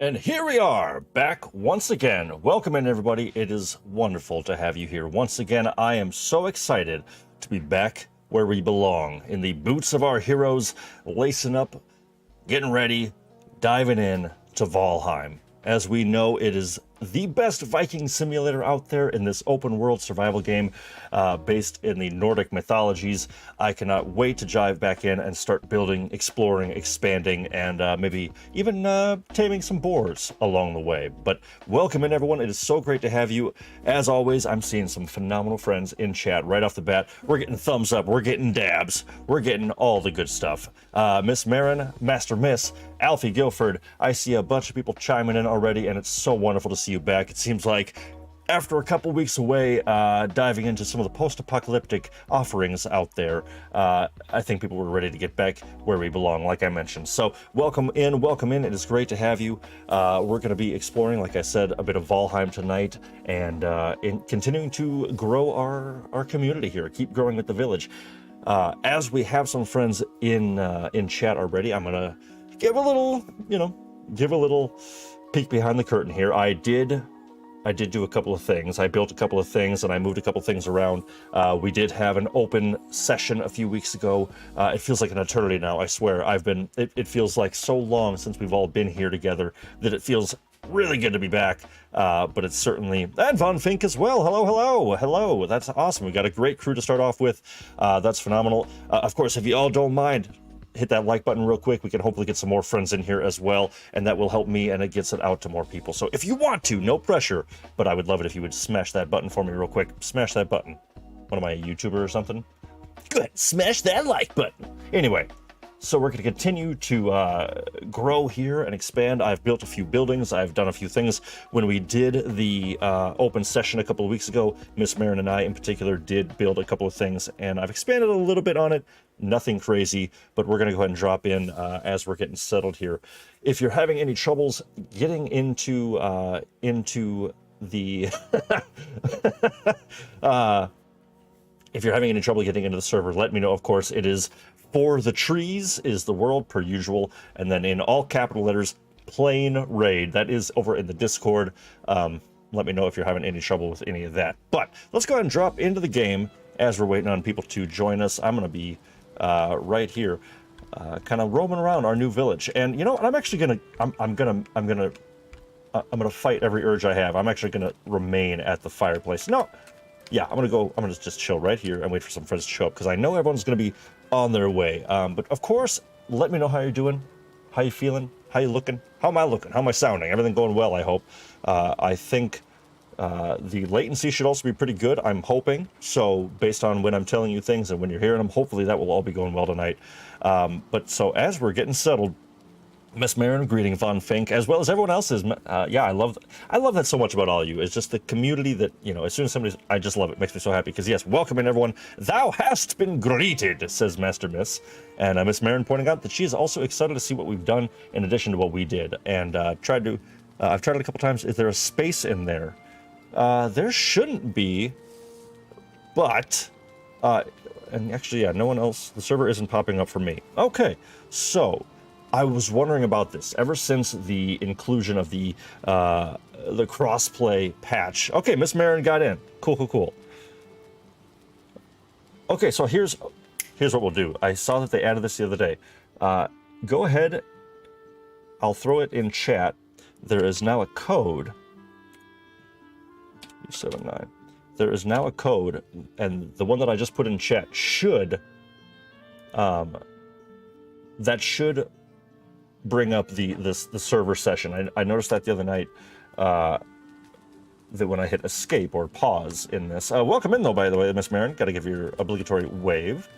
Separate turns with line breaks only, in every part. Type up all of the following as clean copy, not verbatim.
And here we are, back once again. Welcome in, everybody. It is wonderful to have you here. Once again, I am so excited to be back where we belong, in the boots of our heroes, lacing up, getting ready, diving in to Valheim. As we know, it is the best Viking simulator out there in this open world survival game based in the Nordic mythologies. I cannot wait to dive back in and start building, exploring, expanding, and maybe even taming some boars along the way. But welcome in, everyone. It is so great to have you. As always, I'm seeing some phenomenal friends in chat right off the bat. We're getting thumbs up, we're getting dabs, we're getting all the good stuff. Miss Marin, Master Miss, Alfie Guilford, I see a bunch of people chiming in already, and it's so wonderful to see you back. It seems like after a couple weeks away, diving into some of the post-apocalyptic offerings out there, I think people were ready to get back where we belong, like I mentioned. So welcome in, welcome in. It is great to have you. We're going to be exploring, like I said, a bit of Valheim tonight, and continuing to grow our community here, keep growing with the village. As we have some friends in chat already, I'm gonna give a little, give a little peek behind the curtain here. I did do a couple of things. I built a couple of things and I moved a couple of things around. We did have an open session a few weeks ago. It feels like an eternity now, I swear. It feels like so long since we've all been here together that it feels really good to be back. But it's certainly, and Von Fink as well. Hello. That's awesome. We got a great crew to start off with. That's phenomenal. Of course, if you all don't mind, hit that like button real quick. We can hopefully get some more friends in here as well, and that will help me and it gets it out to more people. So if you want to, no pressure, but I would love it if you would smash that button for me real quick. Smash that button. What am I, a YouTuber or something? Go ahead, smash that like button. Anyway, so we're going to continue to grow here and expand. I've built a few buildings. I've done a few things. When we did the open session a couple of weeks ago, Miss Marin and I in particular did build a couple of things, and I've expanded a little bit on it. Nothing crazy, but we're going to go ahead and drop in as we're getting settled here. If you're having any troubles getting into the if you're having any trouble getting into the server, let me know. Of course, it is For the Trees is the world per usual, and then in all capital letters, plain raid. That is over in the Discord. Let me know if you're having any trouble with any of that. But let's go ahead and drop into the game as we're waiting on people to join us. I'm going to be right here, kind of roaming around our new village. And you know, I'm actually gonna, I'm gonna fight every urge I have. I'm actually gonna remain at the fireplace. No, yeah, I'm gonna just chill right here and wait for some friends to show up because I know everyone's gonna be on their way. But of course, let me know how you're doing, how you feeling, how you looking, how am I looking, how am I sounding? Everything going well, I hope. I think the latency should also be pretty good, I'm hoping. So based on when I'm telling you things and when you're hearing them, hopefully that will all be going well tonight. But so as we're getting settled, Miss Marin, greeting Von Fink, as well as everyone else's. Yeah, I love that so much about all of you. It's just the community that, as soon as somebody's, I just love it. Makes me so happy. Because yes, welcome in everyone. Thou hast been greeted, says Master Miss. And Miss Marin pointing out that she is also excited to see what we've done in addition to what we did. And I've tried it a couple times. Is there a space in there? There shouldn't be, but, and actually, yeah, no one else, the server isn't popping up for me. Okay, so, I was wondering about this ever since the inclusion of the crossplay patch. Okay, Miss Marin got in. Cool. Okay, so here's what we'll do. I saw that they added this the other day. Go ahead, I'll throw it in chat. There is now a code. 79. There is now a code, and the one that I just put in chat should bring up the server session. I noticed that the other night that when I hit escape or pause in this. Welcome in though, by the way, Miss Marin. Got to give your obligatory wave.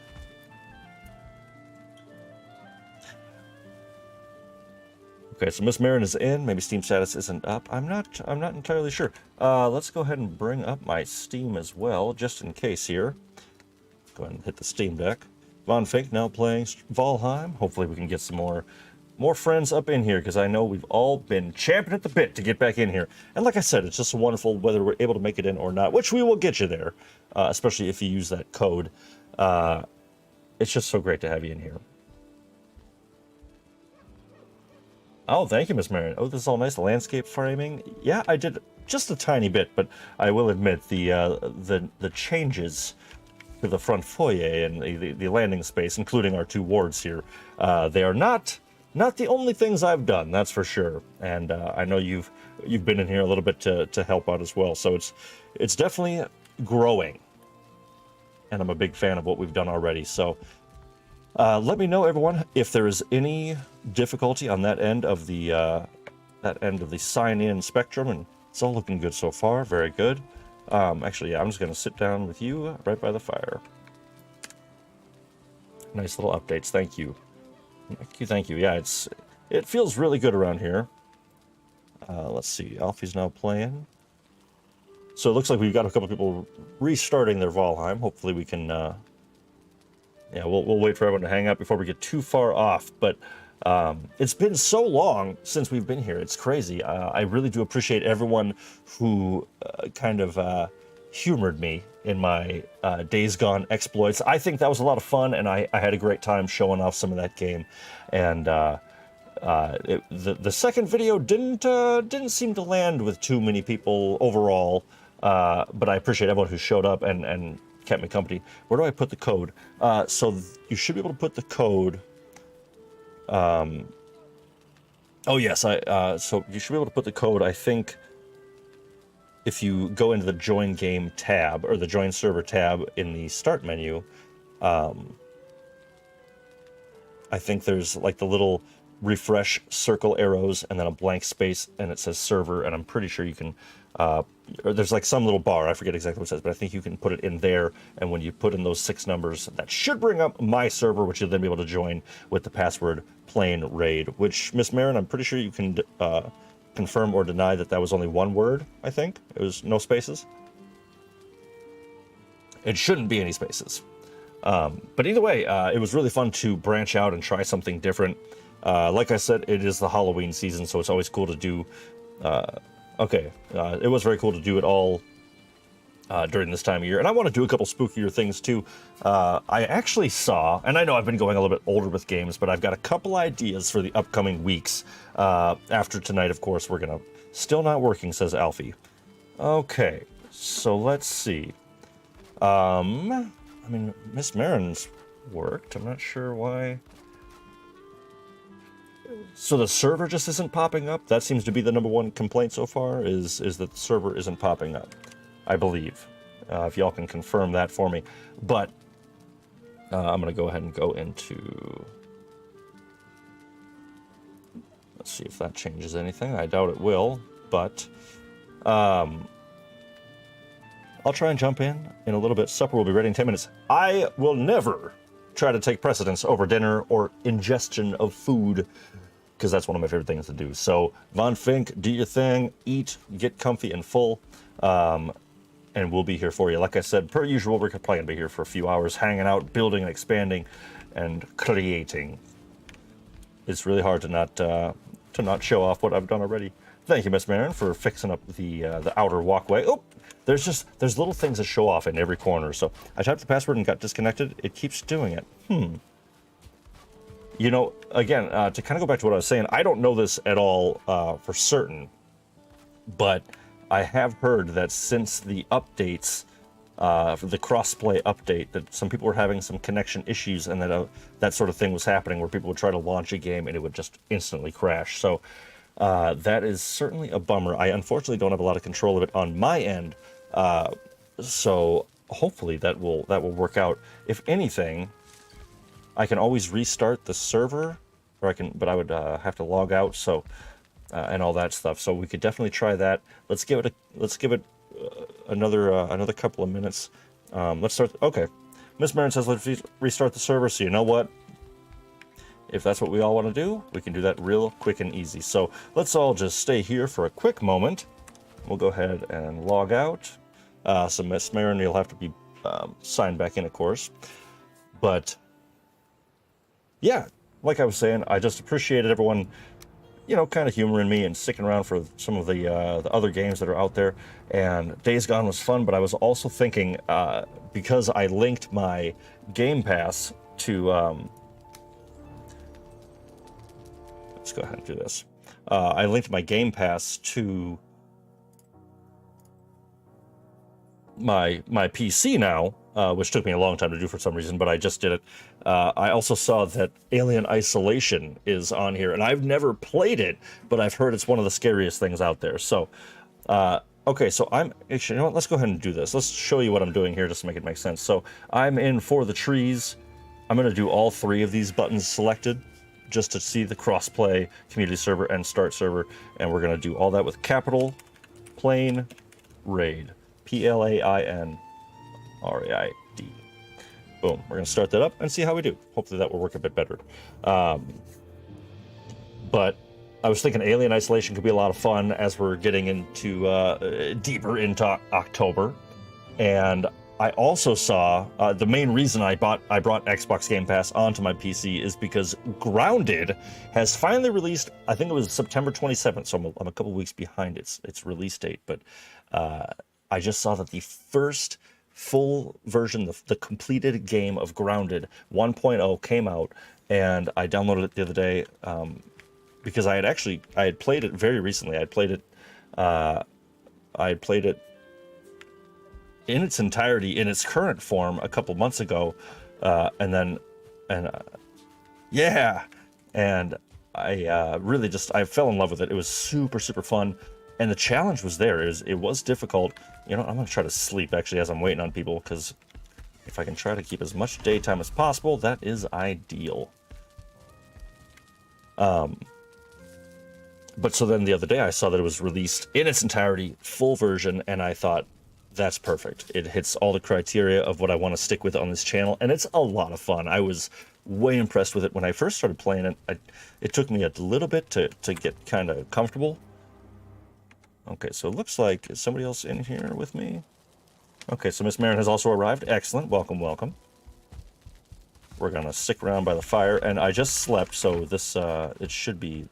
Okay, so Miss Marin is in. Maybe Steam status isn't up. I'm not entirely sure. Let's go ahead and bring up my Steam as well, just in case here. Go ahead and hit the Steam Deck. Von Fink now playing Valheim. Hopefully we can get some more friends up in here, because I know we've all been champing at the bit to get back in here. And like I said, it's just wonderful whether we're able to make it in or not, which we will get you there, especially if you use that code. It's just so great to have you in here. Oh, thank you, Miss Marion. Oh, this is all nice landscape framing. Yeah, I did just a tiny bit, but I will admit the changes to the front foyer and the landing space, including our two wards here, they are not the only things I've done. That's for sure. And I know you've been in here a little bit to help out as well. So it's definitely growing, and I'm a big fan of what we've done already. So. Let me know, everyone, if there is any difficulty on that end of the sign-in spectrum, and it's all looking good so far. Very good. Actually, yeah, I'm just going to sit down with you right by the fire. Nice little updates. Thank you. Thank you. Yeah, it feels really good around here. Let's see. Alfie's now playing. So it looks like we've got a couple people restarting their Valheim. Hopefully we can... yeah, we'll wait for everyone to hang out before we get too far off. But it's been so long since we've been here. It's crazy. I really do appreciate everyone who kind of humored me in my Days Gone exploits. I think that was a lot of fun, and I had a great time showing off some of that game. And the second video didn't seem to land with too many people overall. But I appreciate everyone who showed up and kept me company. Where do I put the code? So you should be able to put the code. Oh yes, so you should be able to put the code. I think if you go into the Join Game tab or the Join Server tab in the Start menu, I think there's like the little refresh circle arrows and then a blank space, and it says server, and I'm pretty sure you can. Or there's like some little bar, I forget exactly what it says, but I think you can put it in there, and when you put in those 6 numbers, that should bring up my server, which you'll then be able to join with the password plain raid, which, Miss Marin, I'm pretty sure you can confirm or deny that was only one word, I think. It was no spaces. It shouldn't be any spaces. But either way, it was really fun to branch out and try something different. Like I said, it is the Halloween season, so it's always cool to do... it was very cool to do it all during this time of year. And I want to do a couple spookier things too. I actually saw, and I know I've been going a little bit older with games, but I've got a couple ideas for the upcoming weeks. After tonight, of course, we're going to... Still not working, says Alfie. Okay, so let's see. I mean, Miss Marin's worked. I'm not sure why... So the server just isn't popping up? That seems to be the #1 complaint so far, is that the server isn't popping up, I believe. If y'all can confirm that for me. But I'm going to go ahead and go into... Let's see if that changes anything. I doubt it will, but I'll try and jump in a little bit. Supper will be ready in 10 minutes. I will never try to take precedence over dinner or ingestion of food, because that's one of my favorite things to do. So, Von Fink, do your thing, eat, get comfy and full, and we'll be here for you. Like I said, per usual, we're probably going to be here for a few hours, hanging out, building and expanding, and creating. It's really hard to not show off what I've done already. Thank you, Miss Marin, for fixing up the outer walkway. Oh, there's little things that show off in every corner. So I typed the password and got disconnected. It keeps doing it. You know, again, to kind of go back to what I was saying, I don't know this at all for certain, but I have heard that since the updates, for the crossplay update, that some people were having some connection issues, and that that sort of thing was happening where people would try to launch a game and it would just instantly crash. So that is certainly a bummer. I unfortunately don't have a lot of control of it on my end, so hopefully that will work out. If anything, I can always restart the server, but I would have to log out. So and all that stuff. So we could definitely try that. Let's give it another couple of minutes. Let's start. Okay, Miss Marin says let's restart the server. So you know what? If that's what we all want to do, we can do that real quick and easy. So let's all just stay here for a quick moment. We'll go ahead and log out. So Miss Marin, you'll have to be signed back in, of course. But yeah, like I was saying, I just appreciated everyone, you know, kind of humoring me and sticking around for some of the other games that are out there. And Days Gone was fun, but I was also thinking, because I linked my Game Pass to... let's go ahead and do this. I linked my Game Pass to my PC now, which took me a long time to do for some reason, but I just did it. I also saw that Alien Isolation is on here, and I've never played it, but I've heard it's one of the scariest things out there. So, okay, so I'm actually, you know what? Let's go ahead and do this. Let's show you what I'm doing here just to make it make sense. So I'm in For the Trees. I'm going to do all 3 of these buttons selected just to see the crossplay, community server, and start server. And we're going to do all that with capital, plain, raid. PLAINRAID. Boom. We're going to start that up and see how we do. Hopefully that will work a bit better. But I was thinking Alien Isolation could be a lot of fun as we're getting into deeper into October. And I also saw the main reason I brought Xbox Game Pass onto my PC is because Grounded has finally released. I think it was September 27th, so I'm a couple weeks behind its release date. But I just saw that the first full version, the completed game of Grounded 1.0 came out, and I downloaded it the other day because I had played it very recently. I had played it in its entirety, in its current form, a couple months ago, and I really I fell in love with it. It was super, super fun. And the challenge was there. It was difficult. You know, I'm going to try to sleep, actually, as I'm waiting on people, because if I can try to keep as much daytime as possible, that is ideal. But so then the other day, I saw that it was released in its entirety, full version, and I thought, that's perfect. It hits all the criteria of what I want to stick with on this channel, and it's a lot of fun. I was way impressed with it. When I first started playing it, it took me a little bit to get kind of comfortable. Okay, so it looks like, is somebody else in here with me? Okay, so Miss Marin has also arrived. Excellent. Welcome, welcome. We're going to stick around by the fire, and I just slept, so this, it should be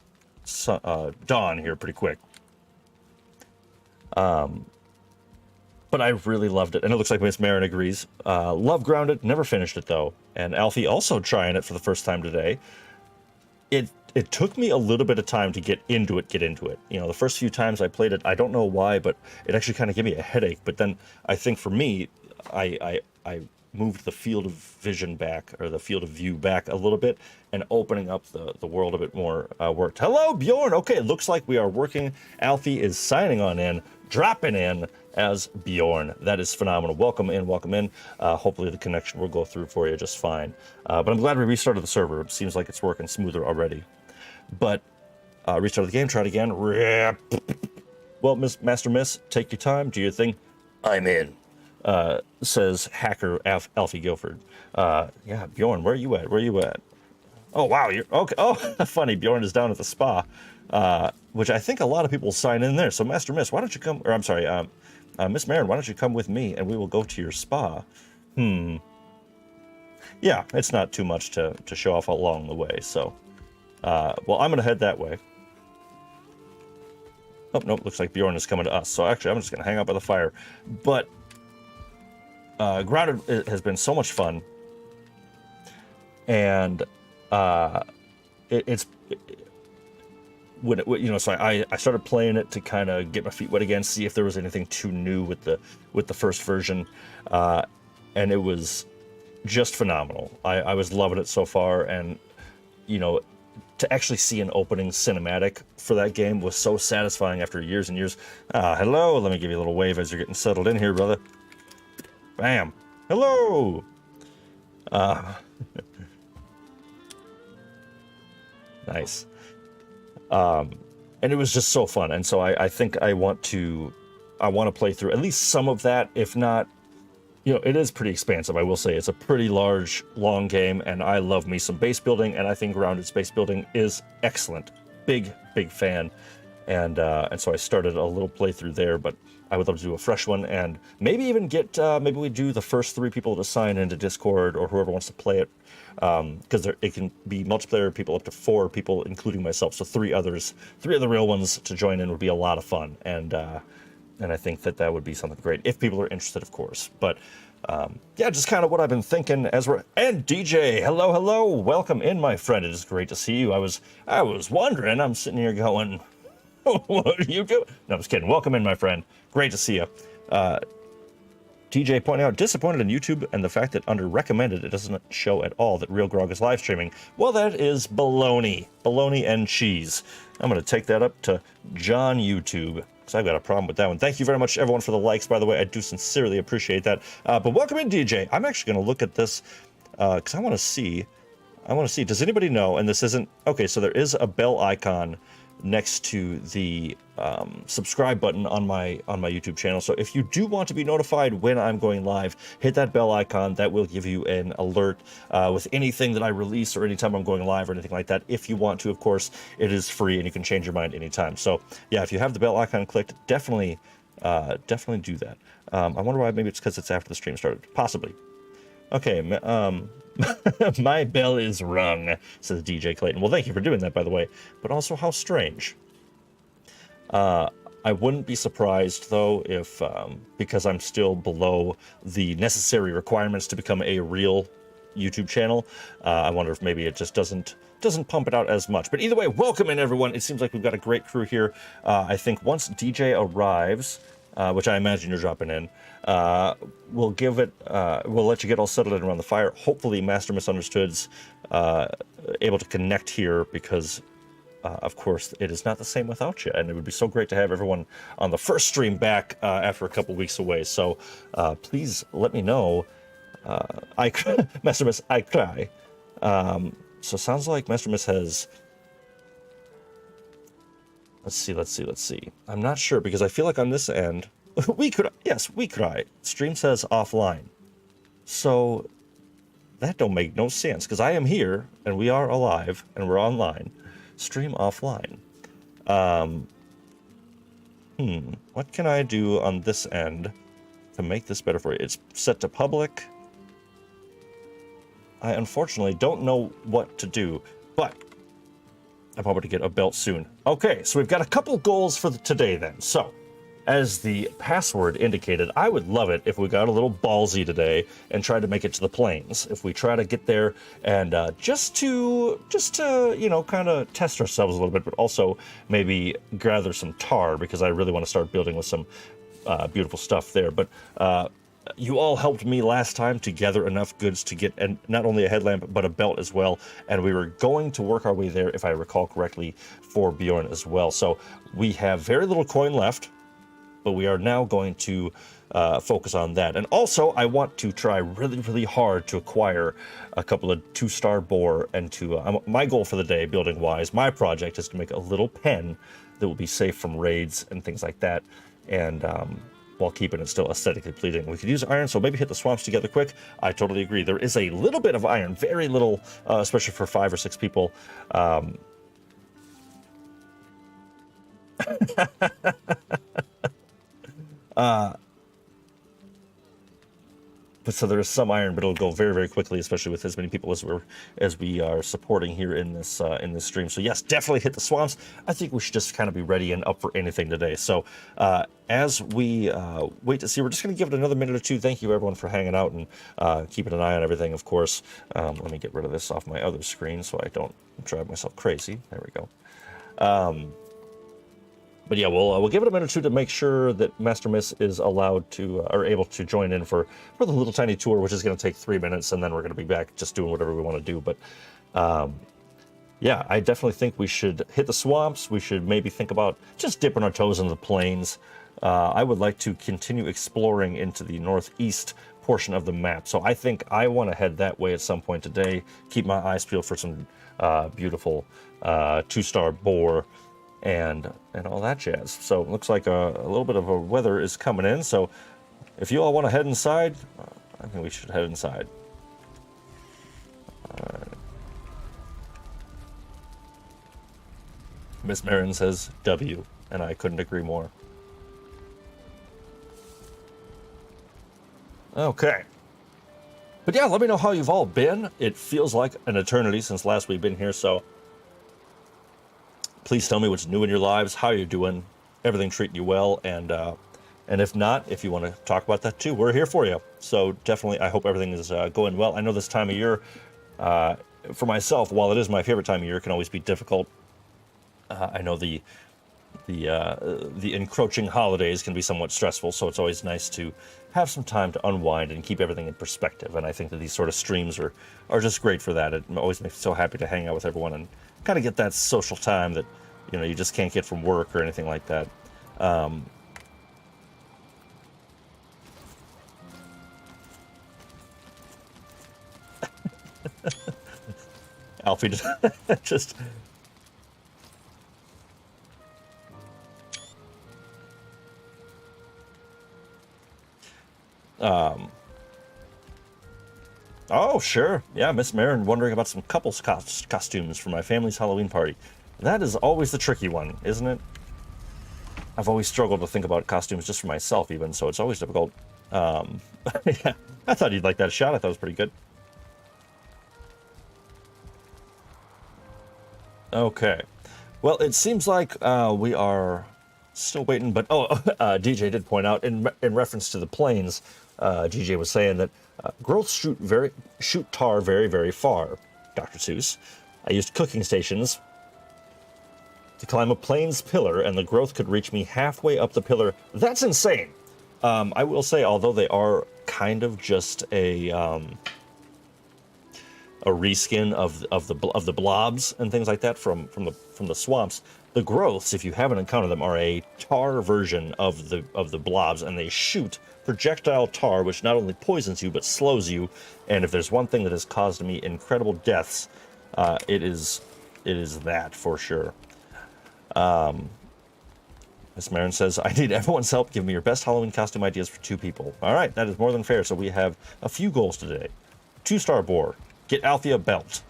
dawn here pretty quick. But I really loved it, and it looks like Miss Marin agrees. Love Grounded, never finished it, though. And Alfie also trying it for the first time today. It took me a little bit of time to get into it. You know, the first few times I played it, I don't know why, but it actually kind of gave me a headache. But then I think for me, I moved the field of vision back, or the field of view back a little bit, and opening up the world a bit more worked. Hello, Bjorn. Okay, it looks like we are working. Alfie is signing on in, dropping in as Bjorn. That is phenomenal. Welcome in, welcome in. Hopefully the connection will go through for you just fine. But I'm glad we restarted the server. It seems like it's working smoother already. But restarted the game, tried again. Well, Master Miss, take your time, do your thing. I'm in, says hacker Alfie Guilford. Yeah, Bjorn, where are you at? Where are you at? Oh, wow, you're okay. Oh, funny, Bjorn is down at the spa, which I think a lot of people sign in there. So, Master Miss, why don't you come, or I'm sorry, Miss Marin, why don't you come with me and we will go to your spa? Yeah, it's not too much to show off along the way, so. Well, I'm going to head that way. Oh, nope, looks like Bjorn is coming to us. So actually, I'm just going to hang out by the fire. But Grounded has been so much fun. And so I started playing it to kind of get my feet wet again, see if there was anything too new with the first version. And it was just phenomenal. I was loving it so far. And, you know, to actually see an opening cinematic for that game was so satisfying after years and years. Hello, let me give you a little wave as you're getting settled in here, brother. Bam. Hello. Nice. And it was just so fun. And so I think I want to play through at least some of that, if not. You know, it is pretty expansive, I will say. It's a pretty large, long game, and I love me some base building, and I think Grounded base building is excellent. Big, big fan. And so I started a little playthrough there, but I would love to do a fresh one, and maybe even get, maybe we do the first 3 people to sign into Discord, or whoever wants to play it, because it can be multiplayer people up to 4 people, including myself, so 3 other real ones to join in would be a lot of fun, and I think that would be something great, if people are interested, of course. But Yeah, just kind of what I've been thinking as we're... And DJ, hello, hello, welcome in, my friend. It is great to see you. I was wondering, I'm sitting here going, what are you doing? No, I'm just kidding. Welcome in, my friend. Great to see you. TJ pointing out, disappointed in YouTube and the fact that under recommended it doesn't show at all that RealGrogg is live streaming. Well, that is baloney. Baloney and cheese. I'm going to take that up to John YouTube, because I've got a problem with that one. Thank you very much, everyone, for the likes, by the way. I do sincerely appreciate that. But welcome in, DJ. I'm actually going to look at this, because I want to see, does anybody know, and this isn't, okay, so there is a bell icon next to the subscribe button on my YouTube channel. So if you do want to be notified when I'm going live, hit that bell icon. That will give you an alert with anything that I release or anytime I'm going live or anything like that. If you want to, of course, it is free and you can change your mind anytime. So yeah, if you have the bell icon clicked, definitely do that. I wonder why. Maybe it's because it's after the stream started. Possibly. Okay, my bell is rung, says DJ Clayton. Well, thank you for doing that, by the way. But also, how strange. I wouldn't be surprised, though, if, because I'm still below the necessary requirements to become a real YouTube channel, I wonder if maybe it just doesn't pump it out as much. But either way, welcome in, everyone. It seems like we've got a great crew here. I think once DJ arrives, which I imagine you're dropping in, we'll let you get all settled in around the fire. Hopefully Master Misunderstood's able to connect here, because of course it is not the same without you, and it would be so great to have everyone on the first stream back after a couple weeks away. So please let me know. Master Miss, I cry. So it sounds like Master Miss has... Let's see. I'm not sure, because I feel like on this end, we cry. Stream says offline. So that don't make no sense, because I am here, and we are alive, and we're online. Stream offline. What can I do on this end to make this better for you? It's set to public. I unfortunately don't know what to do, but I'm hoping to get a belt soon. Okay, so we've got a couple goals for today then. So, as the password indicated, I would love it if we got a little ballsy today and tried to make it to the plains. If we try to get there and just to you know, kind of test ourselves a little bit, but also maybe gather some tar, because I really want to start building with some beautiful stuff there. But you all helped me last time to gather enough goods to get not only a headlamp, but a belt as well. And we were going to work our way there, if I recall correctly, for Bjorn as well. So we have very little coin left, but we are now going to focus on that. And also, I want to try really, really hard to acquire a couple of 2-star boar, and to my goal for the day, building-wise, my project is to make a little pen that will be safe from raids and things like that. And while keeping it still aesthetically pleasing. We could use iron, so maybe hit the swamps together quick. I totally agree. There is a little bit of iron, very little, especially for 5 or 6 people. But so there is some iron, but it'll go very, very quickly, especially with as many people as we are supporting here in this stream. So yes, definitely hit the swamps. I think we should just kind of be ready and up for anything today. So as we wait to see, we're just going to give it another minute or two. Thank you, everyone, for hanging out and keeping an eye on everything, of course. Let me get rid of this off my other screen so I don't drive myself crazy. There we go. But yeah, we'll give it a minute or two to make sure that Master Miss is allowed to, or able to join in for the little tiny tour, which is going to take 3 minutes, and then we're going to be back just doing whatever we want to do. But yeah, I definitely think we should hit the swamps. We should maybe think about just dipping our toes into the plains. I would like to continue exploring into the northeast portion of the map. So I think I want to head that way at some point today. Keep my eyes peeled for some beautiful 2-star boar and all that jazz. So it looks like a little bit of a weather is coming in. So if you all want to head inside, I think we should head inside. Miss Marin says W, and I couldn't agree more. Okay. But yeah, let me know how you've all been. It feels like an eternity since last we've been here, so please tell me what's new in your lives, how you're doing, everything treating you well, and And if not, if you want to talk about that too, we're here for you. So definitely, I hope everything is going well. I know this time of year, for myself, while it is my favorite time of year, it can always be difficult. I know the encroaching holidays can be somewhat stressful, so it's always nice to have some time to unwind and keep everything in perspective. And I think that these sort of streams are just great for that. It always makes me so happy to hang out with everyone and kind of get that social time that, you know, you just can't get from work or anything like that. Alfie just oh, sure. Yeah, Miss Marin wondering about some couples costumes for my family's Halloween party. That is always the tricky one, isn't it? I've always struggled to think about costumes just for myself even, so it's always difficult. Yeah, I thought you'd like that shot. I thought it was pretty good. Okay. Well, it seems like we are still waiting, but DJ did point out in reference to the planes, DJ was saying that growths shoot tar very, very far, Dr. Seuss. I used cooking stations to climb a plane's pillar, and the growth could reach me halfway up the pillar. That's insane. I will say, although they are kind of just a reskin of the blobs and things like that from the swamps, the growths, if you haven't encountered them, are a tar version of the blobs, and they shoot projectile tar, which not only poisons you but slows you. And if there's one thing that has caused me incredible deaths, it is that for sure. Miss Marin says, I need everyone's help. Give me your best Halloween costume ideas for 2 people. All right, that is more than fair. So we have a few goals today. 2-star boar. Get Alfie a belt.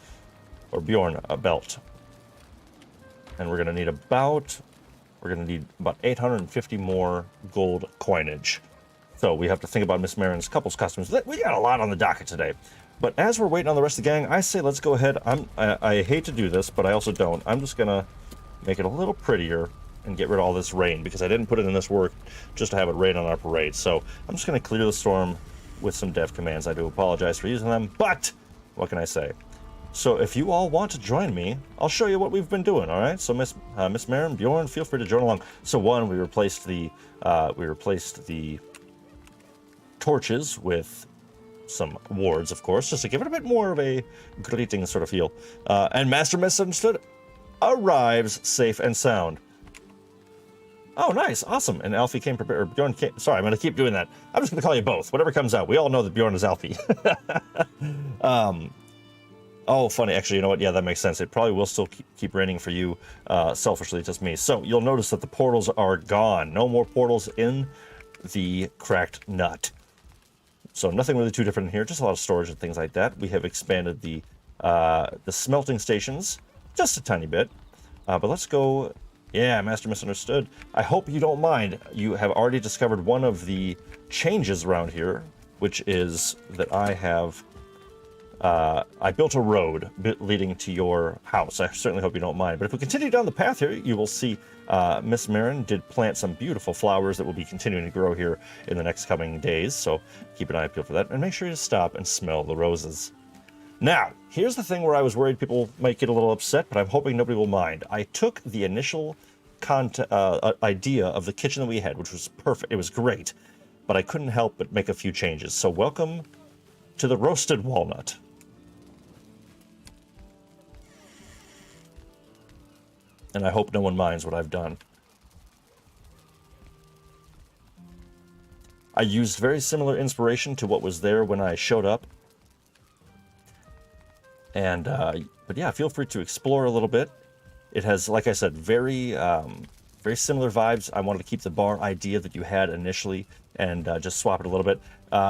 Or Bjorn a belt. And we're going to need about 850 more gold coinage. So we have to think about Miss Marin's couples costumes. We got a lot on the docket today. But as we're waiting on the rest of the gang, I say let's go ahead. I hate to do this, but I also don't. I'm just going to make it a little prettier and get rid of all this rain, because I didn't put it in this work just to have it rain on our parade. So I'm just going to clear the storm with some dev commands. I do apologize for using them, but what can I say? So if you all want to join me, I'll show you what we've been doing, all right? So Miss Marin, Bjorn, feel free to join along. So one, we replaced the torches with some wards, of course, just to give it a bit more of a greeting sort of feel. And Master Misunderstood arrives safe and sound. Oh, nice, awesome. And Alfie came prepared, or Bjorn came, sorry, I'm going to keep doing that. I'm just going to call you both, whatever comes out. We all know that Bjorn is Alfie. Oh, funny, actually, you know what? Yeah, that makes sense. It probably will still keep raining for you, selfishly, just me. So you'll notice that the portals are gone. No more portals in the cracked nut. So nothing really too different in here, just a lot of storage and things like that. We have expanded the smelting stations just a tiny bit. But let's go. Yeah, Master Misunderstood. I hope you don't mind. You have already discovered one of the changes around here, which is that I built a road leading to your house. I certainly hope you don't mind. But if we continue down the path here, you will see Miss Marin did plant some beautiful flowers that will be continuing to grow here in the next coming days. So keep an eye peeled for that. And make sure you stop and smell the roses. Now, here's the thing where I was worried people might get a little upset, but I'm hoping nobody will mind. I took the initial idea of the kitchen that we had, which was perfect. It was great. But I couldn't help but make a few changes. So welcome to the roasted walnut. And I hope no one minds what I've done. I used very similar inspiration to what was there when I showed up. And, but yeah, feel free to explore a little bit. It has, like I said, very similar vibes. I wanted to keep the bar idea that you had initially and just swap it a little bit.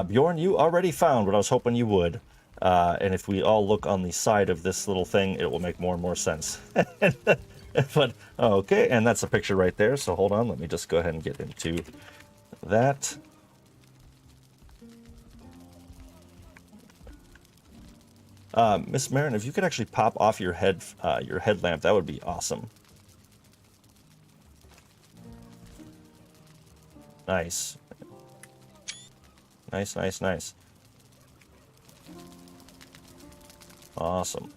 Bjorn, you already found what I was hoping you would. And if we all look on the side of this little thing, it will make more and more sense. But, okay, and that's a picture right there. So hold on, let me just go ahead and get into that. Miss Marin, if you could actually pop off your headlamp, that would be awesome. Nice. Nice, nice, nice. Awesome.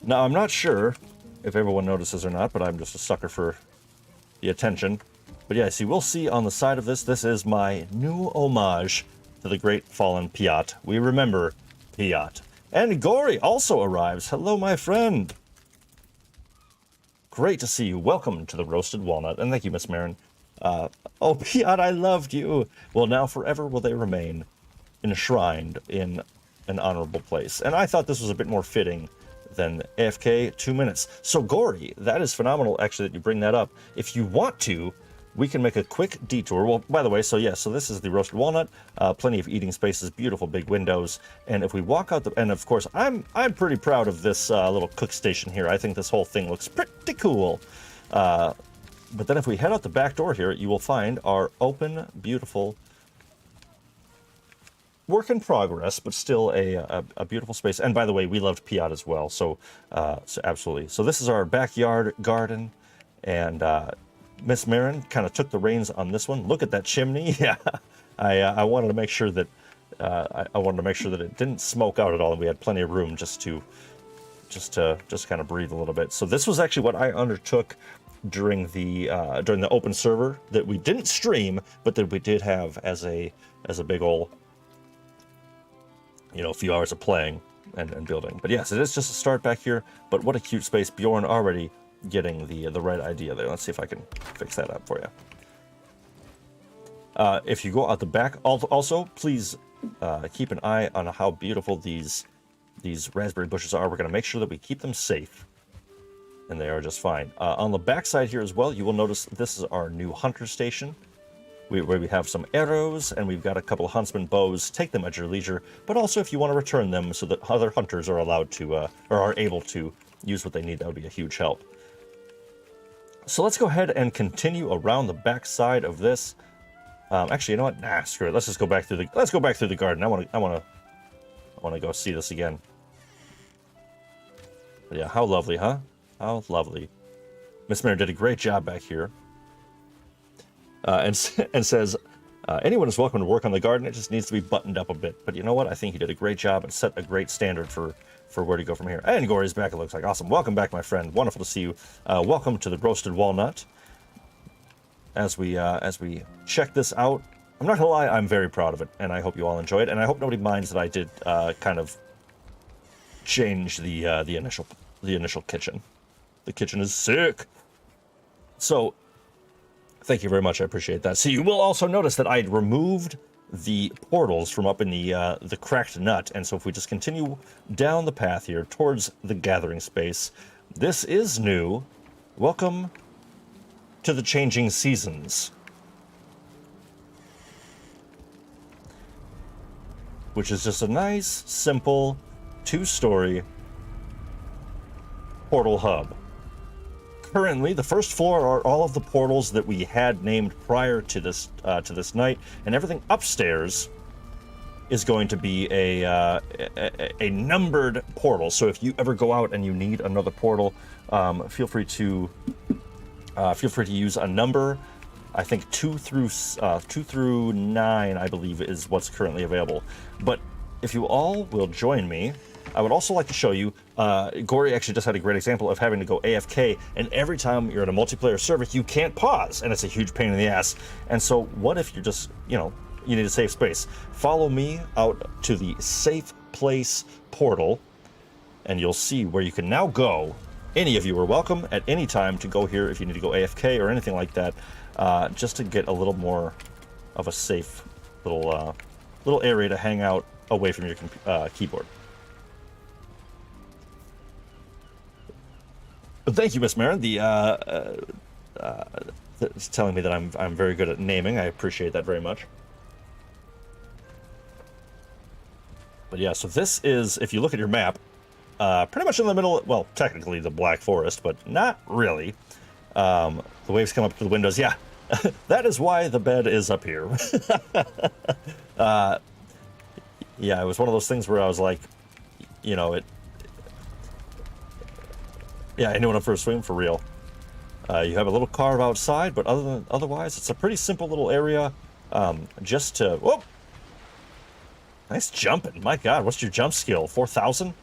Now, I'm not sure if everyone notices or not, but I'm just a sucker for the attention. But yeah, see, we'll see on the side of this, this is my new homage to the great fallen Piat. We remember Piat. And Gory also arrives. Hello, my friend. Great to see you. Welcome to the Roasted Walnut. And thank you, Miss Marin. Oh, Piat, I loved you. Well, now forever will they remain enshrined in an honorable place. And I thought this was a bit more fitting than AFK 2 minutes. So Gory, that is phenomenal actually that you bring that up. If you want to, we can make a quick detour. Well, by the way, so yeah, so this is the Roasted Walnut, plenty of eating spaces, beautiful big windows. And if we walk out the, and of course, I'm pretty proud of this little cook station here. I think this whole thing looks pretty cool. But then if we head out the back door here, you will find our open, beautiful, work in progress, but still a beautiful space. And by the way, we loved Piat as well, so absolutely. So this is our backyard garden, and Miss Marin kind of took the reins on this one. Look at that chimney. Yeah, I wanted to make sure that I wanted to make sure that it didn't smoke out at all, and we had plenty of room just to kind of breathe a little bit. So this was actually what I undertook during the open server that we didn't stream, but that we did have as a big ol', you know, a few hours of playing and building. But yes, it is just a start back here, but what a cute space. Bjorn already getting the right idea there. Let's see if I can fix that up for you. If you go out the back, also, please keep an eye on how beautiful these raspberry bushes are. We're going to make sure that we keep them safe, and they are just fine. On the back side here as well, you will notice this is our new hunter station, where we have some arrows, and we've got a couple of huntsman bows. Take them at your leisure, but also if you want to return them so that other hunters are allowed to, or are able to use what they need, that would be a huge help. So let's go ahead and continue around the back side of this. Actually, you know what? Nah, screw it. Let's just go back through the garden. I want to go see this again. But yeah, how lovely, huh? How lovely. Miss Marin did a great job back here. And says, anyone is welcome to work on the garden. It just needs to be buttoned up a bit. But you know what? I think you did a great job and set a great standard for where to go from here. And Gory's back, it looks like. Awesome. Welcome back, my friend. Wonderful to see you. Welcome to the Roasted Walnut. As we check this out, I'm not gonna lie, I'm very proud of it, and I hope you all enjoy it. And I hope nobody minds that I did kind of change the initial kitchen. The kitchen is sick. So thank you very much. I appreciate that. So you will also notice that I removed the portals from up in the cracked nut, and so if we just continue down the path here towards the gathering space, this is new. Welcome to the changing seasons, which is just a nice, simple, 2-story portal hub. Currently, the first floor are all of the portals that we had named prior to this night, and everything upstairs is going to be a numbered portal. So if you ever go out and you need another portal, feel free to use a number. I think 2 through 9, I believe, is what's currently available. But if you all will join me, I would also like to show you, Gory actually just had a great example of having to go AFK, and every time you're in a multiplayer server, you can't pause, and it's a huge pain in the ass. And so what if you're just, you need a safe space? Follow me out to the safe place portal, and you'll see where you can now go. Any of you are welcome at any time to go here if you need to go AFK or anything like that, just to get a little more of a safe little area to hang out away from your keyboard. But thank you, Miss Marin. It's telling me that I'm very good at naming. I appreciate that very much. But yeah, so this is, if you look at your map, pretty much in the middle, well, technically the Black Forest, but not really. The waves come up to the windows. Yeah, that is why the bed is up here. Yeah, it was one of those things where I was like, Yeah, anyone up for a swim for real. You have a little carve outside, but otherwise, it's a pretty simple little area. Just to... Whoop! Nice jumping. My god, what's your jump skill? 4,000?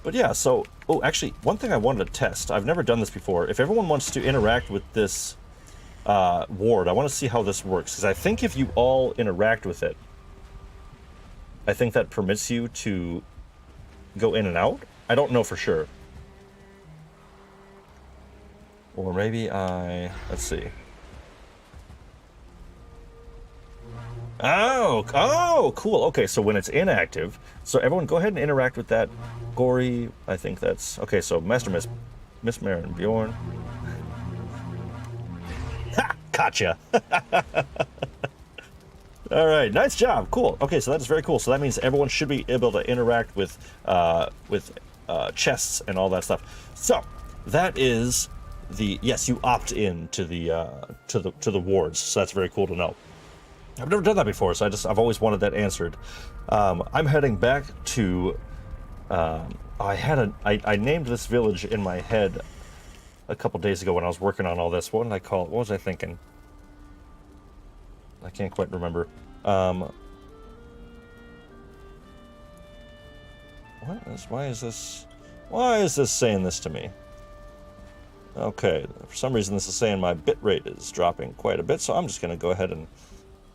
But yeah, so... Oh, actually, one thing I wanted to test. I've never done this before. If everyone wants to interact with this ward, I want to see how this works. Because I think if you all interact with it, I think that permits you to go in and out. I don't know for sure. Or maybe let's see. Oh, cool. Okay, so when it's inactive, so everyone go ahead and interact with that gory. I think that's okay. So Master Miss Marin, Bjorn. Ha! Gotcha. All right, nice job. Cool. Okay, so that's very cool. So that means everyone should be able to interact with chests and all that stuff. So that is yes, you opt in to the wards. So that's very cool to know. I've never done that before, so I've always wanted that answered. I'm heading back to. I named this village in my head a couple days ago when I was working on all this. What did I call it? What was I thinking? I can't quite remember. Why is this saying this to me? Okay, for some reason this is saying my bit rate is dropping quite a bit, so I'm just going to go ahead and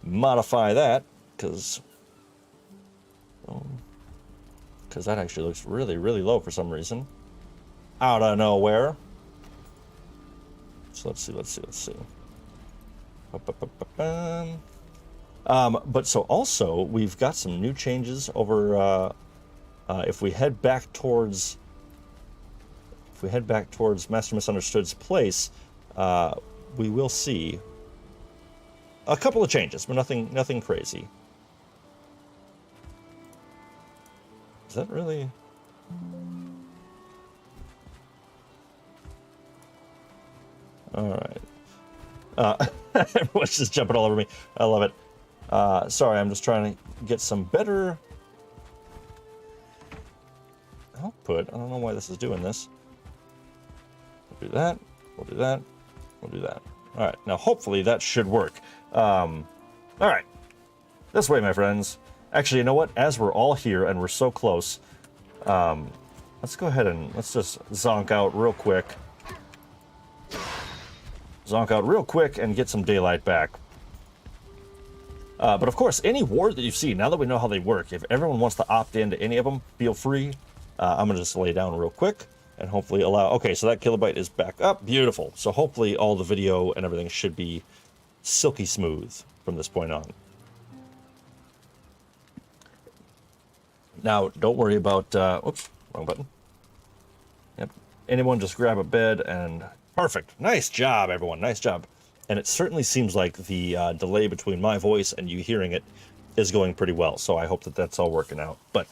modify that, because that actually looks really, really low for some reason. Out of nowhere. So let's see. But so also, we've got some new changes over, if we head back towards Master Misunderstood's place, we will see a couple of changes, but nothing crazy. Is that really? All right. Everyone's just jumping all over me. I love it. Sorry, I'm just trying to get some better output. I don't know why this is doing this. We'll do that. We'll do that. We'll do that. All right. Now, hopefully that should work. All right. This way, my friends. Actually, you know what? As we're all here and we're so close, let's go ahead and let's just zonk out real quick. Zonk out real quick and get some daylight back. But of course, any ward that you see, now that we know how they work, if everyone wants to opt into any of them, feel free. I'm going to just lay down real quick and hopefully allow... Okay, so that kilobyte is back up. Beautiful. So hopefully all the video and everything should be silky smooth from this point on. Now, don't worry about... oops, wrong button. Yep. Anyone just grab a bed and... Perfect. Nice job, everyone. Nice job. And it certainly seems like the delay between my voice and you hearing it is going pretty well. So I hope that that's all working out. But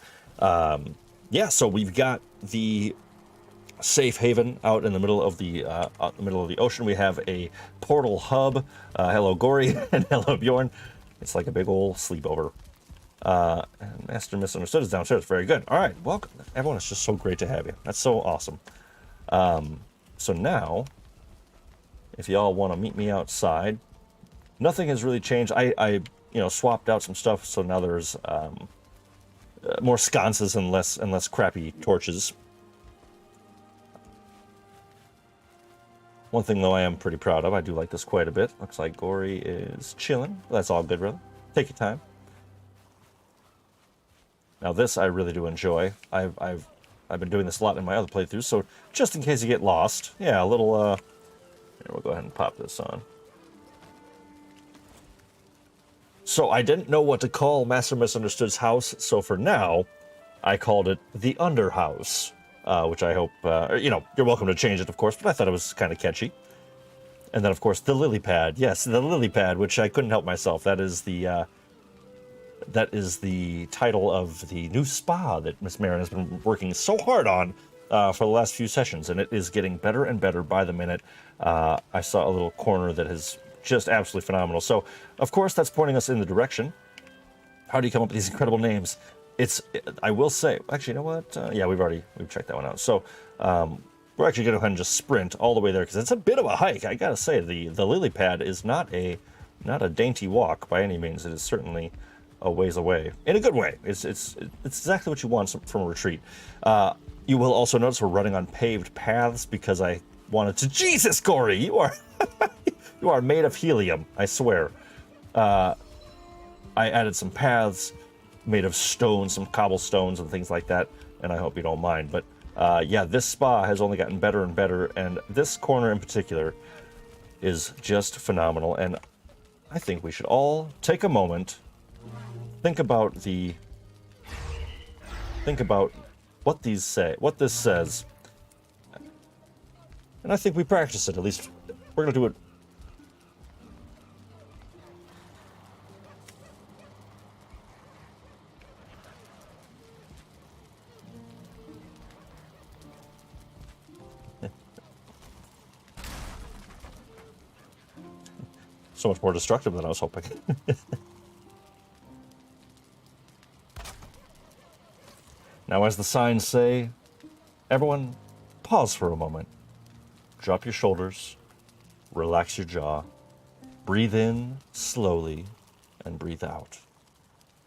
yeah, so we've got the safe haven out in the middle of the ocean. We have a portal hub. Hello, Gory, and hello, Bjorn. It's like a big old sleepover. And Master Misunderstood is downstairs. Very good. All right, welcome. Everyone, it's just so great to have you. That's so awesome. So now, if y'all want to meet me outside, nothing has really changed. I swapped out some stuff, so now there's more sconces and less crappy torches. One thing though I am pretty proud of, I do like this quite a bit. Looks like Gory is chilling. That's all good, brother. Take your time. Now this I really do enjoy. I've been doing this a lot in my other playthroughs, so just in case you get lost, yeah, a little, here, we'll go ahead and pop this on. So I didn't know what to call Master Misunderstood's house, so for now, I called it the Underhouse, which I hope, you're welcome to change it, of course, but I thought it was kind of catchy. And then, of course, the Lily Pad. Yes, the Lily Pad, which I couldn't help myself. That is the title of the new spa that Miss Marin has been working so hard on for the last few sessions, and it is getting better and better by the minute. I saw a little corner that is just absolutely phenomenal. So, of course, that's pointing us in the direction. How do you come up with these incredible names? I will say, actually, you know what? Yeah, we've checked that one out. So we're actually going to go ahead and just sprint all the way there because it's a bit of a hike. I gotta say, the lily pad is not a dainty walk by any means. It is certainly a ways away in a good way. It's exactly what you want from a retreat. You will also notice we're running on paved paths because I wanted to. Jesus, Corey, you are you are made of helium. I swear. I added some paths made of stone, some cobblestones and things like that, and I hope you don't mind. But yeah, this spa has only gotten better and better, and this corner in particular is just phenomenal. And I think we should all take a moment, think about what these say, what this says, and I think we practice it. At least we're gonna do it. So much more destructive than I was hoping. Now, as the signs say, everyone pause for a moment. Drop your shoulders, relax your jaw, breathe in slowly, and breathe out.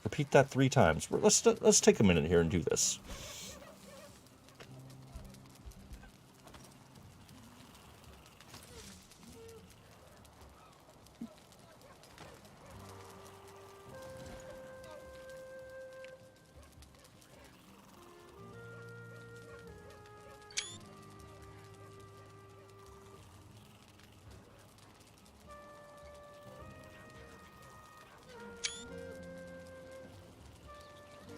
Repeat that 3 times. Let's take a minute here and do this.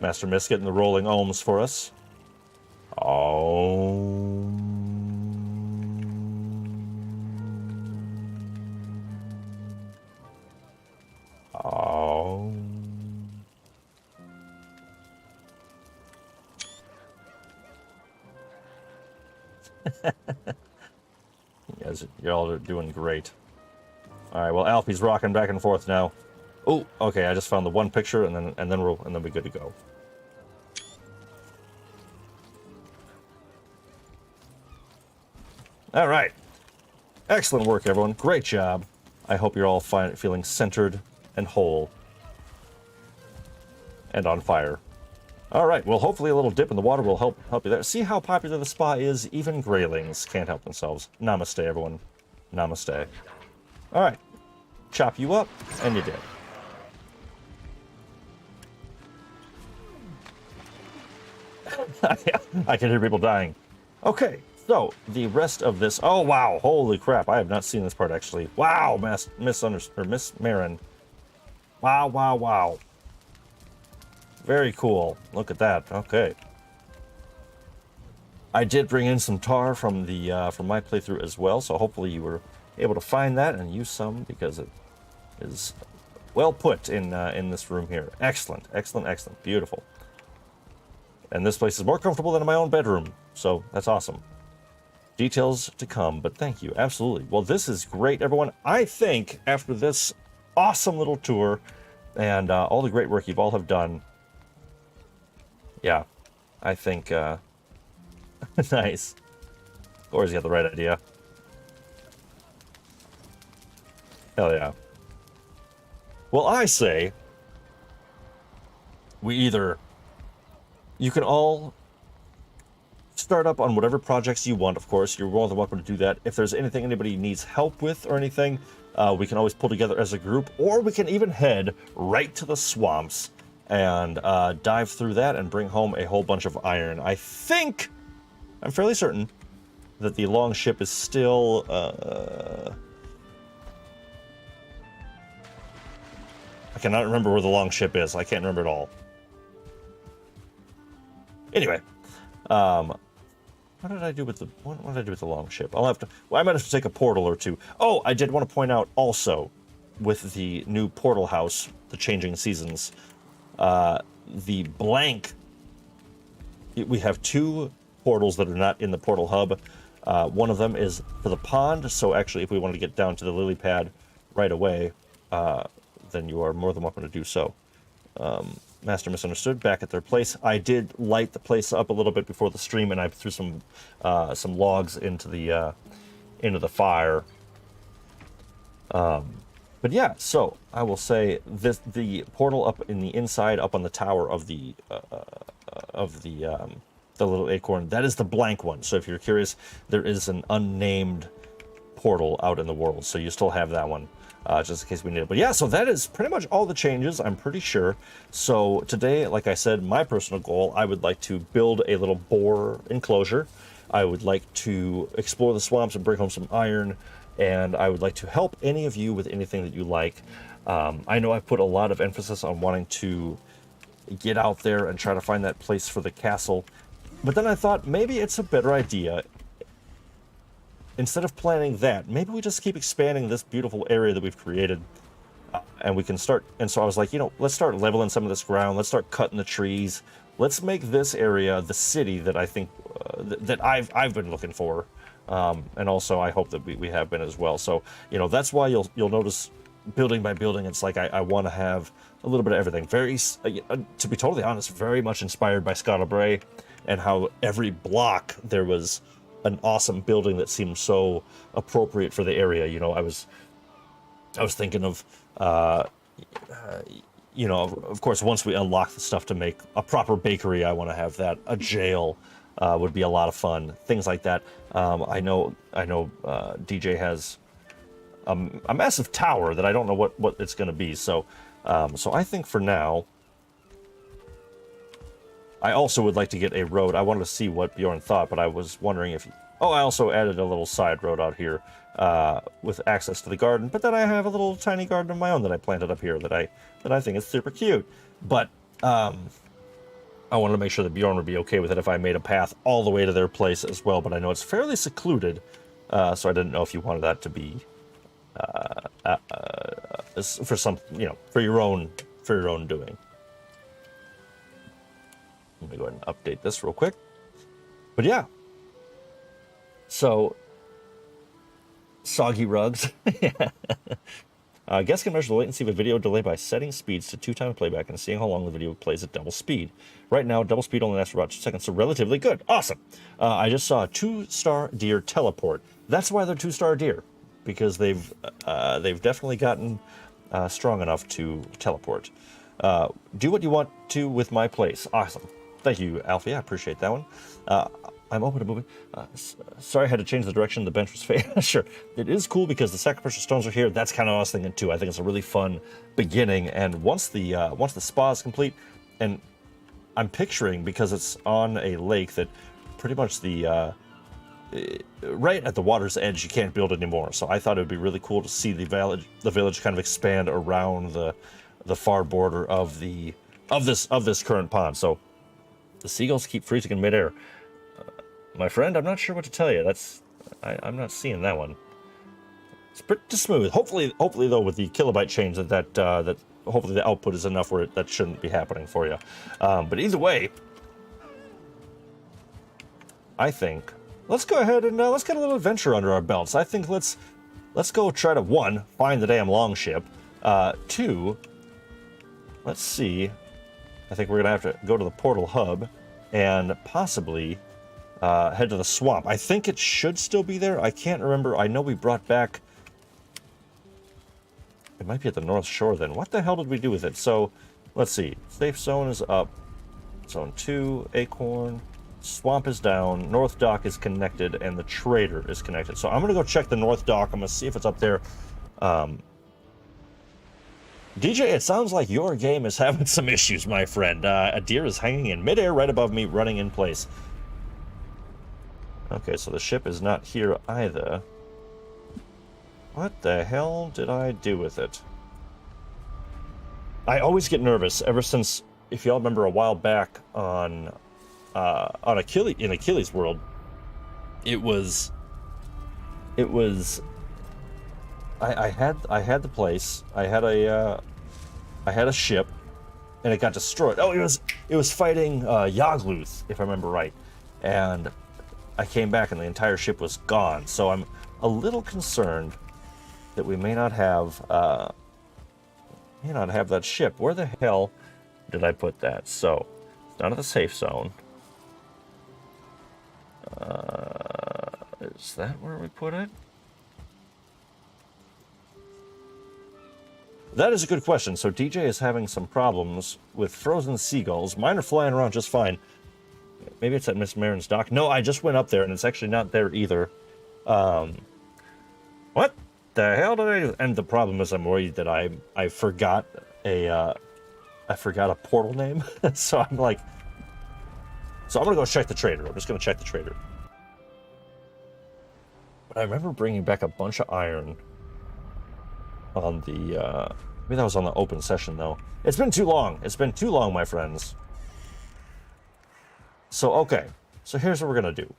Master Mist getting the rolling ohms for us. Om. Om. You're all doing great. All right, well, Alfie's rocking back and forth now. Oh, okay. I just found the one picture, and then we're good to go. All right, excellent work, everyone. Great job. I hope you're all feeling centered and whole and on fire. All right. Well, hopefully a little dip in the water will help you there. See how popular the spa is. Even graylings can't help themselves. Namaste, everyone. Namaste. All right. Chop you up, and you did. I can hear people dying. Okay, so the rest of this. Oh wow! Holy crap! I have not seen this part actually. Wow, Miss Marin. Wow, wow, wow. Very cool. Look at that. Okay. I did bring in some tar from my playthrough as well, so hopefully you were able to find that and use some because it is well put in this room here. Excellent, excellent, excellent. Beautiful. And this place is more comfortable than my own bedroom, so that's awesome. Details to come, but thank you. Absolutely. Well, this is great, everyone. I think after this awesome little tour and all the great work you all have done, yeah, I think nice. Corey's got the right idea. Hell yeah. Well, I say you can all start up on whatever projects you want, of course. You're more than welcome to do that. If there's anything anybody needs help with or anything, we can always pull together as a group, or we can even head right to the swamps and dive through that and bring home a whole bunch of iron. I'm fairly certain that the long ship is still... I cannot remember where the long ship is. I can't remember at all. Anyway, what did I do with the long ship? I might have to take a portal or two. Oh, I did want to point out also, with the new portal house, the changing seasons, the blank. We have 2 portals that are not in the portal hub. One of them is for the pond. So actually, if we wanted to get down to the lily pad right away, then you are more than welcome to do so. Master Misunderstood back at their place. I did light the place up a little bit before the stream, and I threw some logs into the fire. But yeah, so I will say the portal up in the inside, up on the tower of the little acorn, that is the blank one. So if you're curious, there is an unnamed portal out in the world, so you still have that one, just in case we need it. But yeah, so that is pretty much all the changes, I'm pretty sure. So today, like I said, my personal goal, I would like to build a little boar enclosure. I would like to explore the swamps and bring home some iron, and I would like to help any of you with anything that you like. I know I've put a lot of emphasis on wanting to get out there and try to find that place for the castle, but then I thought maybe it's a better idea, instead of planning that, maybe we just keep expanding this beautiful area that we've created, and we can start. And so I was like, let's start leveling some of this ground. Let's start cutting the trees. Let's make this area the city that I think that I've been looking for, and also I hope that we have been as well. So that's why you'll notice building by building, it's like I want to have a little bit of everything. Very, to be totally honest, very much inspired by Scott Bray, and how every block there was an awesome building that seemed so appropriate for the area. I was thinking of, of course, once we unlock the stuff to make a proper bakery, I want to have that. A jail would be a lot of fun. Things like that. I know. DJ has a massive tower that I don't know what it's going to be. So I think for now, I also would like to get a road. I wanted to see what Bjorn thought, but I was wondering if... Oh, I also added a little side road out here with access to the garden, but then I have a little tiny garden of my own that I planted up here that I think is super cute. But I wanted to make sure that Bjorn would be okay with it if I made a path all the way to their place as well, but I know it's fairly secluded, so I didn't know if you wanted that to be for some, for your own doing. Let me go ahead and update this real quick. But yeah. So, soggy rugs. Guests can measure the latency of a video delay by setting speeds to 2x playback and seeing how long the video plays at double speed. Right now, double speed only lasts for about 2 seconds, so relatively good. Awesome. I just saw a 2-star deer teleport. That's why they're 2-star deer, because they've definitely gotten strong enough to teleport. Do what you want to with my place. Awesome. Thank you, Alfie. I appreciate that one. I'm open to moving. Sorry I had to change the direction. The bench was fading. Sure. It is cool because the sacrificial stones are here. That's kind of what I was thinking too. I think it's a really fun beginning. And once the spa is complete, and I'm picturing, because it's on a lake, that pretty much right at the water's edge, you can't build anymore. So I thought it would be really cool to see the village kind of expand around the far border of this current pond. So the seagulls keep freezing in midair. My friend, I'm not sure what to tell you. I'm not seeing that one. It's pretty smooth. Hopefully though, with the kilobyte change, that hopefully the output is enough where that shouldn't be happening for you. But either way, I think let's go ahead and let's get a little adventure under our belts. I think let's go try to, 1, find the damn longship. 2, let's see. I think we're gonna have to go to the portal hub and possibly head to the swamp. I think it should still be there. I can't remember. I know we brought back... It might be at the North Shore then. What the hell did we do with it? So, let's see. Safe zone is up. Zone 2, Acorn. Swamp is down. North Dock is connected, and the Trader is connected. So I'm going to go check the North Dock. I'm going to see if it's up there. DJ, it sounds like your game is having some issues, my friend. A deer is hanging in midair right above me, running in place. Okay, so the ship is not here either. What the hell did I do with it? I always get nervous ever since, if y'all remember a while back on Achilles, in Achilles World, it was I had the place, I had a ship, and it got destroyed. Oh, it was fighting Yagluth, if I remember right, and I came back and the entire ship was gone. So I'm a little concerned that we may not have that ship. Where the hell did I put that? So, it's not in the safe zone. Is that where we put it? That is a good question. So DJ is having some problems with frozen seagulls. Mine are flying around just fine. Maybe it's at Miss Marin's dock. No, I just went up there and it's actually not there either. What the hell did I do? And the problem is I'm worried that I forgot a portal name. So I'm like, so I'm gonna go check the trader. I'm just gonna check the trader. But I remember bringing back a bunch of iron on the, maybe that was on the open session though. It's been too long. It's been too long, my friends. So, okay. So here's what we're gonna do.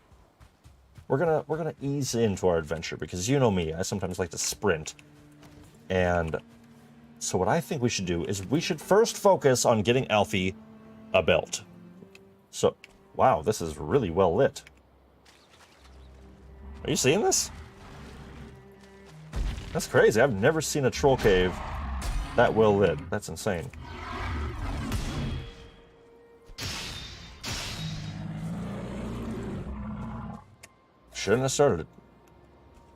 We're gonna ease into our adventure because you know me, I sometimes like to sprint. And so what I think we should do is we should first focus on getting Alfie a belt. So, wow, this is really well lit. Are you seeing this? That's crazy. I've never seen a troll cave that well lit. That's insane. Shouldn't have started it.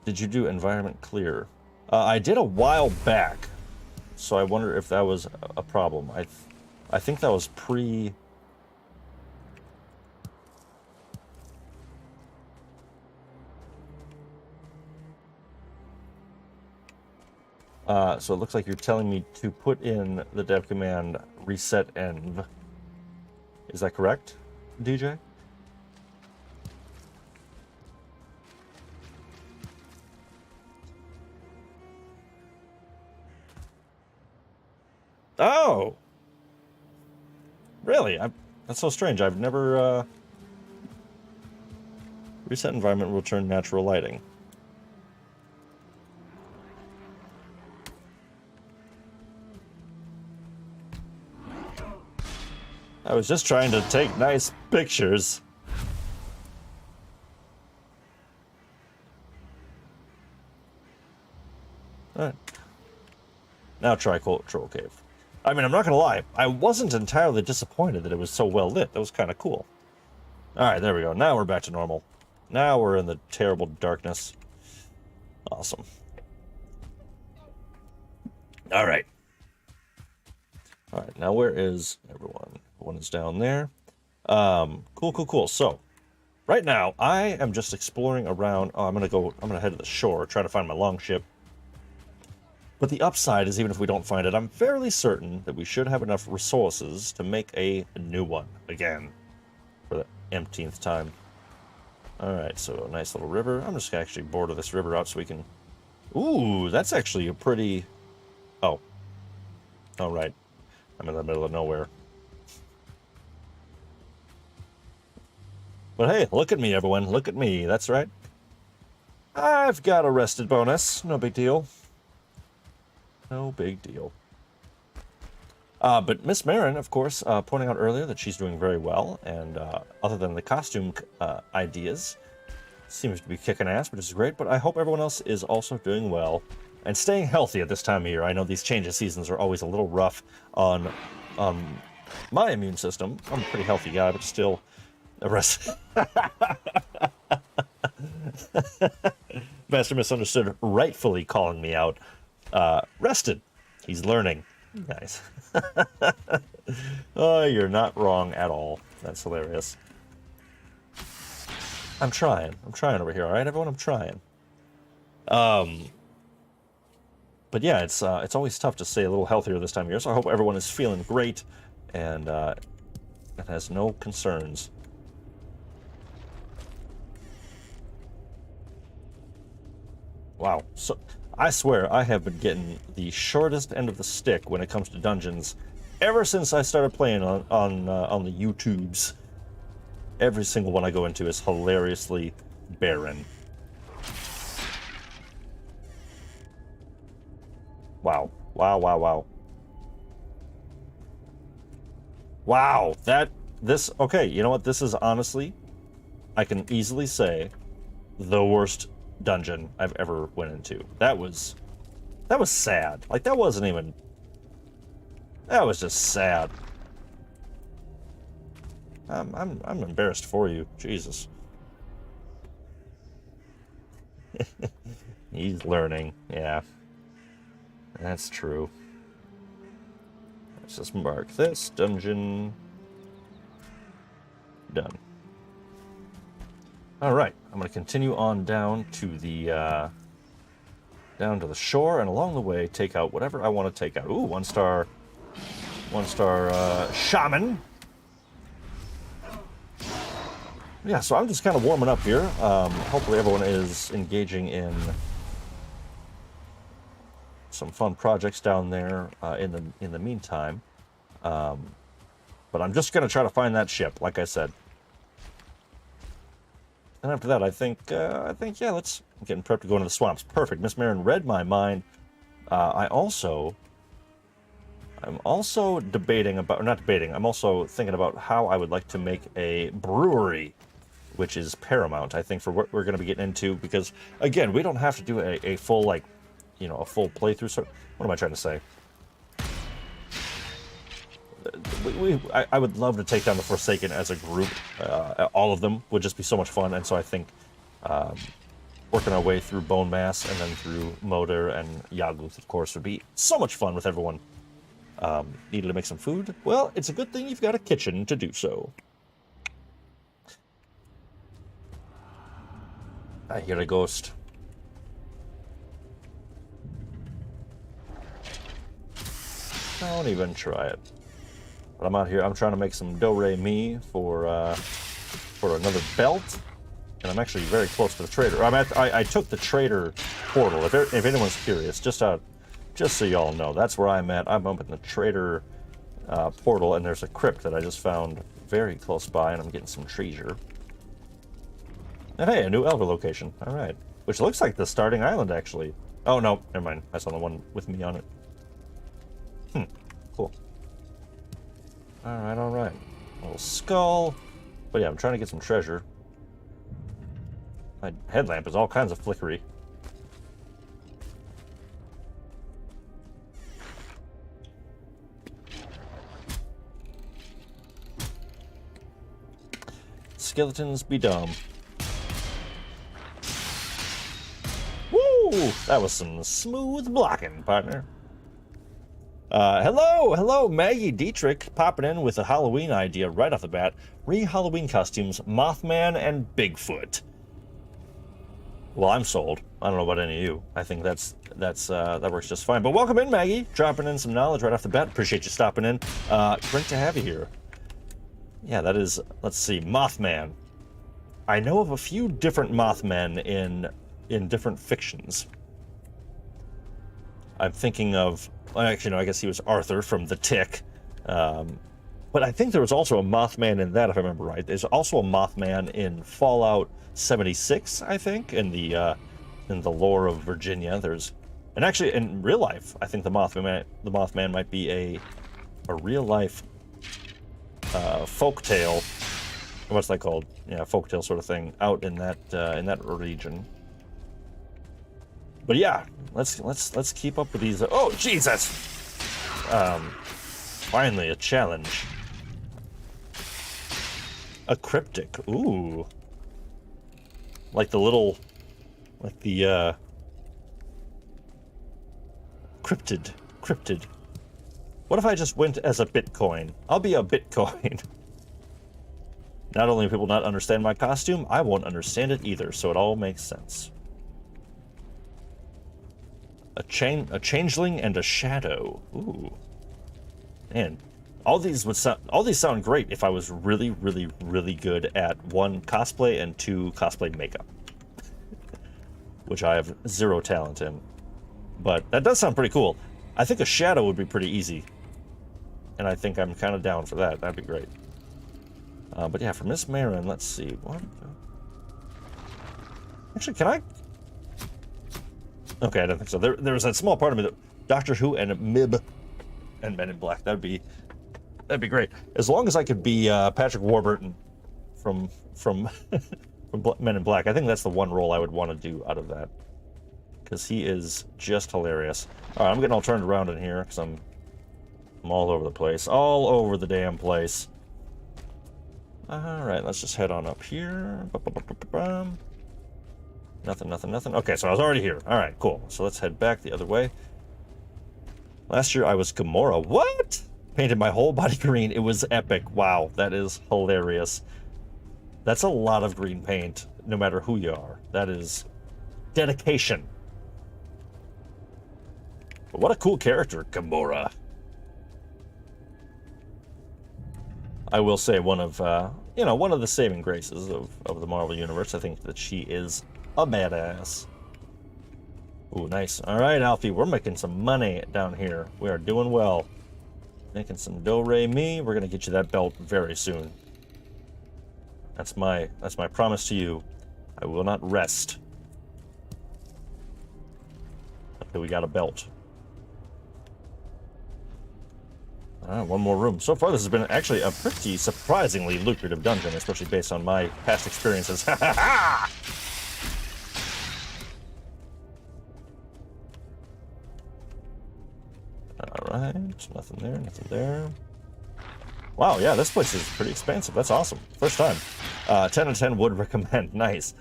Did you do environment clear? I did a while back, so I wonder if that was a problem. I think that was pre... so it looks like you're telling me to put in the dev command reset env. Is that correct, DJ? Oh! Really? That's so strange. I've never... Reset environment will turn natural lighting. I was just trying to take nice pictures. Alright. Now try Troll Cave. I mean, I'm not gonna lie, I wasn't entirely disappointed that it was so well lit. That was kind of cool. Alright, there we go. Now we're back to normal. Now we're in the terrible darkness. Awesome. Alright. Alright, now where is everyone? Everyone is down there. Cool. So, right now, I am just exploring around. Oh, I'm gonna head to the shore, try to find my longship. But the upside is, even if we don't find it, I'm fairly certain that we should have enough resources to make a new one again for the umpteenth time. Alright, so a nice little river. I'm just gonna actually border this river out so we can... Ooh, that's actually a pretty... Oh. Alright. I'm in the middle of nowhere. But hey, look at me, everyone. Look at me. That's right. I've got a rested bonus. No big deal. No big deal. But Miss Marin, of course, pointing out earlier that she's doing very well, and other than the costume ideas, seems to be kicking ass, which is great, but I hope everyone else is also doing well and staying healthy at this time of year. I know these change of seasons are always a little rough on my immune system. I'm a pretty healthy guy, but still a rest. Master Misunderstood rightfully calling me out. Rested. He's learning. Nice. Oh, you're not wrong at all. That's hilarious. I'm trying over here, alright, everyone? I'm trying. But yeah, it's always tough to stay a little healthier this time of year, so I hope everyone is feeling great and has no concerns. Wow. So I swear I have been getting the shortest end of the stick when it comes to dungeons ever since I started playing on the YouTubes. Every single one I go into is hilariously barren. Wow. Wow. Okay, you know what? This is honestly, I can easily say, the worst dungeon I've ever went into. That was sad. Like, that was just sad. I'm embarrassed for you. Jesus. He's learning. Yeah. That's true. Let's just mark this dungeon. Done. All right, I'm going to continue on down to the shore, and along the way, take out whatever I want to take out. Ooh, one star shaman. Yeah, so I'm just kind of warming up here. Hopefully, everyone is engaging in some fun projects down there in the meantime. But I'm just going to try to find that ship, like I said. And after that, I think, yeah, I'm getting prepped to go into the swamps. Perfect. Miss Marin read my mind. I'm also debating about, not debating, I'm also thinking about how I would like to make a brewery, which is paramount, I think, for what we're going to be getting into. Because, again, we don't have to do a full, like, you know, a full playthrough. So, what am I trying to say? I would love to take down the Forsaken as a group. All of them would just be so much fun, and so I think working our way through Bone Mass and then through Moder and Yagluth, of course, would be so much fun with everyone. Needed to make some food? Well, it's a good thing you've got a kitchen to do so. I hear a ghost. Don't even try it. But I'm out here, I'm trying to make some do-re-mi for another belt. And I'm actually very close to the trader. I took the trader portal, if anyone's curious, just so y'all know. That's where I'm at. I'm up in the trader portal, and there's a crypt that I just found very close by, and I'm getting some treasure. And hey, a new Elder location. All right. Which looks like the starting island, actually. Oh, no, never mind. I saw the one with me on it. Cool. Alright, alright. Little skull. But yeah, I'm trying to get some treasure. My headlamp is all kinds of flickery. Skeletons be dumb. Woo! That was some smooth blocking, partner. Hello, Maggie Dietrich, popping in with a Halloween idea right off the bat. Re-Halloween costumes, Mothman and Bigfoot. Well, I'm sold. I don't know about any of you. I think that works just fine. But welcome in, Maggie. Dropping in some knowledge right off the bat. Appreciate you stopping in. Great to have you here. Yeah, that is, let's see, Mothman. I know of a few different Mothmen in different fictions. I'm thinking of, actually, no, I guess he was Arthur from The Tick. But I think there was also a Mothman in that, if I remember right. There's also a Mothman in Fallout 76, I think, in the lore of Virginia. And actually, in real life, I think the Mothman might be a real life folktale. What's that called? Yeah, folktale sort of thing out in that region. But yeah, let's keep up with these. Oh Jesus! Finally a challenge. A cryptic. Ooh. Like the cryptid. What if I just went as a Bitcoin? I'll be a Bitcoin. Not only will people not understand my costume, I won't understand it either, so it all makes sense. A changeling and a shadow. Ooh. Man, all these sound great if I was really, really, really good at 1, cosplay, and 2, cosplay makeup. Which I have 0 talent in. But that does sound pretty cool. I think a shadow would be pretty easy. And I think I'm kind of down for that. That'd be great. But yeah, for Miss Marin, let's see. What? Actually, can I? Okay, I don't think so. There was that small part of me that Doctor Who and Mib and Men in Black. That'd be great. As long as I could be Patrick Warburton from Men in Black. I think that's the one role I would want to do out of that, because he is just hilarious. All right, I'm getting all turned around in here because I'm all over the place, all over the damn place. Alright, let's just head on up here. Nothing, nothing, nothing. Okay, so I was already here. Alright, cool. So let's head back the other way. Last year I was Gamora. What? Painted my whole body green. It was epic. Wow, that is hilarious. That's a lot of green paint, no matter who you are. That is dedication. But what a cool character, Gamora. I will say one of, one of the saving graces of the Marvel Universe. I think that she is a badass. Ooh, nice. All right, Alfie, we're making some money down here. We are doing well. Making some do-re-mi. We're gonna get you that belt very soon. That's my promise to you. I will not rest until we got a belt. One more room. So far, this has been actually a pretty surprisingly lucrative dungeon, especially based on my past experiences. Ha ha ha! Alright, nothing there, nothing there. Wow, yeah, this place is pretty expansive. That's awesome. First time. 10 out of 10 would recommend. Nice.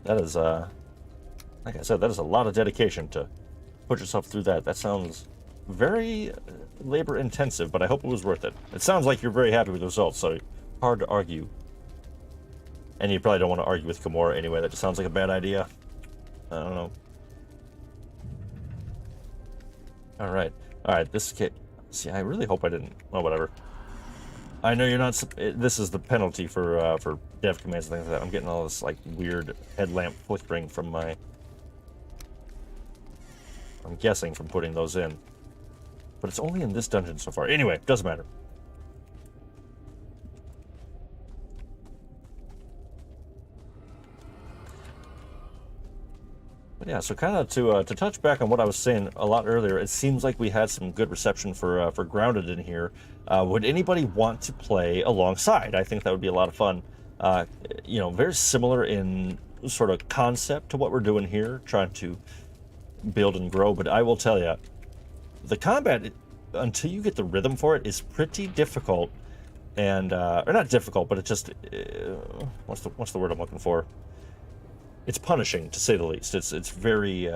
That is, like I said, that is a lot of dedication to put yourself through that. That sounds very labor intensive, but I hope it was worth it. It sounds like you're very happy with the results, so hard to argue. And you probably don't want to argue with Gamora anyway. That just sounds like a bad idea. I don't know. Alright. Alright, this kid. See, I really hope I didn't. Well, whatever. I know you're not. This is the penalty for dev commands and things like that. I'm getting all this, like, weird headlamp flickering from my. I'm guessing from putting those in. But it's only in this dungeon so far. Anyway, doesn't matter. But yeah, so kind of to touch back on what I was saying a lot earlier, it seems like we had some good reception for Grounded in here. Would anybody want to play alongside? I think that would be a lot of fun. Very similar in sort of concept to what we're doing here, trying to build and grow. But I will tell you, the combat, until you get the rhythm for it, is pretty difficult, and or not difficult, but it just what's the word I'm looking for? It's punishing, to say the least. It's very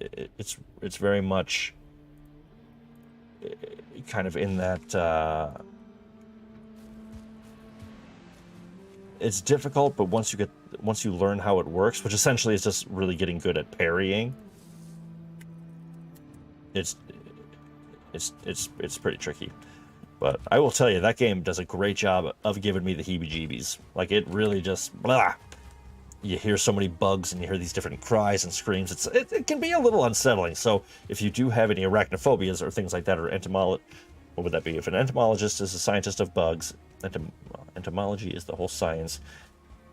it's very much kind of in that it's difficult, but once you learn how it works, which essentially is just really getting good at parrying, it's pretty tricky. But I will tell you, that game does a great job of giving me the heebie-jeebies. Like, it really just blah. You hear so many bugs and you hear these different cries and screams. It can be a little unsettling. So if you do have any arachnophobias or things like that, or what would that be? If an entomologist is a scientist of bugs, entomology is the whole science.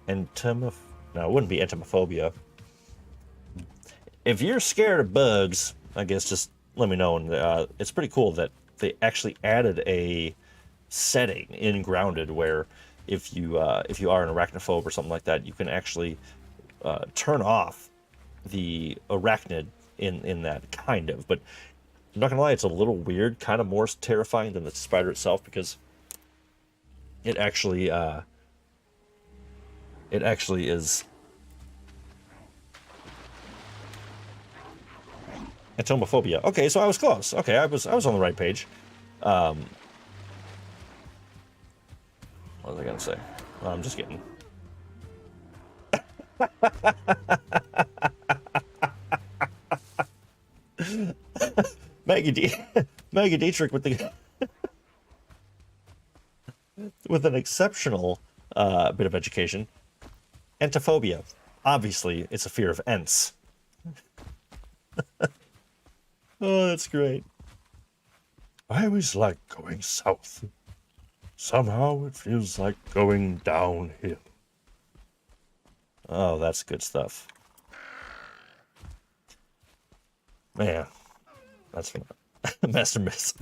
No, it wouldn't be entomophobia. If you're scared of bugs, I guess just let me know. And it's pretty cool that they actually added a setting in Grounded where if you are an arachnophobe or something like that, you can actually turn off the arachnid in that, kind of. But I'm not gonna lie, it's a little weird, kind of more terrifying than the spider itself, because it actually is entomophobia. Okay, so I was close. Okay, I was on the right page. What was I gonna say? Well, I'm just kidding. Maggie Dietrich with the with an exceptional bit of education. Entophobia. Obviously, it's a fear of Ents. Oh, that's great. I always like going south. Somehow it feels like going downhill. Oh, that's good stuff. Man, that's fun. Master Miss.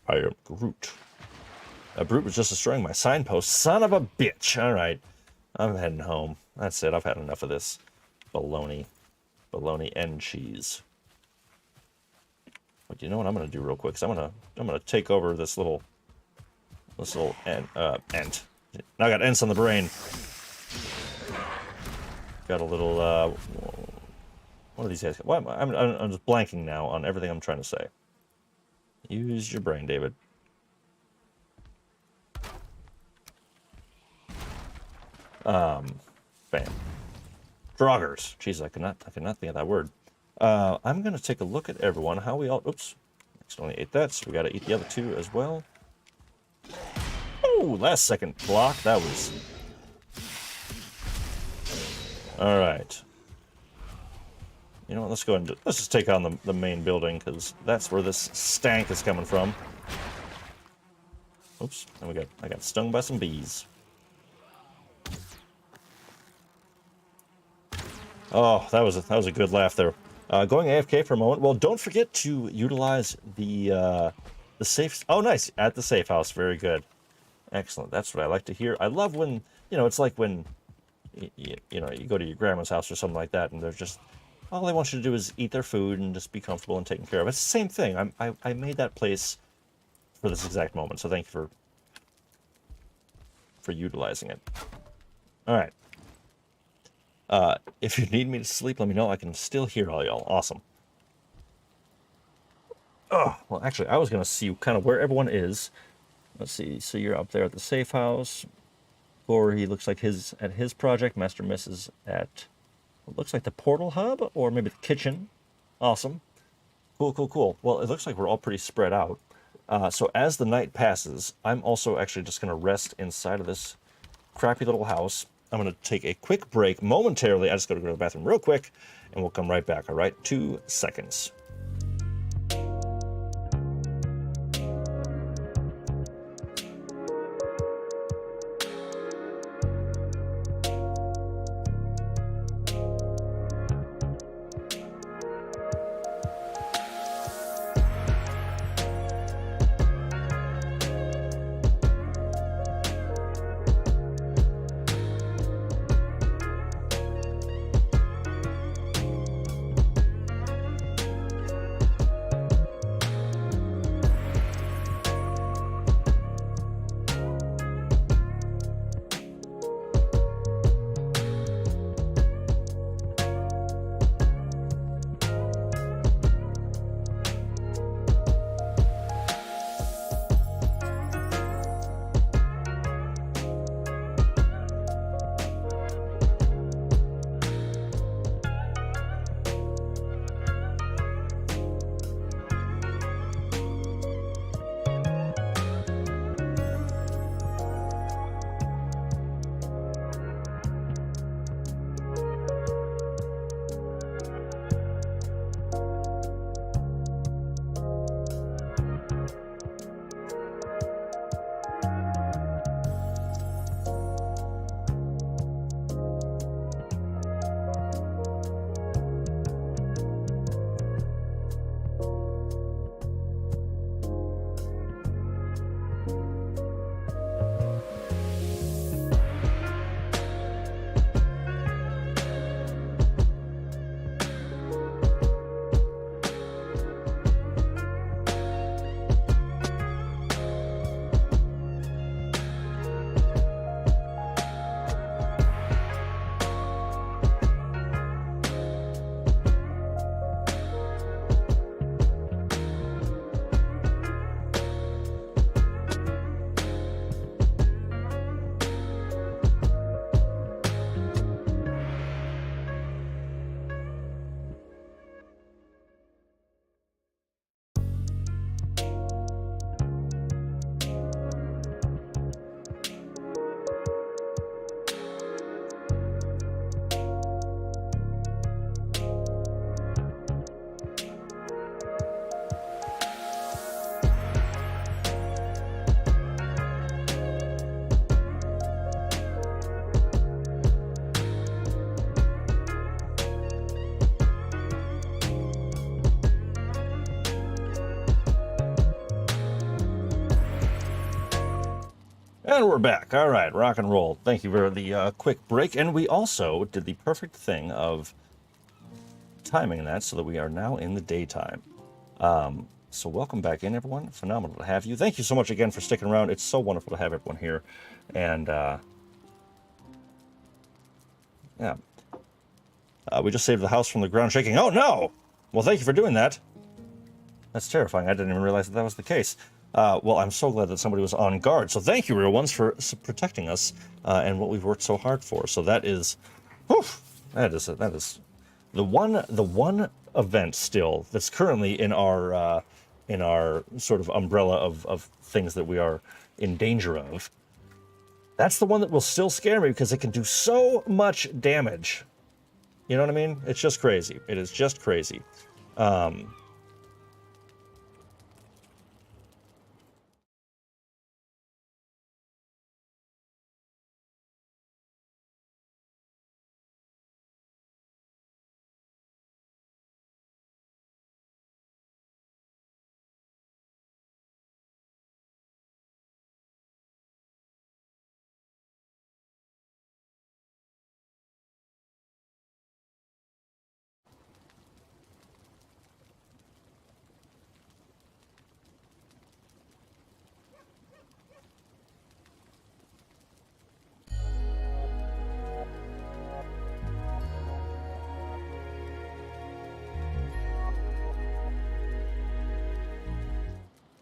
I am Groot. A brute was just destroying my signpost. Son of a bitch. All right, I'm heading home. That's it. I've had enough of this baloney and cheese. But you know what I'm gonna do real quick? 'Cause I'm gonna take over this little This little ent. Now I got ents on the brain. Got a little, what are these guys? What, I'm just blanking now on everything I'm trying to say. Use your brain, David. Bam. Droggers. Jeez, I cannot think of that word. I'm gonna take a look at everyone. How we all, oops. Accidentally ate that, so we gotta eat the other two as well. Oh, last second block. That was... Alright. You know what, let's go and let's just take on the main building, because that's where this stank is coming from. Oops, and I got stung by some bees. Oh, that was a good laugh there. Going AFK for a moment. Well, don't forget to utilize the safe. Oh, nice, at the safe house. Very good, excellent. That's what I like to hear. I love when, you know, it's like when you know, you go to your grandma's house or something like that, and they're just, all they want you to do is eat their food and just be comfortable and taken care of. It's the same thing. I made that place for this exact moment, so thank you for utilizing it. All right. If you need me to sleep, let me know. I can still hear all y'all. Awesome. Oh, well, actually, I was going to see kind of where everyone is. Let's see. So you're up there at the safe house. Or he looks like at his project. Master Miss is at, it looks like the portal hub, or maybe the kitchen. Awesome. Cool, cool, cool. Well, it looks like we're all pretty spread out. So as the night passes, I'm also actually just going to rest inside of this crappy little house. I'm going to take a quick break momentarily. I just got to go to the bathroom real quick, and we'll come right back, all right? 2 seconds. And we're back. All right, rock and roll. Thank you for the quick break. And we also did the perfect thing of timing that so that we are now in the daytime. So welcome back in, everyone. Phenomenal to have you. Thank you so much again for sticking around. It's so wonderful to have everyone here. And, yeah. We just saved the house from the ground shaking. Oh, no! Well, thank you for doing that. That's terrifying. I didn't even realize that that was the case. Well, I'm so glad that somebody was on guard. So thank you, Real Ones, for protecting us and what we've worked so hard for. So that is, whew, that is the one event still that's currently in our sort of umbrella of things that we are in danger of. That's the one that will still scare me because it can do so much damage. You know what I mean? It's just crazy. It is just crazy.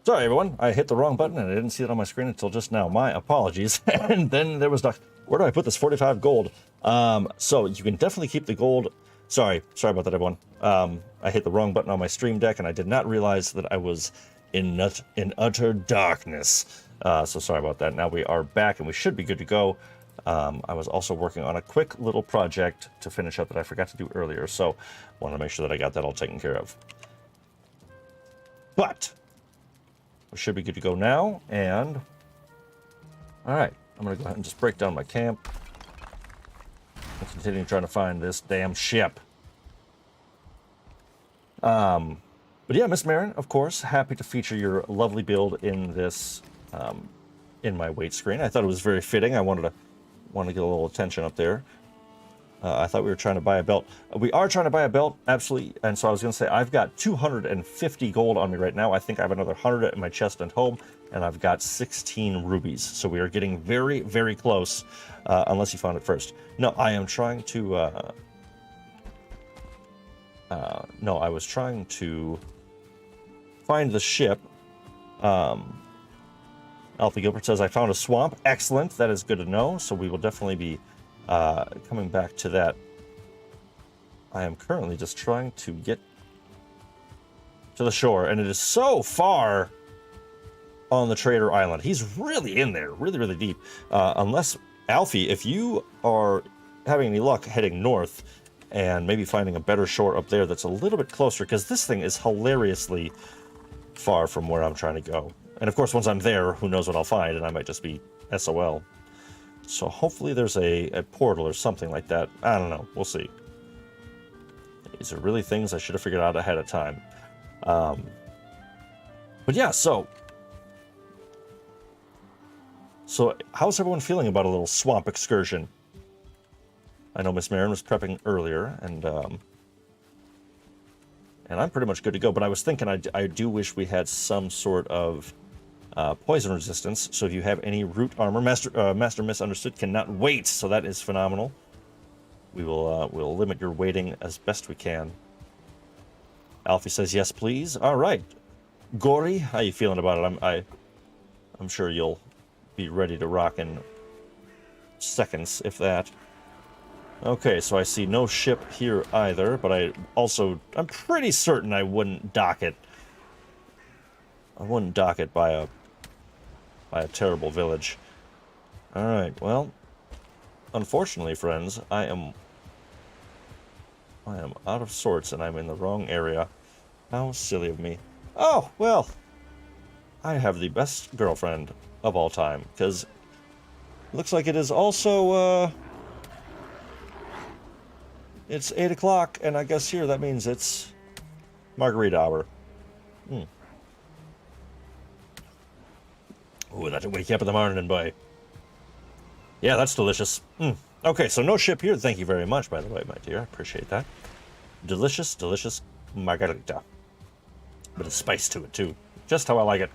Sorry, everyone. I hit the wrong button and I didn't see it on my screen until just now. My apologies. And then there was where do I put this 45 gold? So you can definitely keep the gold. Sorry about that, everyone. I hit the wrong button on my stream deck and I did not realize that I was in utter darkness. So sorry about that. Now we are back and we should be good to go. I was also working on a quick little project to finish up that I forgot to do earlier. So wanted to make sure that I got that all taken care of. But we should be good to go now, and all right, I'm gonna go ahead and just break down my camp and continue trying to find this damn ship. But yeah, Miss Marin, of course, happy to feature your lovely build in this, in my weight screen. I thought it was very fitting. I wanted to get a little attention up there. I thought we were trying to buy a belt. We are trying to buy a belt, absolutely. And so I was going to say, I've got 250 gold on me right now. I think I have another 100 in my chest and home, and I've got 16 rubies. So we are getting very, very close, unless you found it first. No, I am trying to... no, I was trying to find the ship. Alpha Gilbert says, I found a swamp. Excellent. That is good to know. So we will definitely be coming back to that. I am currently just trying to get to the shore, and it is so far on the Trader Island. He's really in there, really, really deep. Unless, Alfie, if you are having any luck heading north and maybe finding a better shore up there that's a little bit closer, because this thing is hilariously far from where I'm trying to go. And of course, once I'm there, who knows what I'll find, and I might just be SOL. So hopefully there's a portal or something like that. I don't know. We'll see. These are really things I should have figured out ahead of time. But yeah, so how's everyone feeling about a little swamp excursion? I know Miss Marin was prepping earlier, and I'm pretty much good to go. But I was thinking I do wish we had some sort of poison resistance. So if you have any root armor, Master Misunderstood cannot wait. So that is phenomenal. We will we'll limit your waiting as best we can. Alfie says yes, please. All right, Gory, how you feeling about it? I'm sure you'll be ready to rock in seconds, if that. Okay, so I see no ship here either, but I'm pretty certain I wouldn't dock it. I wouldn't dock it by a terrible village. All right, well, unfortunately, friends, I am out of sorts and I'm in the wrong area. How silly of me. Oh, well, I have the best girlfriend of all time, because it looks like it is also, it's 8 o'clock, and I guess here that means it's margarita hour. Ooh, that'll wake you up in the morning, boy. Yeah, that's delicious. Okay, so no ship here. Thank you very much, by the way, my dear. I appreciate that. Delicious, delicious margarita. Bit of spice to it, too. Just how I like it.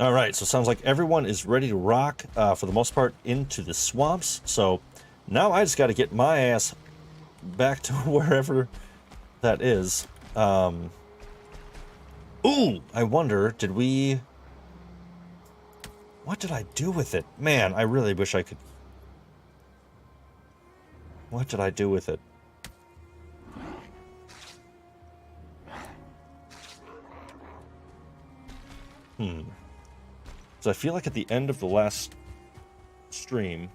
Alright, so sounds like everyone is ready to rock, for the most part, into the swamps. So now I just got to get my ass back to wherever that is. Ooh, I wonder, did we... What did I do with it? Man, I really wish I could... What did I do with it? So I feel like at the end of the last stream,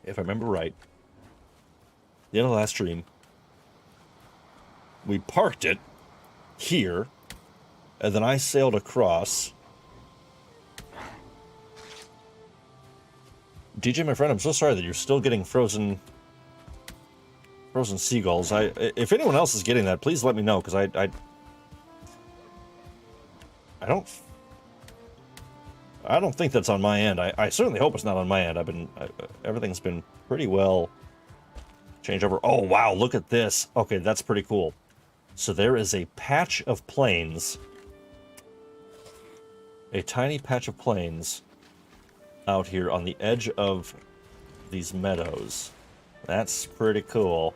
if I remember right, the end of the last stream, we parked it here, and then I sailed across. DJ, my friend, I'm so sorry that you're still getting frozen seagulls. If anyone else is getting that, please let me know, because I don't think that's on my end. I certainly hope it's not on my end. Everything's been pretty well changed over. Oh wow, look at this. Okay, that's pretty cool. So there is a patch of plains, a tiny patch of plains out here on the edge of these meadows. That's pretty cool.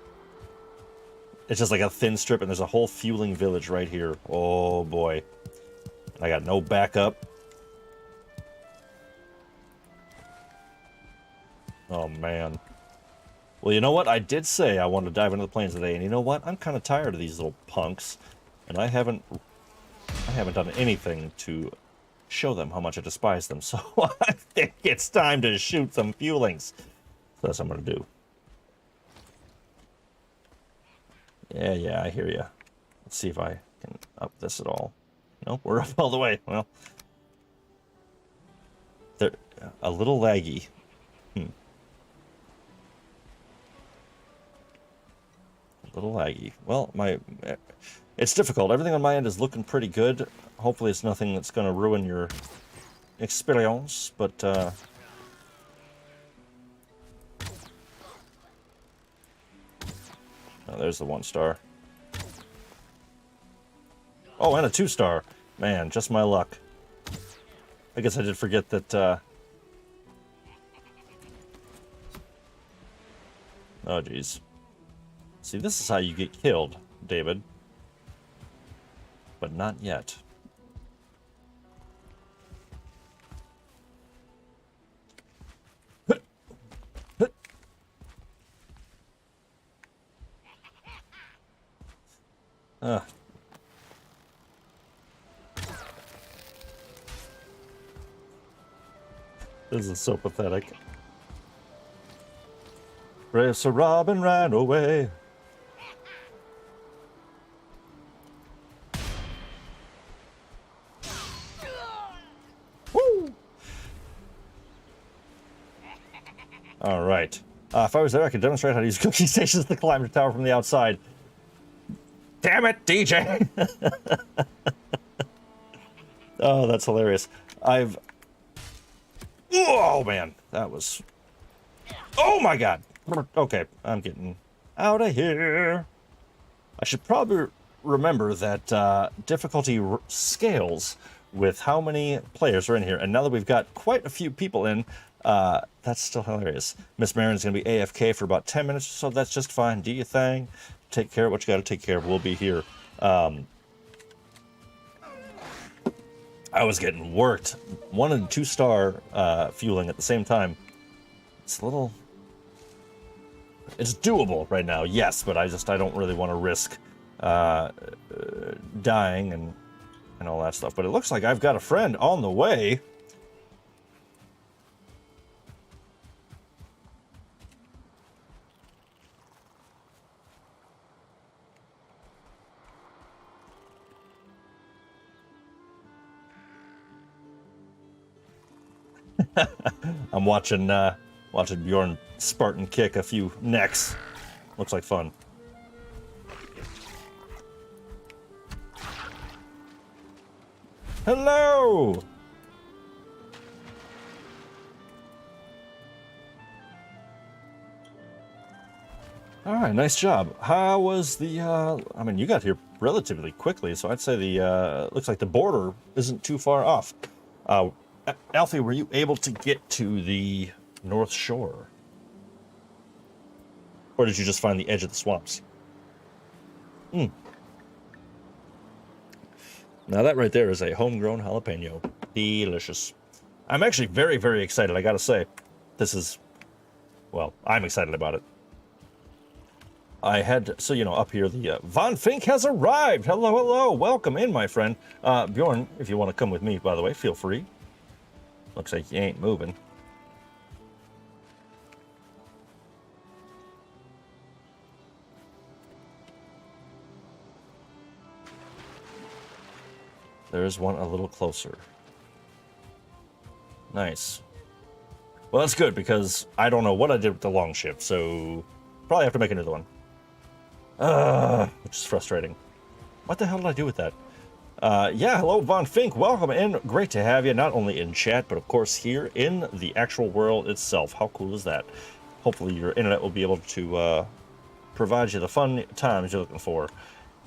It's just like a thin strip, and there's a whole fueling village right here. Oh boy. I got no backup. Oh man. Well, you know what? I did say I wanted to dive into the plains today, and you know what? I'm kind of tired of these little punks, and I haven't done anything to show them how much I despise them. So I think it's time to shoot some fuelings. So that's what I'm gonna do. Yeah, I hear you. Let's see if I can up this at all. Nope, we're up all the way. Well, they're a little laggy. A little laggy. Well, it's difficult. Everything on my end is looking pretty good. Hopefully it's nothing that's going to ruin your experience, but oh, there's the 1-star. Oh, and a 2-star. Man, just my luck. I guess I did forget that, oh, jeez. See, this is how you get killed, David. But not yet. This is so pathetic. So Robin ran away. Woo! All right. If I was there, I could demonstrate how to use cooking stations to climb the tower from the outside. Damn it, DJ! Oh, that's hilarious. Oh, man. That was... Oh, my God. Okay, I'm getting out of here. I should probably remember that difficulty scales with how many players are in here. And now that we've got quite a few people in, that's still hilarious. Miss Marin's going to be AFK for about 10 minutes or so. That's just fine. Do your thing. Take care of what you got to take care of. We'll be here. I was getting worked. 1- and 2-star fueling at the same time. It's a little... It's doable right now, yes, but I don't really want to risk dying and all that stuff. But it looks like I've got a friend on the way. I'm watching Bjorn Spartan kick a few necks. Looks like fun. Hello! All right, nice job. How was the, I mean, you got here relatively quickly, so I'd say the, looks like the border isn't too far off. Alfie, were you able to get to the North Shore? Or did you just find the edge of the swamps? Hmm. Now that right there is a homegrown jalapeno. Delicious. I'm actually very, very excited, I gotta say. This is, well, I'm excited about it. I had, so, you know, up here, the Von Fink has arrived. Hello, hello. Welcome in, my friend. Bjorn, if you want to come with me, by the way, feel free. Looks like you ain't moving. There's one a little closer. Nice. Well, that's good, because I don't know what I did with the long ship, so probably have to make another one. Which is frustrating. What the hell did I do with that? Yeah, hello, Von Fink. Welcome in. Great to have you, not only in chat, but of course here in the actual world itself. How cool is that? Hopefully your internet will be able to provide you the fun times you're looking for.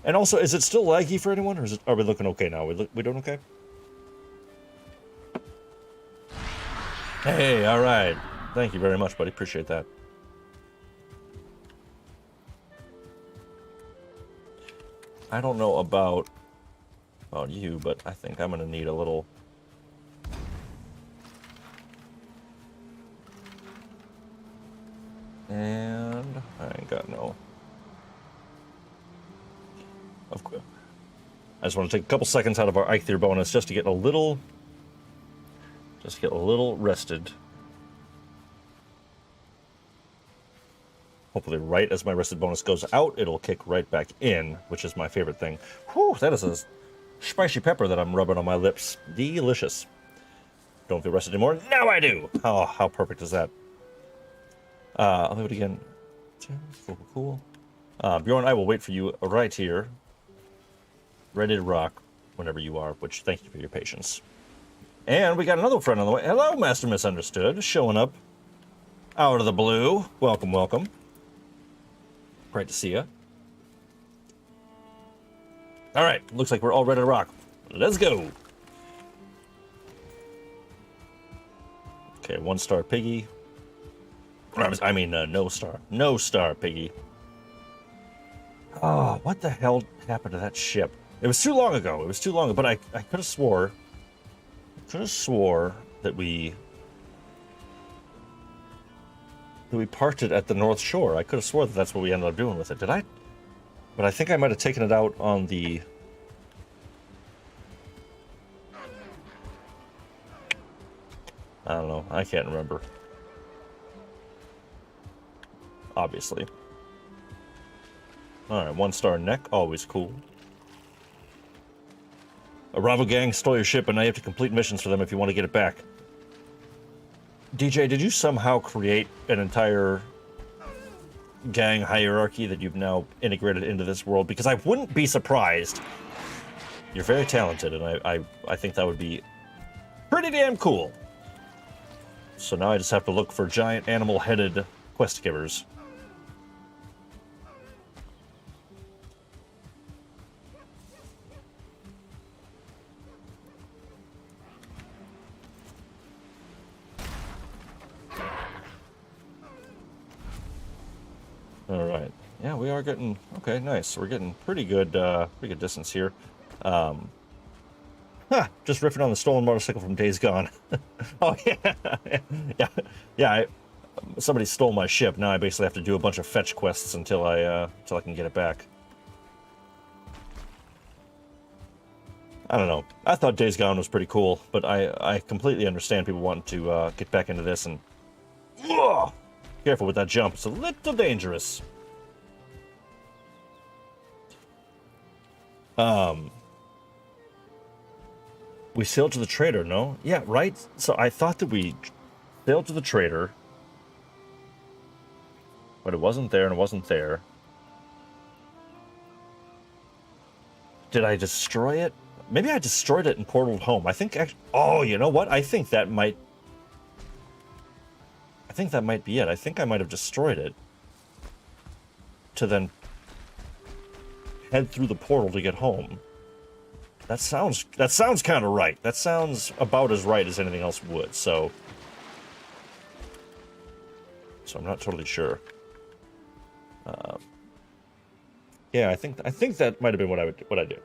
And also, is it still laggy for anyone, or are we looking okay now? We doing okay? Hey, all right. Thank you very much, buddy. Appreciate that. I don't know about you, but I think I'm gonna need a little. And I ain't got no. Of course. I just want to take a couple seconds out of our Eikthyr bonus just to get a little. Just get a little rested. Hopefully right as my rested bonus goes out, it'll kick right back in, which is my favorite thing. Whew, that is a spicy pepper that I'm rubbing on my lips. Delicious. Don't feel rested anymore. Now I do! Oh, how perfect is that? I'll do it again. Cool. Bjorn, I will wait for you right here. Ready to rock whenever you are, which thank you for your patience. And we got another friend on the way. Hello, Master Misunderstood, showing up out of the blue. Welcome, welcome. Great to see you. All right, looks like we're all ready to rock. Let's go. Okay, 1-star piggy. I mean, no star. No star piggy. Oh, what the hell happened to that ship? It was too long ago. It was too long ago, but I could have swore. That we parked it at the North Shore. I could have swore that that's what we ended up doing with it. Did I? But I think I might have taken it out on the. I don't know. I can't remember. Obviously. All right, 1-star neck, always cool. A rival gang stole your ship, and now you have to complete missions for them if you want to get it back. DJ, did you somehow create an entire gang hierarchy that you've now integrated into this world? Because I wouldn't be surprised. You're very talented, and I think that would be pretty damn cool. So now I just have to look for giant animal-headed quest givers. All right. Yeah, we are getting okay. Nice. We're getting pretty good distance here. Just riffing on the stolen motorcycle from Days Gone. Oh yeah. Somebody stole my ship. Now I basically have to do a bunch of fetch quests until I can get it back. I don't know. I thought Days Gone was pretty cool, but I completely understand people wanting to get back into this and. Ugh! Careful with that jump. It's a little dangerous. We sailed to the trader, no? Yeah, right? So I thought that we sailed to the trader. But it wasn't there and it wasn't there. Did I destroy it? Maybe I destroyed it and portaled home. I think actually... Oh, you know what? I think that might be it. I think I might have destroyed it. to then head through the portal to get home. That sounds kind of right. That sounds about as right as anything else would. So I'm not totally sure. Yeah, I think that might have been what I do.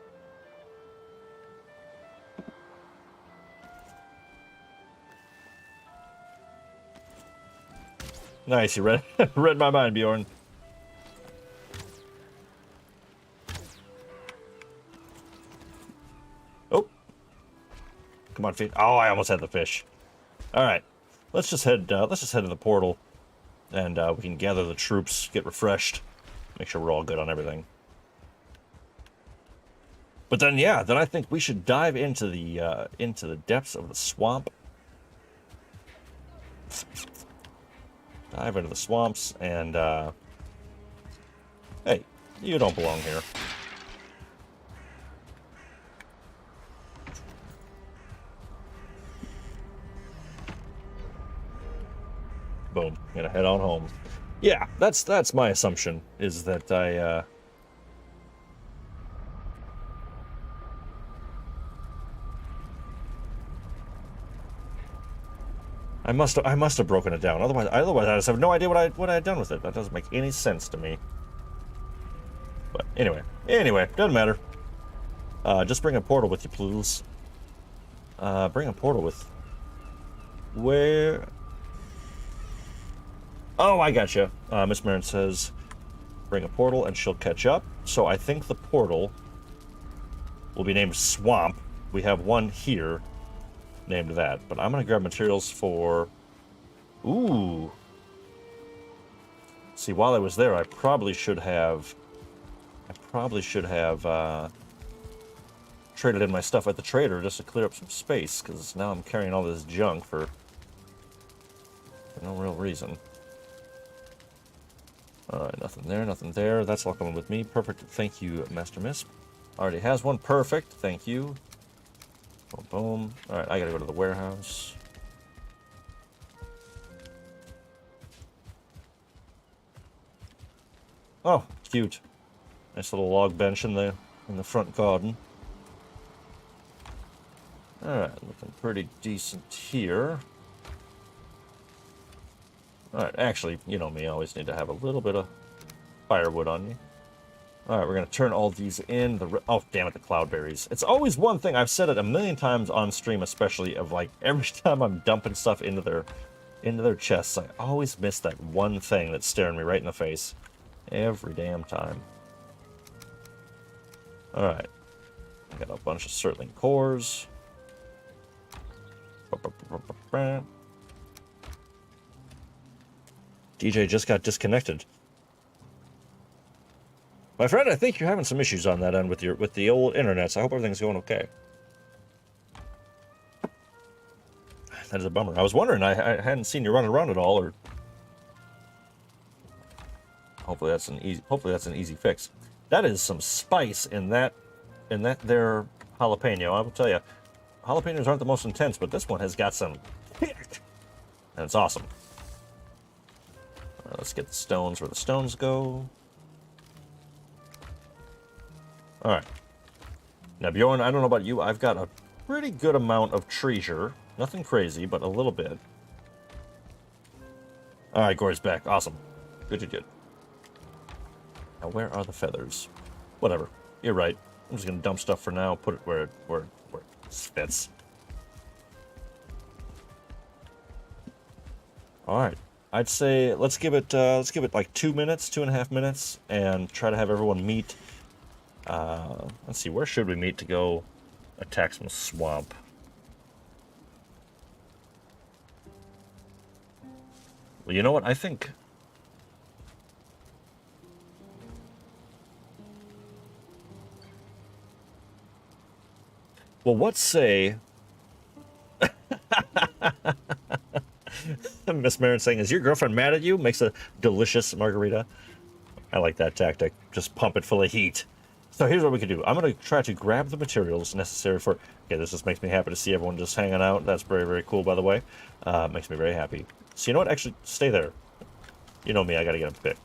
Nice, you read read my mind, Bjorn. Oh, come on, feet! Oh, I almost had the fish. All right, let's just head to the portal, and we can gather the troops, get refreshed, make sure we're all good on everything. But then, yeah, then I think we should dive into the depths of the swamp. Dive into the swamps, and, hey, you don't belong here. Boom, gonna head on home. Yeah, that's my assumption, is that I must have broken it down. Otherwise I just have no idea what I had done with it. That doesn't make any sense to me. But anyway, doesn't matter. Just bring a portal with you, please. Bring a portal with. Where? Oh, I gotcha. Miss Marin says, bring a portal and she'll catch up. So I think the portal will be named Swamp. We have one here named that, but I'm gonna grab materials for. Ooh. See, while I was there, I probably should have traded in my stuff at the trader just to clear up some space, because now I'm carrying all this junk for no real reason. Alright, nothing there. That's all coming with me. Perfect. Thank you, Master Miss. Already has one. Perfect. Thank you. Boom, boom. Alright, I gotta go to the warehouse. Oh, cute. Nice little log bench in the front garden. Alright, looking pretty decent here. Alright, actually, you know me, I always need to have a little bit of firewood on me. Alright, we're going to turn all these in. Oh, damn it, the cloudberries. It's always one thing, I've said it a million times on stream especially, of like, every time I'm dumping stuff into their chests, I always miss that one thing that's staring me right in the face. Every damn time. Alright. I got a bunch of Surtling cores. DJ just got disconnected. My friend, I think you're having some issues on that end with the old internet, so I hope everything's going okay. That is a bummer. I was wondering, I hadn't seen you running around at all, or hopefully that's an easy fix. That is some spice in that there jalapeno. I will tell you, jalapenos aren't the most intense, but this one has got some kick, and it's awesome. Let's get the stones where the stones go. Alright. Now, Bjorn, I don't know about you, I've got a pretty good amount of treasure. Nothing crazy, but a little bit. Alright, Gory's back. Awesome. Good. Now, where are the feathers? Whatever. You're right. I'm just gonna dump stuff for now, put it where it fits. Alright. I'd say let's give it like 2 minutes, 2.5 minutes, and try to have everyone meet. Let's see, where should we meet to go attack some swamp? Well, you know what? I think. Well, let's say. Miss Marin saying, "Is your girlfriend mad at you?" Makes a delicious margarita. I like that tactic. Just pump it full of heat. So here's what we can do. I'm going to try to grab the materials necessary for... Okay, this just makes me happy to see everyone just hanging out. That's very, very cool, by the way. Makes me very happy. So you know what? Actually, stay there. You know me, I got to get a pick.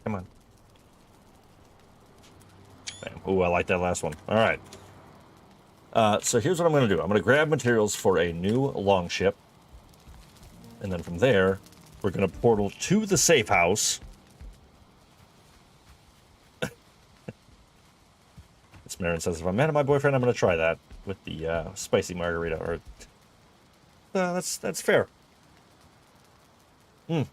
Come on. Bam. Ooh, I like that last one. All right. So here's what I'm going to do. I'm going to grab materials for a new longship. And then from there, we're going to portal to the safe house. Miss Marin says, if I'm mad at my boyfriend, I'm going to try that with the spicy margarita. Or that's fair. Ooh.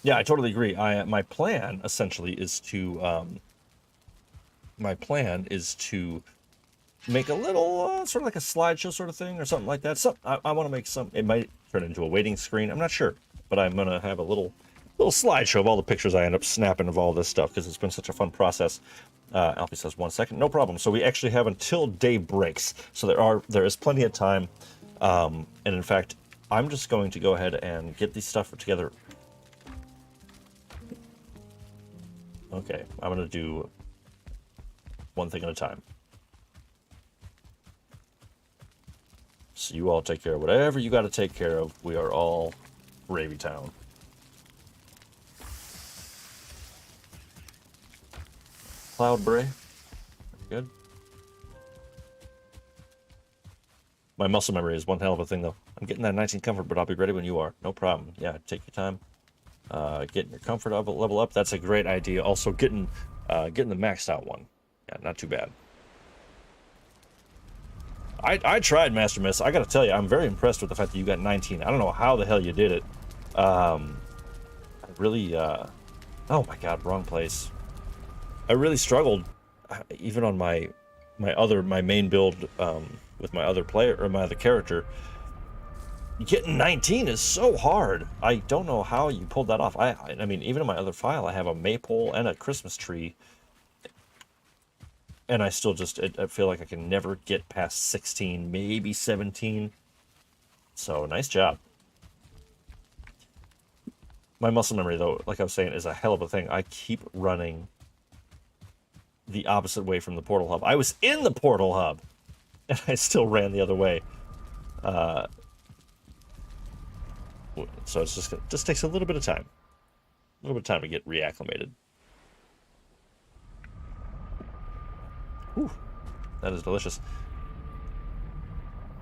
Yeah, I totally agree. My plan essentially is to make a little sort of like a slideshow sort of thing or something like that. So I want to make some. It might turn into a waiting screen. I'm not sure, but I'm gonna have a little slideshow of all the pictures I end up snapping of all this stuff because it's been such a fun process. Alfie says 1 second, no problem. So we actually have until day breaks. So there is plenty of time, and in fact, I'm just going to go ahead and get these stuff together. Okay, I'm going to do one thing at a time. So you all take care of whatever you got to take care of. We are all Gravy Town. Cloud Bray. Good. My muscle memory is one hell of a thing, though. I'm getting that 19 comfort, but I'll be ready when you are. No problem. Yeah, take your time. Getting your comfort level up. That's a great idea. Also, getting the maxed out one. Yeah, not too bad. I tried Master Miss. I got to tell you, I'm very impressed with the fact that you got 19. I don't know how the hell you did it. I really. Oh my God, wrong place. I really struggled, even on my main build with my other player or my other character. Getting 19 is so hard. I don't know how you pulled that off. I mean, even in my other file, I have a maypole and a Christmas tree, and I still I feel like I can never get past 16, maybe 17. So nice job. My muscle memory, though, like I was saying, is a hell of a thing. I keep running the opposite way from the portal hub. I was in the portal hub, and I still ran the other way. So it's just takes a little bit of time. A little bit of time to get reacclimated. Whew, that is delicious.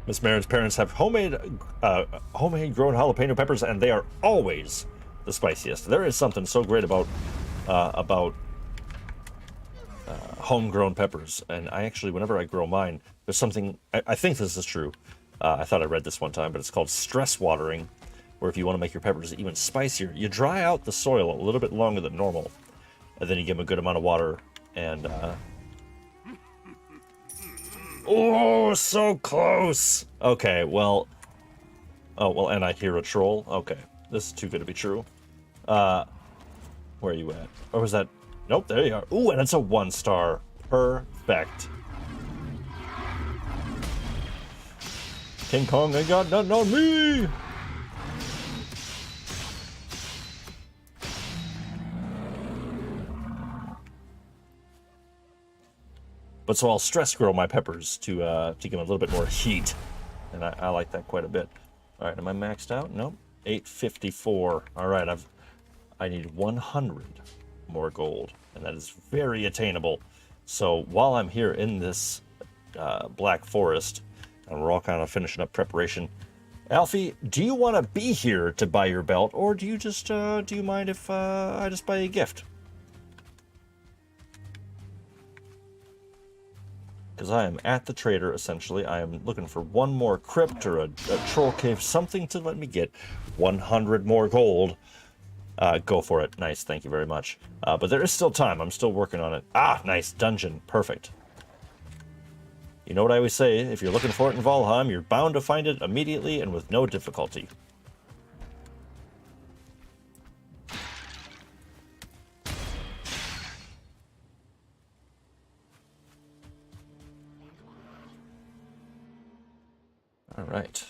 Miss Marin's parents have homemade grown jalapeno peppers, and they are always the spiciest. There is something so great about homegrown peppers, and I actually, whenever I grow mine, there's something. I think this is true. I thought I read this one time, but it's called stress watering, where if you want to make your peppers even spicier, you dry out the soil a little bit longer than normal, and then you give them a good amount of water, and oh, so close. Okay, well, and I hear a troll. Okay, this is too good to be true. Where are you at? Or was that? Nope, there you are. Ooh, and it's a 1-star. Perfect. King Kong ain't got nothing on me. But so I'll stress grow my peppers to give them a little bit more heat, and I like that quite a bit. All right, am I maxed out? Nope. 854. All right, I need 100 more gold, and that is very attainable. So while I'm here in this Black Forest, and we're all kind of finishing up preparation, Alfie, do you want to be here to buy your belt, or do you just do you mind if I just buy you a gift? Because I am at the trader, essentially. I am looking for one more crypt or a troll cave, something to let me get 100 more gold. Go for it. Nice, thank you very much. But there is still time. I'm still working on it. Ah, nice, dungeon. Perfect. You know what I always say, if you're looking for it in Valheim, you're bound to find it immediately and with no difficulty. All right.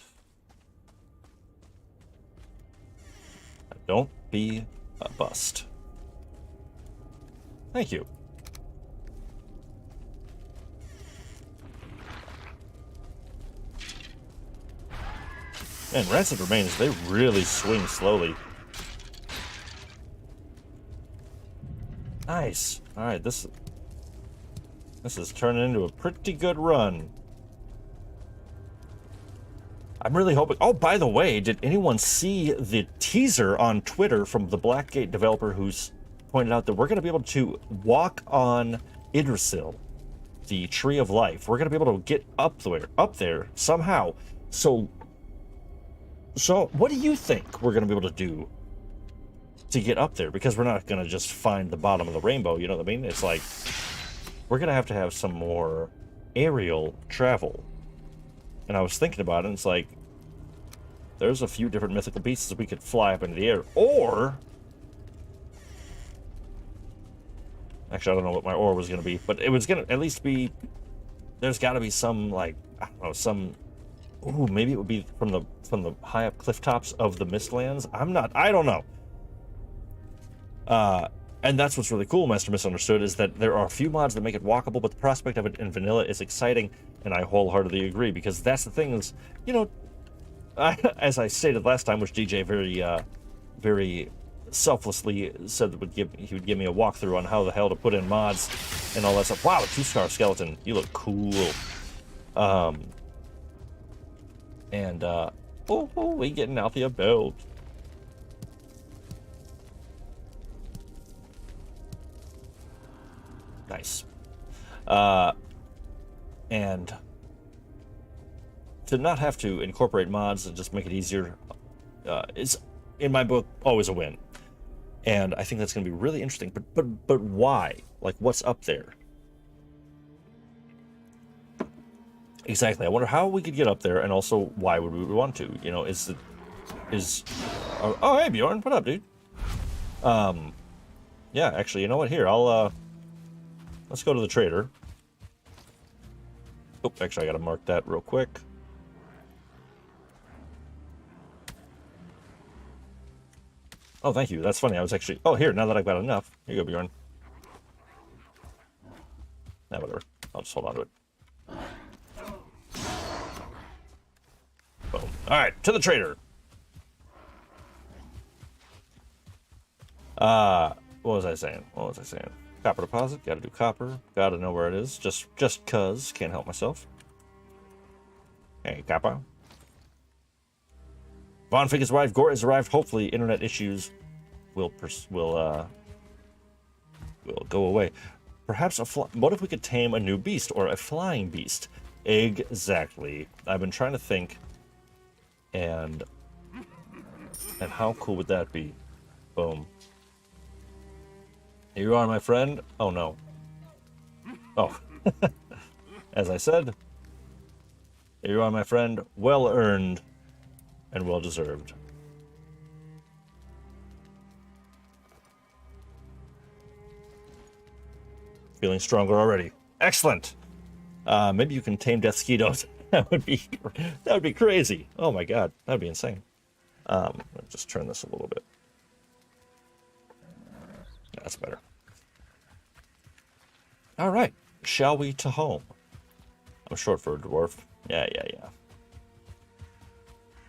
Don't be a bust. Thank you. And Rancid Remains, they really swing slowly. Nice. All right, this is turning into a pretty good run. I'm really hoping... Oh, by the way, did anyone see the teaser on Twitter from the Blackgate developer who's pointed out that we're going to be able to walk on Idrisil, the Tree of Life? We're going to be able to get up there somehow. So what do you think we're going to be able to do to get up there? Because we're not going to just find the bottom of the rainbow, you know what I mean? It's like, we're going to have some more aerial travel. And I was thinking about it, and it's like, there's a few different mythical beasts we could fly up into the air. Or... Actually, I don't know what my or was going to be, but it was going to at least be... There's got to be some, like, I don't know, some... Ooh, maybe it would be from the high-up cliff tops of the Mistlands? I don't know. And that's what's really cool, Master Misunderstood, is that there are a few mods that make it walkable, but the prospect of it in vanilla is exciting, and I wholeheartedly agree, because that's the thing is, you know, as I stated last time, which DJ very selflessly said that he would give me a walkthrough on how the hell to put in mods and all that stuff. Wow, a 2-star skeleton. You look cool. We getting Althea built. Nice. And to not have to incorporate mods and just make it easier is, in my book, always a win. And I think that's going to be really interesting. But why? Like, what's up there? Exactly. I wonder how we could get up there, and also why would we want to? You know, oh, hey, Bjorn, what up, dude? Yeah, actually, you know what? Here, let's go to the trader. Oh, actually, I gotta mark that real quick. Oh, thank you. That's funny. I was actually... Oh, here, now that I've got enough. Here you go, Bjorn. Nah, whatever. I'll just hold on to it. Boom. Alright, to the trader. What was I saying? Copper deposit. Gotta do copper. Gotta know where it is. Just cuz. Can't help myself. Hey, copper. Von Fig has arrived. Gore has arrived. Hopefully, internet issues will go away. Perhaps what if we could tame a new beast or a flying beast? Exactly. I've been trying to think, and how cool would that be? Boom. Here you are, my friend. Oh no. Oh. As I said, here you are, my friend. Well earned. And well deserved. Feeling stronger already. Excellent. Maybe you can tame death skeetos. that would be crazy. Oh my god, that'd be insane. Let me just turn this a little bit. That's better. All right, shall we to home? I'm short for a dwarf. Yeah.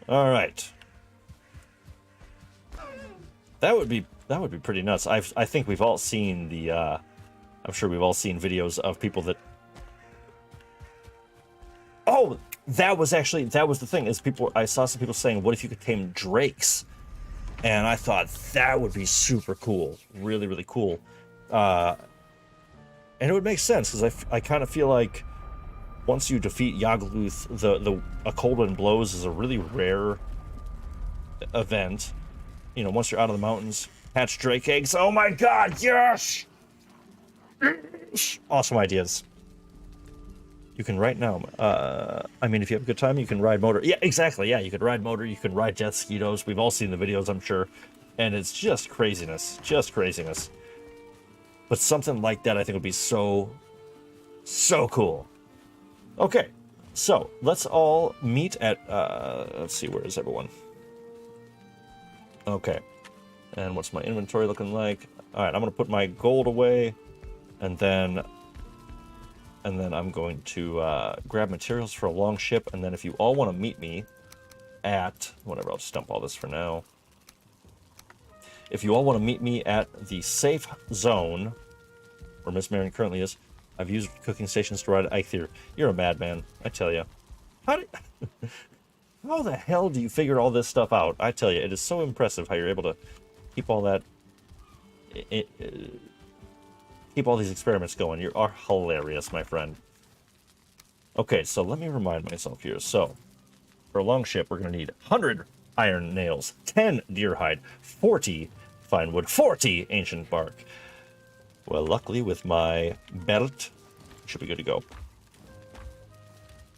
All right. That would be pretty nuts. I think we've all seen the I'm sure we've all seen videos of people that... Oh, that was the thing, is I saw some people saying, what if you could tame drakes? And I thought that would be super cool. Really, really cool. And it would make sense, because I kind of feel like once you defeat Yagluth, a Cold Wind Blows is a really rare event. You know, once you're out of the mountains, hatch drake eggs. Oh my god, yes! Awesome ideas. You can right now, I mean, if you have a good time, you can ride motor. Yeah, exactly, yeah, you can ride motor, you can ride death skeetos. We've all seen the videos, I'm sure. And it's just craziness. But something like that I think would be so cool. Okay, so let's all meet at, let's see, where is everyone? Okay, and what's my inventory looking like? All right, I'm gonna put my gold away, and then I'm going to grab materials for a long ship, and then if you all want to meet me at, whatever, I'll just dump all this for now. If you all want to meet me at the safe zone, or Miss Marion currently is. I've used cooking stations to ride Eikthyr. You're a madman, I tell you. How the hell do you figure all this stuff out? I tell you, it is so impressive how you're able to keep all that, keep all these experiments going. You are hilarious, my friend. Okay, so let me remind myself here. So, for a long ship, we're going to need 100 iron nails, 10 deer hide, 40 fine wood, 40 ancient bark. Well, luckily with my belt, should be good to go.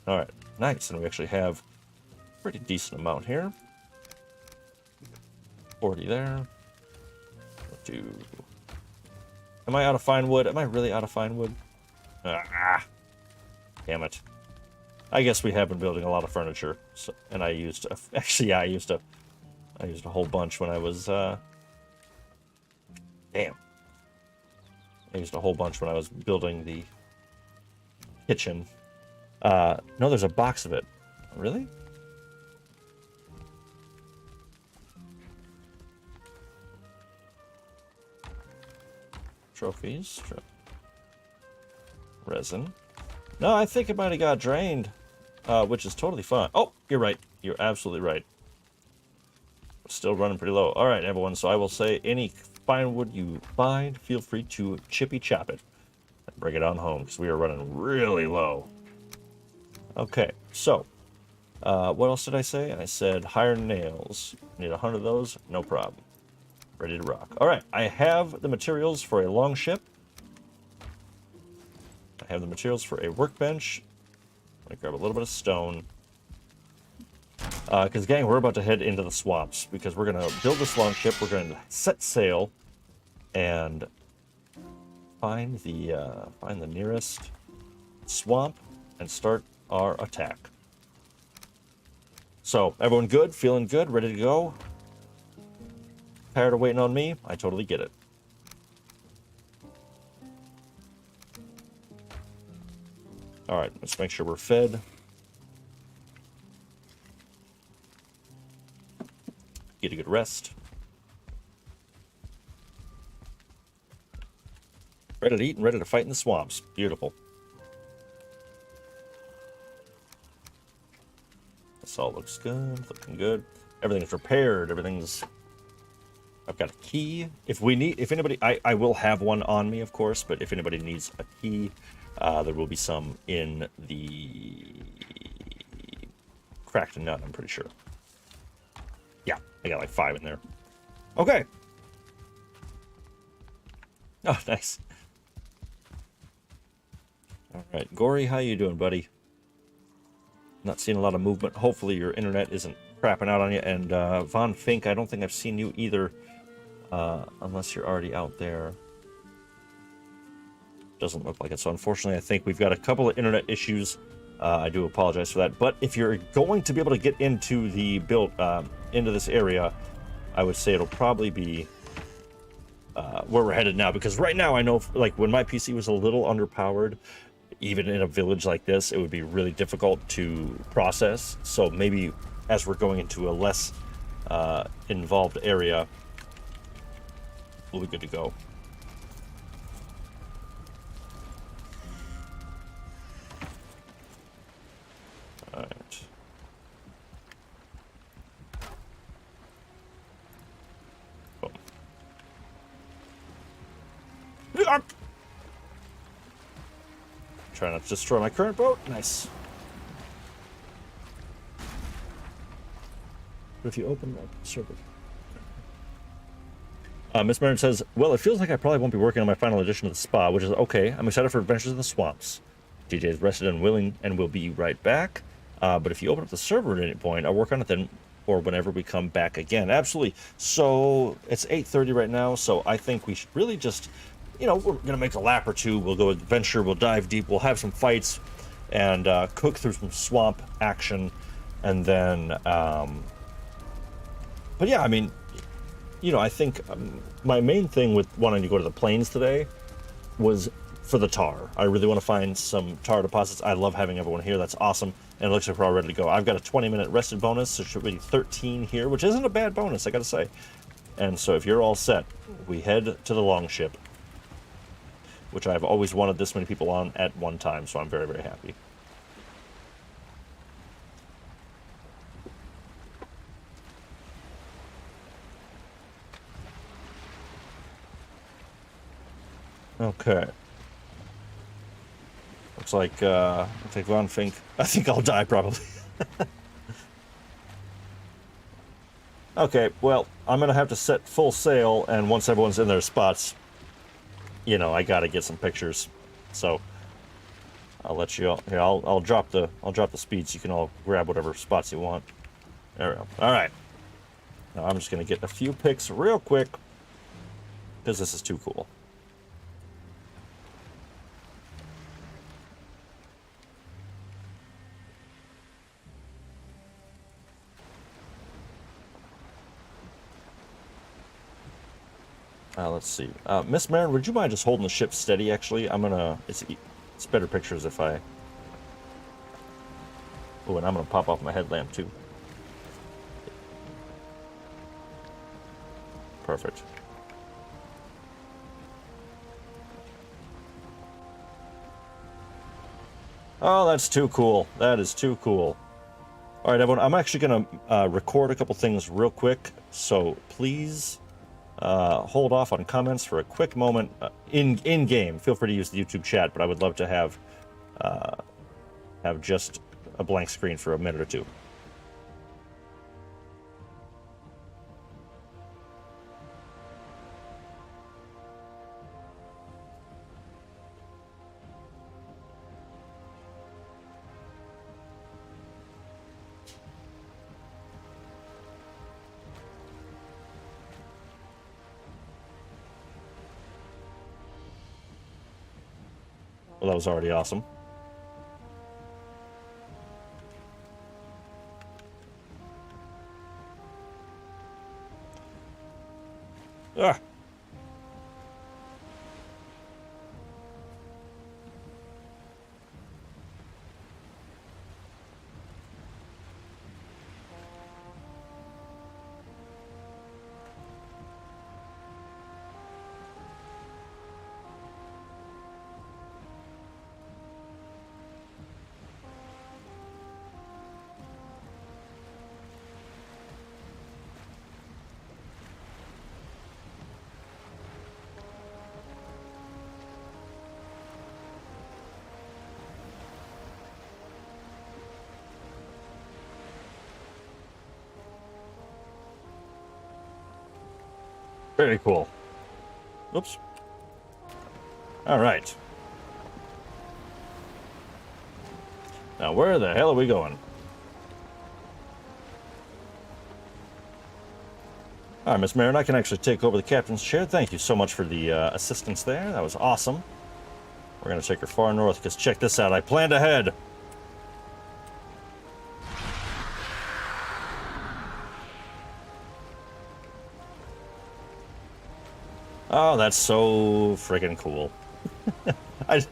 All right, nice, and we actually have a pretty decent amount here. 40 there. Am I out of fine wood? Am I really out of fine wood? Ah, damn it. I guess we have been building a lot of furniture, so, and I used actually, yeah, I used a whole bunch when I was damn. I used a whole bunch when I was building the kitchen. No, there's a box of it. Really? Trophies. Resin. No, I think it might have got drained, which is totally fine. Oh, you're right. You're absolutely right. Still running pretty low. All right, everyone. So I will say any fine wood you find, feel free to chippy chop it and bring it on home because we are running really low. Okay, so what else did I say? I said hire nails. Need 100 of those? No problem. Ready to rock. All right, I have the materials for a long ship. I have the materials for a workbench. I'm gonna grab a little bit of stone. Because, gang, we're about to head into the swamps because we're going to build this long ship. We're going to set sail and find the nearest swamp and start our attack. So, everyone good? Feeling good? Ready to go? Tired of waiting on me? I totally get it. Alright, let's make sure we're fed. Get a good rest. Ready to eat and ready to fight in the swamps. Beautiful. This all looks good. Looking good. Everything's repaired. Everything's... I've got a key. If anybody... I will have one on me, of course, but if anybody needs a key, there will be some in the cracked nut, I'm pretty sure. Yeah, I got like 5 in there. Okay. Oh, nice. All right, Gory, how you doing, buddy? Not seeing a lot of movement. Hopefully your internet isn't crapping out on you. And Von Fink, I don't think I've seen you either, unless you're already out there. Doesn't look like it. So unfortunately, I think we've got a couple of internet issues. I do apologize for that. But if you're going to be able to get into the build, into this area, I would say it'll probably be where we're headed now. Because right now, I know, like, when my PC was a little underpowered, even in a village like this, it would be really difficult to process. So maybe as we're going into a less involved area, we'll be good to go. All right. Boom. Try not to destroy my current boat. Nice. But if you open that server. Miss Marin says, well, it feels like I probably won't be working on my final edition of the spa, which is okay. I'm excited for Adventures in the Swamps. DJ is rested and willing and will be right back. But if you open up the server at any point, I'll work on it then or whenever we come back again. Absolutely. So it's 8:30 right now, so I think we should really just, you know, we're going to make a lap or two. We'll go adventure. We'll dive deep. We'll have some fights and cook through some swamp action. And then, but yeah, I mean, you know, I think my main thing with wanting to go to the plains today was for the tar. I really want to find some tar deposits. I love having everyone here. That's awesome. And it looks like we're all ready to go. I've got a 20-minute rested bonus, so it should be 13 here, which isn't a bad bonus, I gotta say. And so if you're all set, we head to the longship. which I've always wanted this many people on at one time, so I'm very, very happy. Okay. Looks like Von Fink. I think I'll die probably. Okay, well, I'm gonna have to set full sail, and once everyone's in their spots, you know, I gotta get some pictures. So I'll let you all. Here, I'll drop the speed so you can all grab whatever spots you want. There we go. All right. Now I'm just gonna get a few pics real quick because this is too cool. Let's see. Miss Marin, would you mind just holding the ship steady, actually? I'm gonna... It's better pictures if I... Oh, and I'm gonna pop off my headlamp, too. Perfect. Oh, that's too cool. That is too cool. All right, everyone. I'm actually gonna record a couple things real quick, so please... hold off on comments for a quick moment in game. Feel free to use the YouTube chat, but I would love to have just a blank screen for a minute or two. Well, that was already awesome. Ah. Very cool. Oops. All right. Now, where the hell are we going? All right, Miss Marin, I can actually take over the captain's chair. Thank you so much for the assistance there. That was awesome. We're going to take her far north, because check this out. I planned ahead. Oh, that's so friggin' cool. I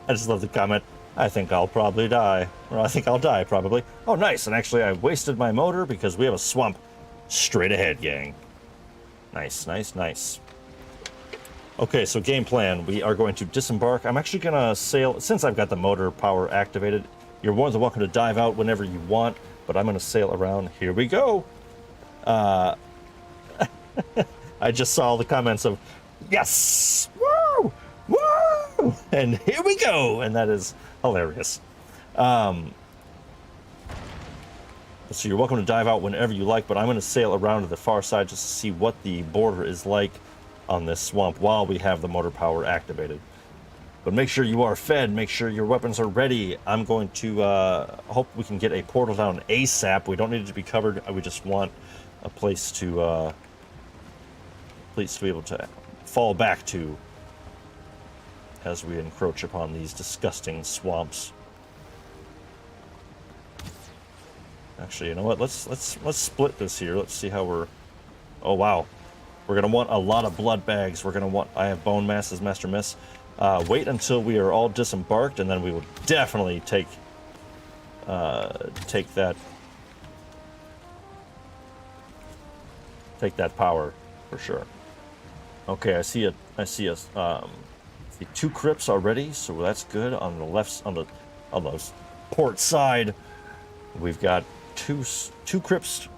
just love the comment. I think I'll probably die. Or I think I'll die, probably. Oh, nice. And actually, I wasted my motor because we have a swamp straight ahead, gang. Nice, nice, nice. Okay, so game plan. We are going to disembark. I'm actually going to sail. Since I've got the motor power activated, you're more than welcome to dive out whenever you want, but I'm going to sail around. Here we go. I just saw the comments of, yes! Woo! Woo! And here we go! And that is hilarious. So you're welcome to dive out whenever you like, but I'm going to sail around to the far side just to see what the border is like on this swamp while we have the motor power activated. But make sure you are fed, make sure your weapons are ready. I'm going to hope we can get a portal down ASAP. We don't need it to be covered. We just want a place to be able to fall back to as we encroach upon these disgusting swamps. Actually, you know what? Let's split this here. Let's see how we're... Oh, wow. We're going to want a lot of blood bags. We're going to want... I have bone mass as Master Miss. Wait until we are all disembarked, and then we will definitely take that power for sure. Okay, I see a See 2 crypts already, so that's good. On the left, on the port side, we've got two crypts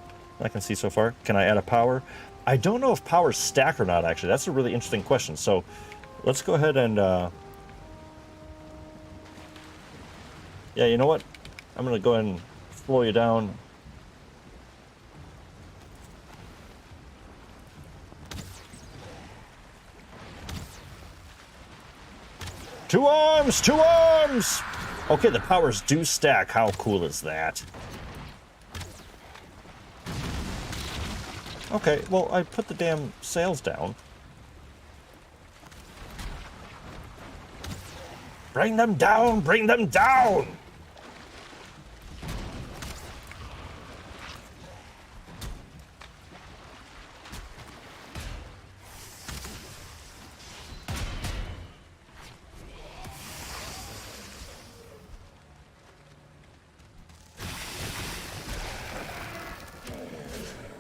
I can see so far. Can I add a power? I don't know if power's stack or not, actually. That's a really interesting question. So let's go ahead and yeah, you know what? I'm gonna go ahead and slow you down. Two arms! 2 arms! Okay, the powers do stack. How cool is that? Okay, well, I put the damn sails down. Bring them down! Bring them down!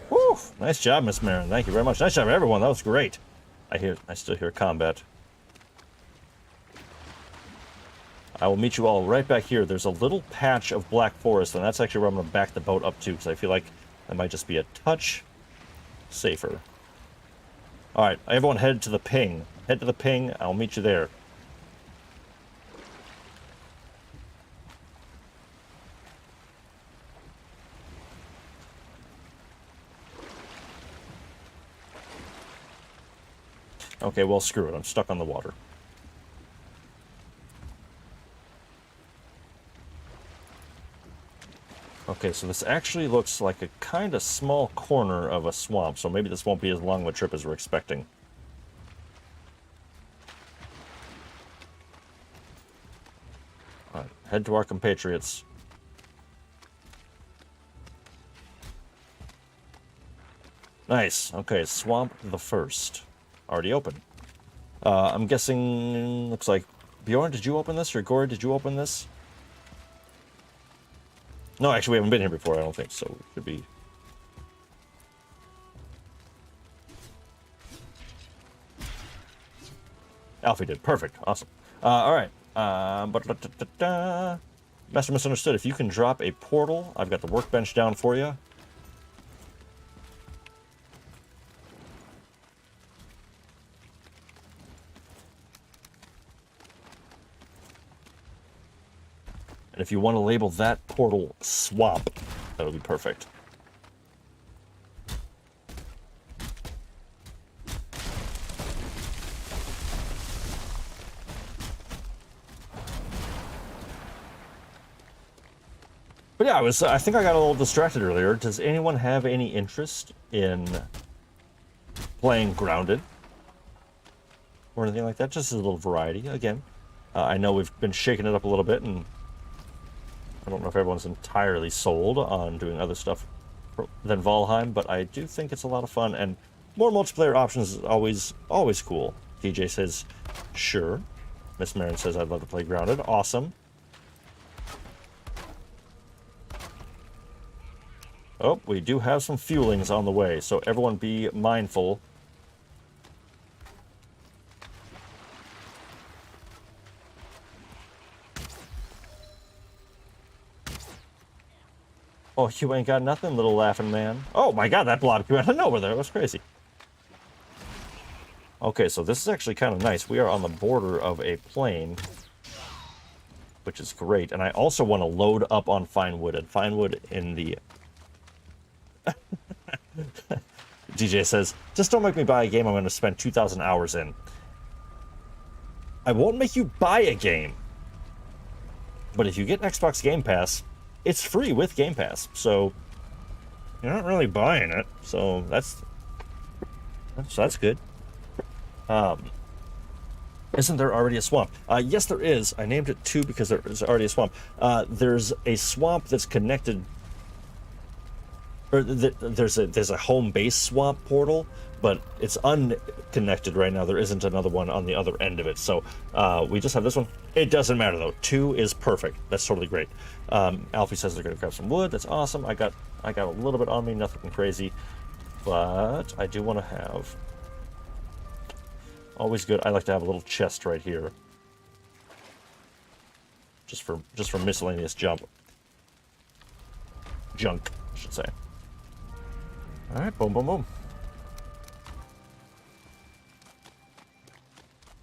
Whew! Nice job, Miss Marin. Thank you very much. Nice job, everyone. That was great. I still hear combat. I will meet you all right back here. There's a little patch of black forest, and that's actually where I'm going to back the boat up to, because I feel like that might just be a touch safer. All right, everyone head to the ping. Head to the ping. I'll meet you there. Okay, well, screw it. I'm stuck on the water. Okay, so this actually looks like a kind of small corner of a swamp, so maybe this won't be as long of a trip as we're expecting. All right, head to our compatriots. Nice. Okay, swamp the first. Already open. I'm guessing, looks like, Bjorn, did you open this? Or Gore, did you open this? No, actually, we haven't been here before, I don't think, so it should be... Alfie did. Perfect. Awesome. All right. Master Misunderstood, if you can drop a portal, I've got the workbench down for you. And if you want to label that portal swamp, that would be perfect. But yeah, I think I got a little distracted earlier. Does anyone have any interest in playing Grounded? Or anything like that? Just a little variety, again. I know we've been shaking it up a little bit, and I don't know if everyone's entirely sold on doing other stuff than Valheim, but I do think it's a lot of fun, and more multiplayer options is always cool. DJ says, sure. Miss Marin says, I'd love to play Grounded. Awesome. Oh, we do have some fuelings on the way, so everyone be mindful. Oh, you ain't got nothing, little laughing man. Oh my god, that blob came out of nowhere there. That was crazy. Okay, so this is actually kind of nice. We are on the border of a plain, which is great. And I also want to load up on fine wood. And fine wood in the... DJ says, just don't make me buy a game I'm going to spend 2,000 hours in. I won't make you buy a game. But if you get an Xbox Game Pass, it's free with Game Pass. So you're not really buying it. So that's good. Isn't there already a swamp? Yes, there is. I named it 2 because there is already a swamp. There's a swamp that's connected... Or there's a home base swamp portal, but it's unconnected right now. There isn't another one on the other end of it. So we just have this one. It doesn't matter, though. 2 is perfect. That's totally great. Alfie says they're going to grab some wood. That's awesome. I got a little bit on me, nothing crazy. But I do want to have... Always good. I like to have a little chest right here. Just for miscellaneous junk, I should say. Alright, boom, boom, boom.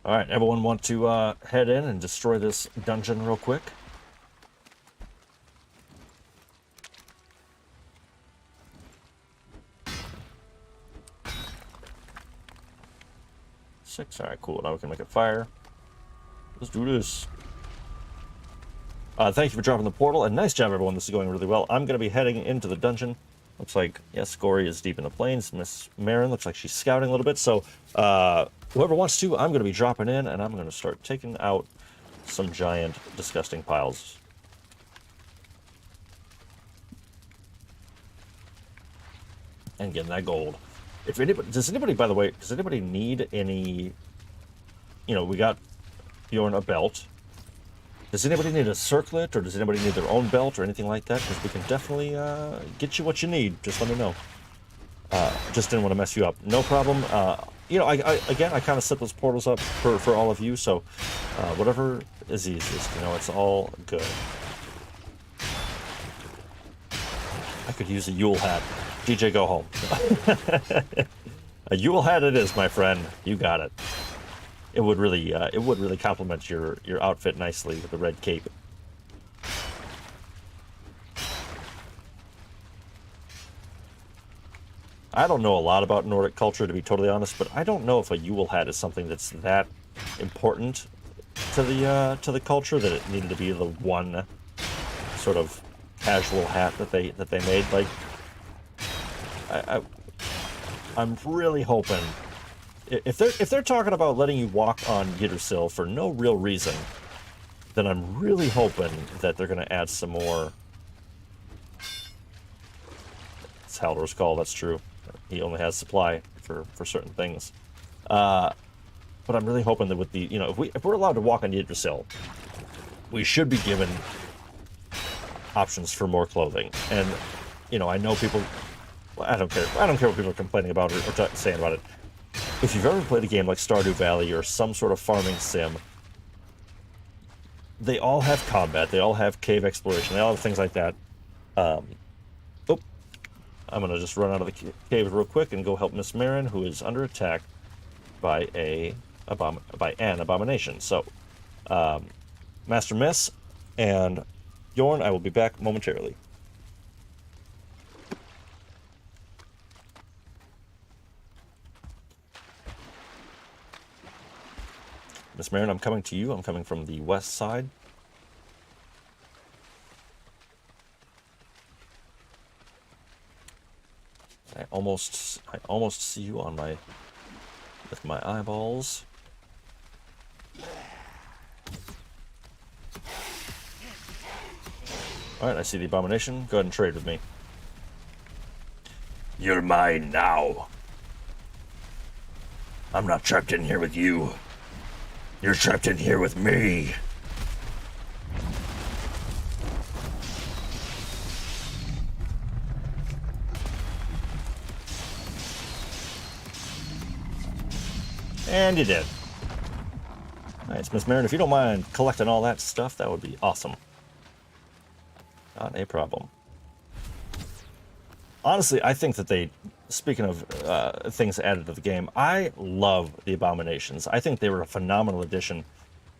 Alright, everyone want to head in and destroy this dungeon real quick? Six. Alright, cool. Now we can make a fire. Let's do this. Thank you for dropping the portal, and nice job, everyone. This is going really well. I'm going to be heading into the dungeon. Looks like, yes, Gory is deep in the plains. Miss Marin looks like she's scouting a little bit. So, whoever wants to, I'm going to be dropping in, and I'm going to start taking out some giant, disgusting piles. And getting that gold. If anybody, by the way, does anybody need any, you know, we got Bjorn a belt. Does anybody need a circlet, or does anybody need their own belt or anything like that? Because we can definitely get you what you need. Just let me know. Just didn't want to mess you up. No problem. You know, I kind of set those portals up for all of you, so whatever is easiest. You know, it's all good. I could use a Yule hat. DJ, go home. A Yule hat it is, my friend. You got it. It would really complement your outfit nicely with the red cape. I don't know a lot about Nordic culture, to be totally honest, but I don't know if a Yule hat is something that's that important to the culture that it needed to be the one sort of casual hat that they made. Like, I'm really hoping. If they're talking about letting you walk on Yggdrasil for no real reason, then I'm really hoping that they're going to add some more. It's Haldor's call. That's true. He only has supply for certain things. But I'm really hoping that with the, you know, if we're allowed to walk on Yggdrasil, we should be given options for more clothing. And you know, I know people. I don't care. I don't care what people are complaining about or saying about it. If you've ever played a game like Stardew Valley or some sort of farming sim, they all have combat, they all have cave exploration, they all have things like that. I'm going to just run out of the cave real quick and go help Miss Marin, who is under attack by an abomination. So, Master Miss and Bjorn, I will be back momentarily. Miss Marin, I'm coming to you. I'm coming from the west side. I almost see you on with my eyeballs. All right, I see the abomination. Go ahead and trade with me. You're mine now. I'm not trapped in here with you. You're trapped in here with me. And you did. Nice, Miss Marin. If you don't mind collecting all that stuff, that would be awesome. Not a problem. Honestly, I think that they, speaking of things added to the game, I love the abominations. I think they were a phenomenal addition.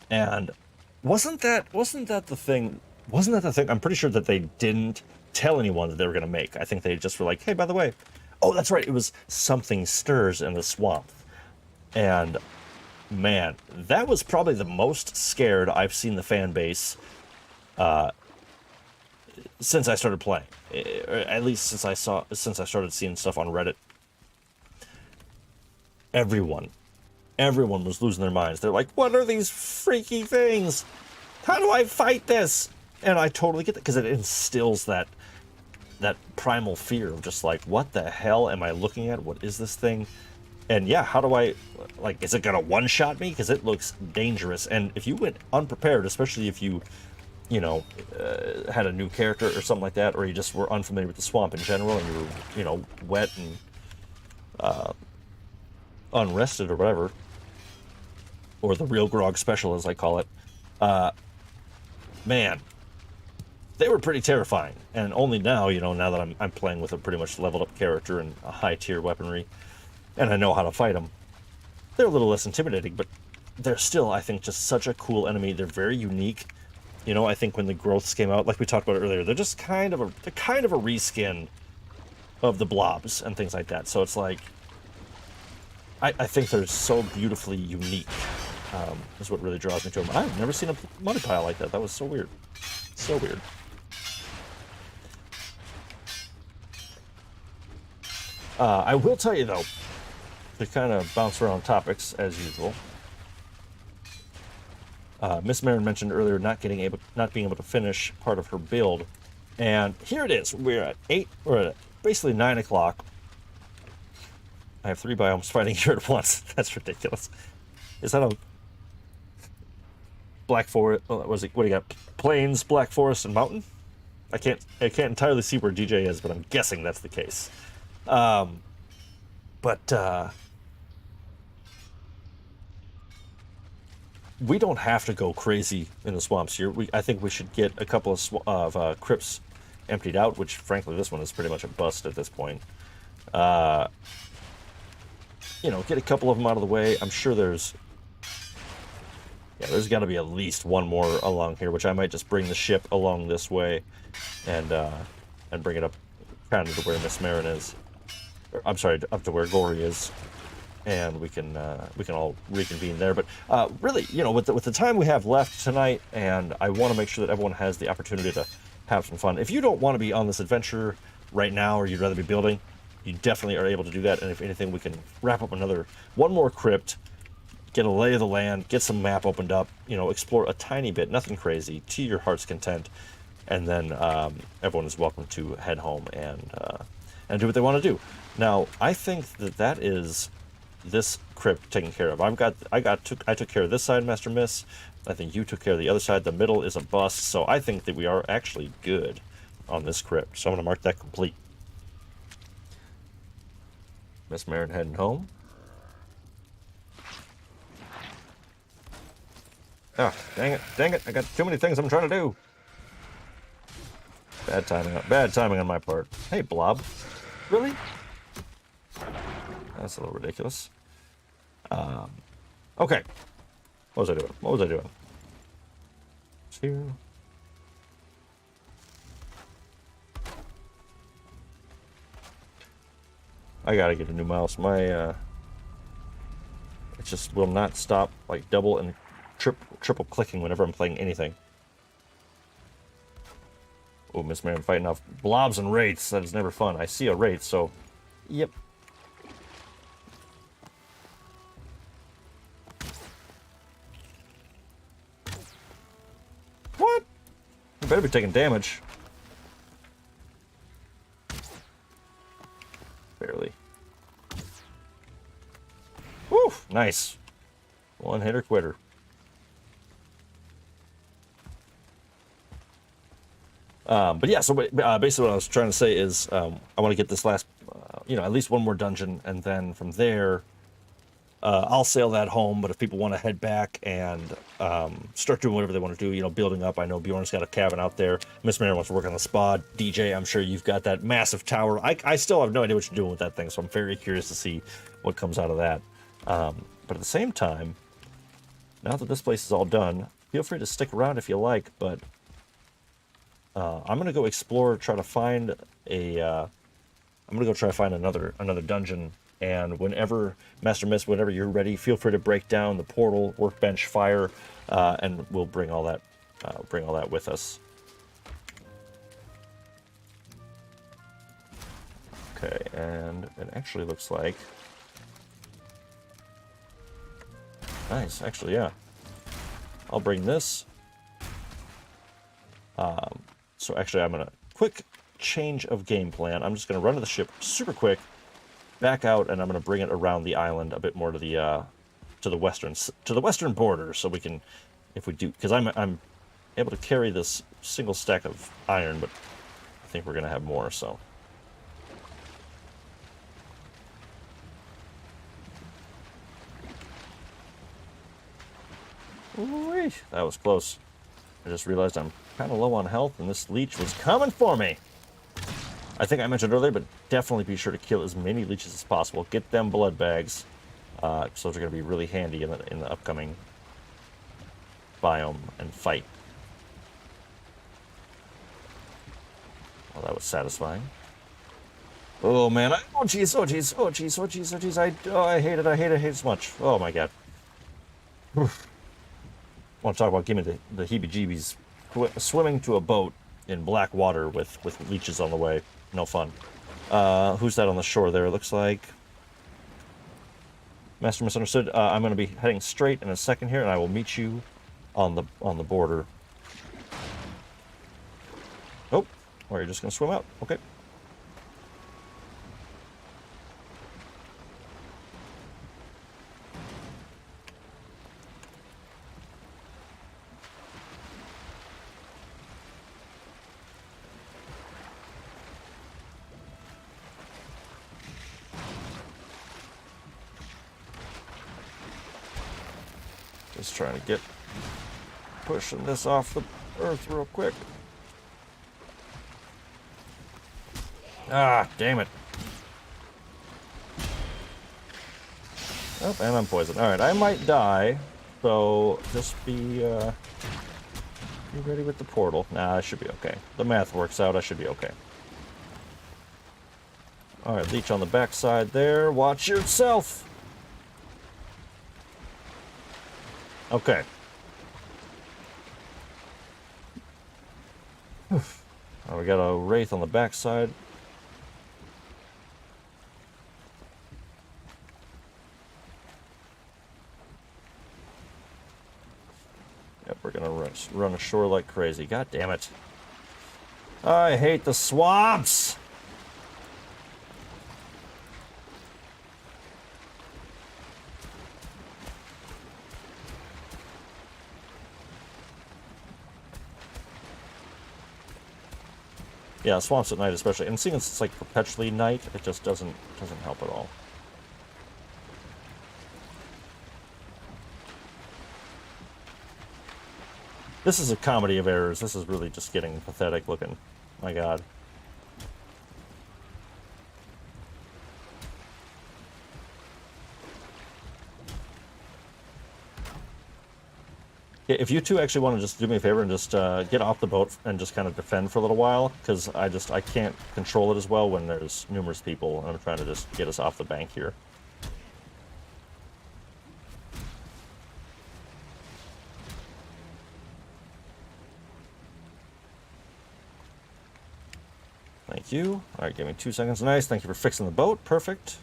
And wasn't that the thing? I'm pretty sure that they didn't tell anyone that they were going to make. I think they just were like, hey, by the way, oh, that's right, it was Something Stirs in the Swamp. And man, that was probably the most scared I've seen the fan base since I started playing, or at least since I started seeing stuff on Reddit. Everyone was losing their minds. They're like, what are these freaky things? How do I fight this? And I totally get that, because it instills that primal fear of just like, what the hell am I looking at? What is this thing? And yeah, how do I, like, is it gonna one-shot me? Because it looks dangerous. And if you went unprepared, especially if you know, had a new character or something like that, or you just were unfamiliar with the swamp in general, and you were, you know, wet and unrested or whatever, or the RealGrogg special, as I call it, man, they were pretty terrifying. And only now, you know, now that I'm playing with a pretty much leveled up character and a high tier weaponry, and I know how to fight them, they're a little less intimidating, but they're still, I think, just such a cool enemy. They're very unique. You know, I think when the growths came out, like we talked about earlier, they're just kind of a reskin of the blobs and things like that. So it's like, I think they're so beautifully unique, is what really draws me to them. I've never seen a money pile like that. That was so weird. So weird. I will tell you, though, to kind of bounce around topics, as usual, Miss Marin mentioned earlier not being able to finish part of her build, and here it is. We're at basically 9 o'clock. I have 3 biomes fighting here at once. That's ridiculous. Is that a Black Forest? What do you got? Plains, Black Forest, and Mountain? I can't entirely see where DJ is, but I'm guessing that's the case. We don't have to go crazy in the swamps here. I think we should get a couple of crypts emptied out, which, frankly, this one is pretty much a bust at this point. You know, get a couple of them out of the way. I'm sure there's got to be at least one more along here, which I might just bring the ship along this way and bring it up kind of to where Miss Marin is. I'm sorry, up to where Gory is, and we can all reconvene there. But really, you know, with the time we have left tonight, and I want to make sure that everyone has the opportunity to have some fun. If you don't want to be on this adventure right now, or you'd rather be building, you definitely are able to do that. And if anything, we can wrap up one more crypt, get a lay of the land, get some map opened up, you know, explore a tiny bit, nothing crazy, to your heart's content, and then everyone is welcome to head home and do what they want to do. Now, I think that is this crypt taken care of. I took care of this side, Master Miss. I think you took care of the other side. The middle is a bust, so I think that we are actually good on this crypt. So I'm going to mark that complete. Miss Marin heading home. Ah, dang it, I got too many things I'm trying to do. Bad timing on my part. Hey, Blob. Really? That's a little ridiculous. Okay. What was I doing? It's here. I gotta get a new mouse. My, it just will not stop, like, double and triple clicking whenever I'm playing anything. Oh, Miss Marin fighting off blobs and wraiths. That is never fun. I see a wraith, so... Yep. What? You better be taking damage. Barely. Woo! Nice. One hitter quitter. But yeah, so basically what I was trying to say is I want to get this last, at least one more dungeon, and then from there, I'll sail that home. But if people want to head back and start doing whatever they want to do, building up. I know Bjorn's got a cabin out there. Miss Marin wants to work on the spa. DJ, I'm sure you've got that massive tower. I still have no idea what you're doing with that thing, so I'm very curious to see what comes out of that. But at the same time, now that this place is all done, feel free to stick around if you like, but... I'm gonna go explore, try to find another dungeon, and whenever Master Miss, whenever you're ready, feel free to break down the portal, workbench, fire, and we'll bring all that with us. Okay, and it actually looks like nice. Actually, yeah, I'll bring this. So actually, I'm gonna quick change of game plan. I'm just gonna run to the ship super quick, back out, and I'm gonna bring it around the island a bit more to the western border, so we can, if we do, because I'm able to carry this single stack of iron, but I think we're gonna have more. So. Ooh-wee. That was close. I just realized I'm kind of low on health, and this leech was coming for me. I think I mentioned earlier, but definitely be sure to kill as many leeches as possible. Get them blood bags. So they're going to be really handy in the upcoming biome and fight. Well, that was satisfying. Oh man! Oh jeez! Oh jeez! Oh jeez! Oh jeez! Oh jeez! I hate it! I hate it so much! Oh my god! Oof. I want to talk about giving me the heebie-jeebies. Swimming to a boat in black water with leeches on the way. No fun. Who's that on the shore there? It looks like Master Misunderstood. I'm going to be heading straight in a second here, and I will meet you on the border. Oh, or you're just going to swim out. Okay. Just trying to get pushing this off the earth real quick. Ah, damn it. Oh, and I'm poisoned. Alright, I might die, so just be ready with the portal. Nah, I should be okay. The math works out, I should be okay. Alright, leech on the backside there. Watch yourself! Okay. Oh, we got a wraith on the backside. Yep, we're gonna run ashore like crazy. God damn it. I hate the swamps! Yeah, swamps at night especially, and seeing it's like perpetually night, it just doesn't help at all. This is a comedy of errors. This is really just getting pathetic looking. My god. If you two actually want to just do me a favor and just get off the boat and just kind of defend for a little while, because I can't control it as well when there's numerous people, and I'm trying to just get us off the bank here. Thank you. Alright, give me 2 seconds. Nice, thank you for fixing the boat. Perfect.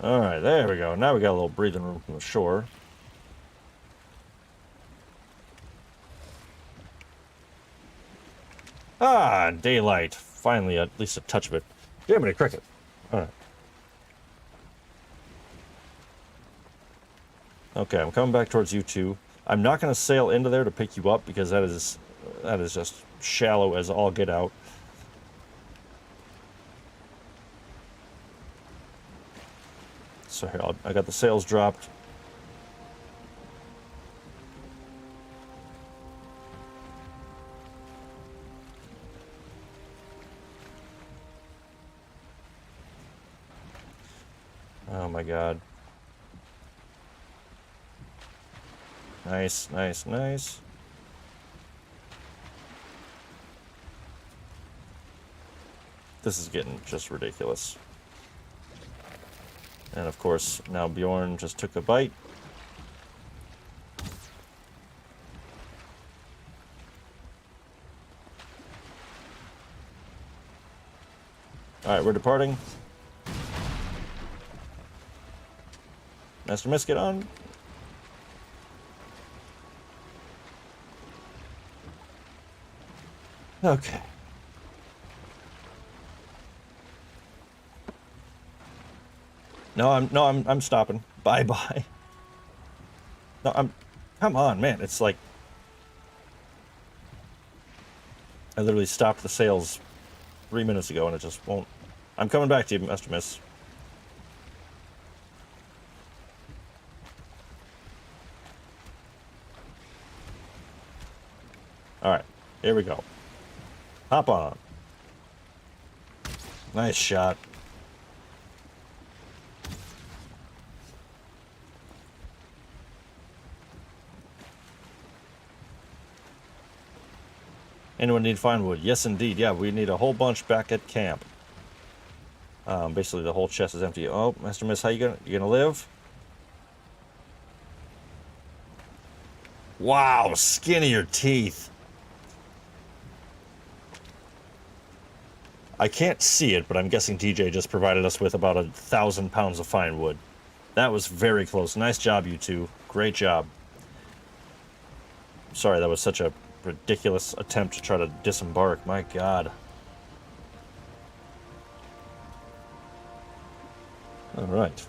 Alright, there we go. Now we got a little breathing room from the shore. Ah, daylight. Finally, at least a touch of it. Jiminy cricket. Alright. Okay, I'm coming back towards you two. I'm not going to sail into there to pick you up because that is just shallow as all get out. So here, I got the sails dropped. Oh my god. Nice, nice, nice. This is getting just ridiculous. And of course, now Bjorn just took a bite. Alright, we're departing. Master Mist, get on. Okay. No, I'm stopping. Bye-bye. No, come on, man. It's like I literally stopped the sails 3 minutes ago, and it just won't. I'm coming back to you, Master Miss. Alright, here we go. Hop on. Nice shot. Anyone need fine wood? Yes, indeed. Yeah, we need a whole bunch back at camp. Basically, the whole chest is empty. Oh, Master Miss, how you gonna live? Wow, skin of your teeth. I can't see it, but I'm guessing TJ just provided us with about 1,000 pounds of fine wood. That was very close. Nice job, you two. Great job. Sorry, that was such a ridiculous attempt to try to disembark. My God. All right.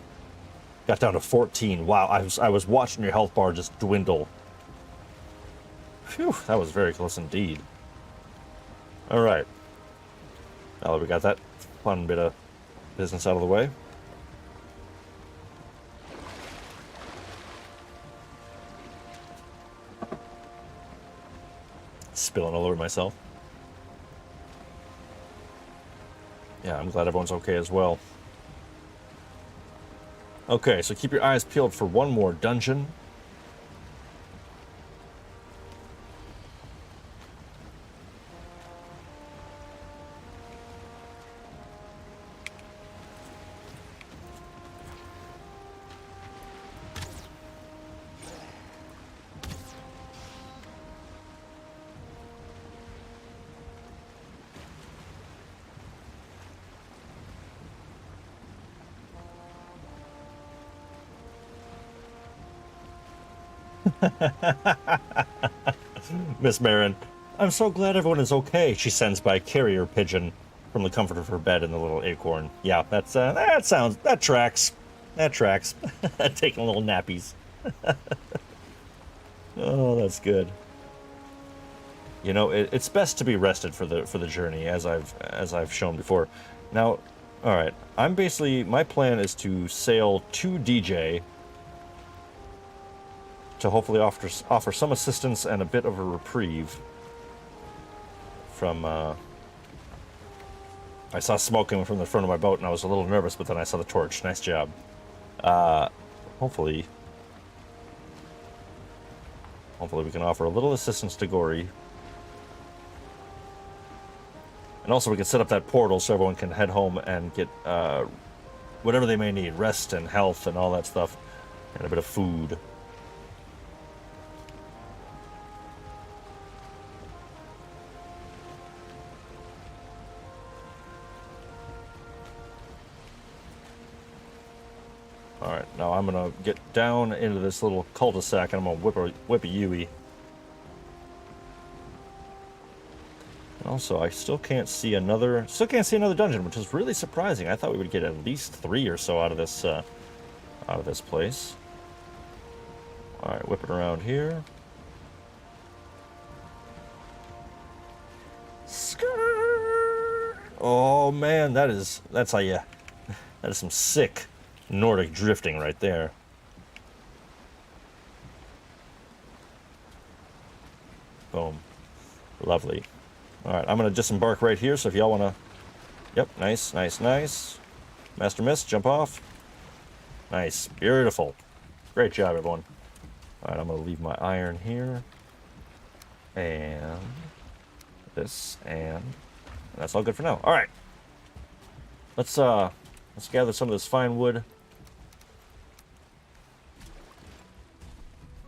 Got down to 14. Wow, I was watching your health bar just dwindle. Phew, that was very close indeed. All right. Now that we got that fun bit of business out of the way. Spilling all over myself. Yeah, I'm glad everyone's okay as well. Okay, so keep your eyes peeled for one more dungeon. Miss Marin, I'm so glad everyone is okay, she sends by carrier pigeon from the comfort of her bed in the little acorn. Yeah, that tracks. That tracks. Taking little nappies. Oh, that's good. You know, it's best to be rested for the journey, as I've shown before. Now, all right, my plan is to sail to DJ to hopefully offer some assistance and a bit of a reprieve from, I saw smoke coming from the front of my boat, and I was a little nervous, but then I saw the torch. Nice job. Hopefully we can offer a little assistance to Gory. And also we can set up that portal so everyone can head home and get, whatever they may need. Rest and health and all that stuff. And a bit of food. Alright, now I'm gonna get down into this little cul-de-sac and I'm gonna whip a Yui. And also, I still can't see another dungeon, which is really surprising. I thought we would get at least 3 or so out of this place. Alright, whip it around here. Oh man, that's how you, that is some sick Nordic drifting right there. Boom. Lovely. Alright, I'm going to disembark right here, so if y'all want to... Yep, nice, nice, nice. Master Miss, jump off. Nice, beautiful. Great job, everyone. Alright, I'm going to leave my iron here. And... this, and... that's all good for now. Alright. Let's gather some of this fine wood.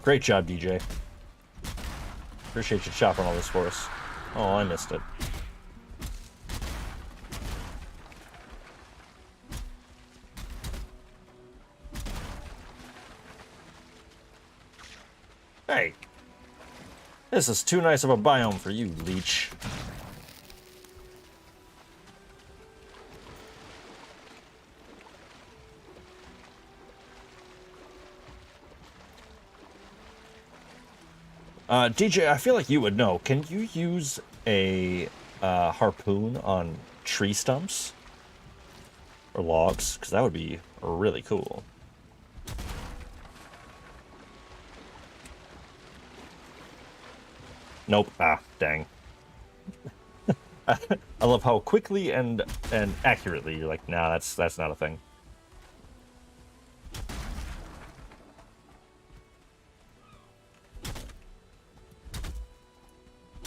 Great job, DJ. Appreciate you chopping all this for us. Oh, I missed it. Hey! This is too nice of a biome for you, leech. DJ, I feel like you would know. Can you use a harpoon on tree stumps or logs, because that would be really cool. Nope. Ah, dang. I love how quickly and accurately you're like, nah, that's not a thing.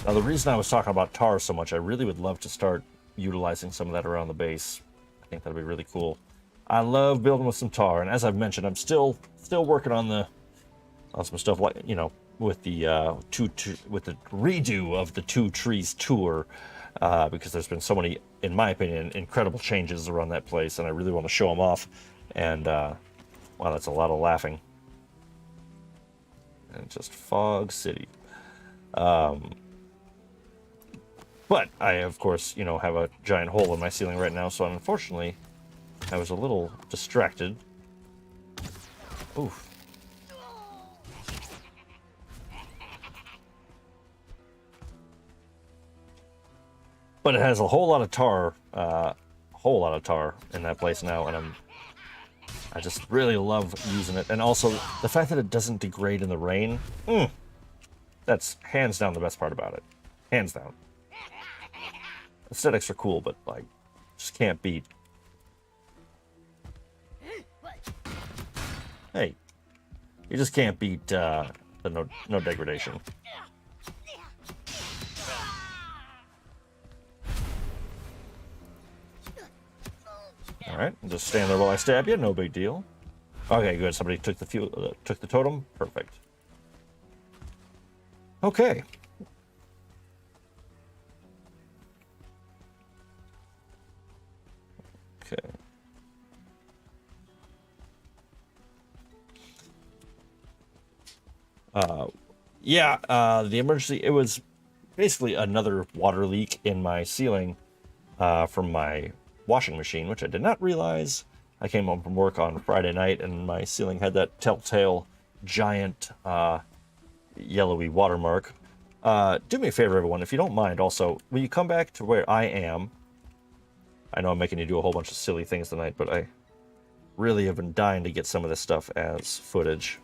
Now, the reason I was talking about tar so much, I really would love to start utilizing some of that around the base. I think that'd be really cool. I love building with some tar, and as I've mentioned, I'm still working on some stuff, like, you know, with the with the redo of the Two Trees tour, because there's been so many, in my opinion, incredible changes around that place, and I really want to show them off. And wow, that's a lot of laughing. And just Fog City. But I, of course, you know, have a giant hole in my ceiling right now, so unfortunately, I was a little distracted. Oof. But it has a whole lot of tar, in that place now, and I just really love using it. And also, the fact that it doesn't degrade in the rain, that's hands down the best part about it. Hands down. Aesthetics are cool, but, like, just can't beat. Hey, you just can't beat the no degradation. All right, just stand there while I stab you. No big deal. Okay, good. Somebody took the totem. Perfect. Okay. Okay. Yeah, the emergency, it was basically another water leak in my ceiling from my washing machine, which I did not realize. I came home from work on Friday night, and my ceiling had that telltale giant yellowy watermark. Do me a favor, everyone, if you don't mind, also, will you come back to where I am? I know I'm making you do a whole bunch of silly things tonight, but I really have been dying to get some of this stuff as footage.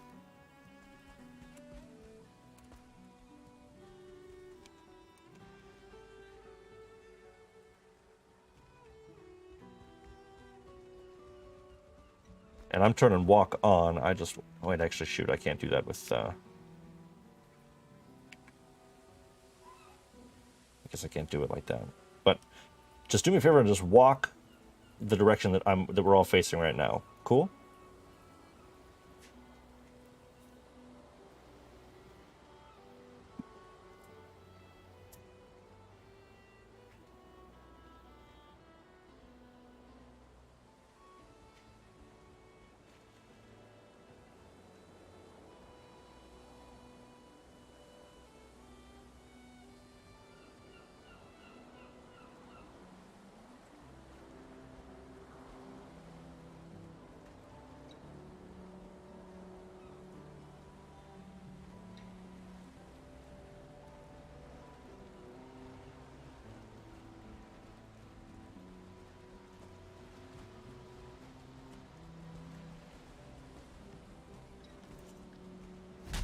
And I'm turning walk on. I just... Wait, actually, shoot, I can't do that with... I guess I can't do it like that. But just do me a favor and just walk the direction that we're all facing right now. Cool?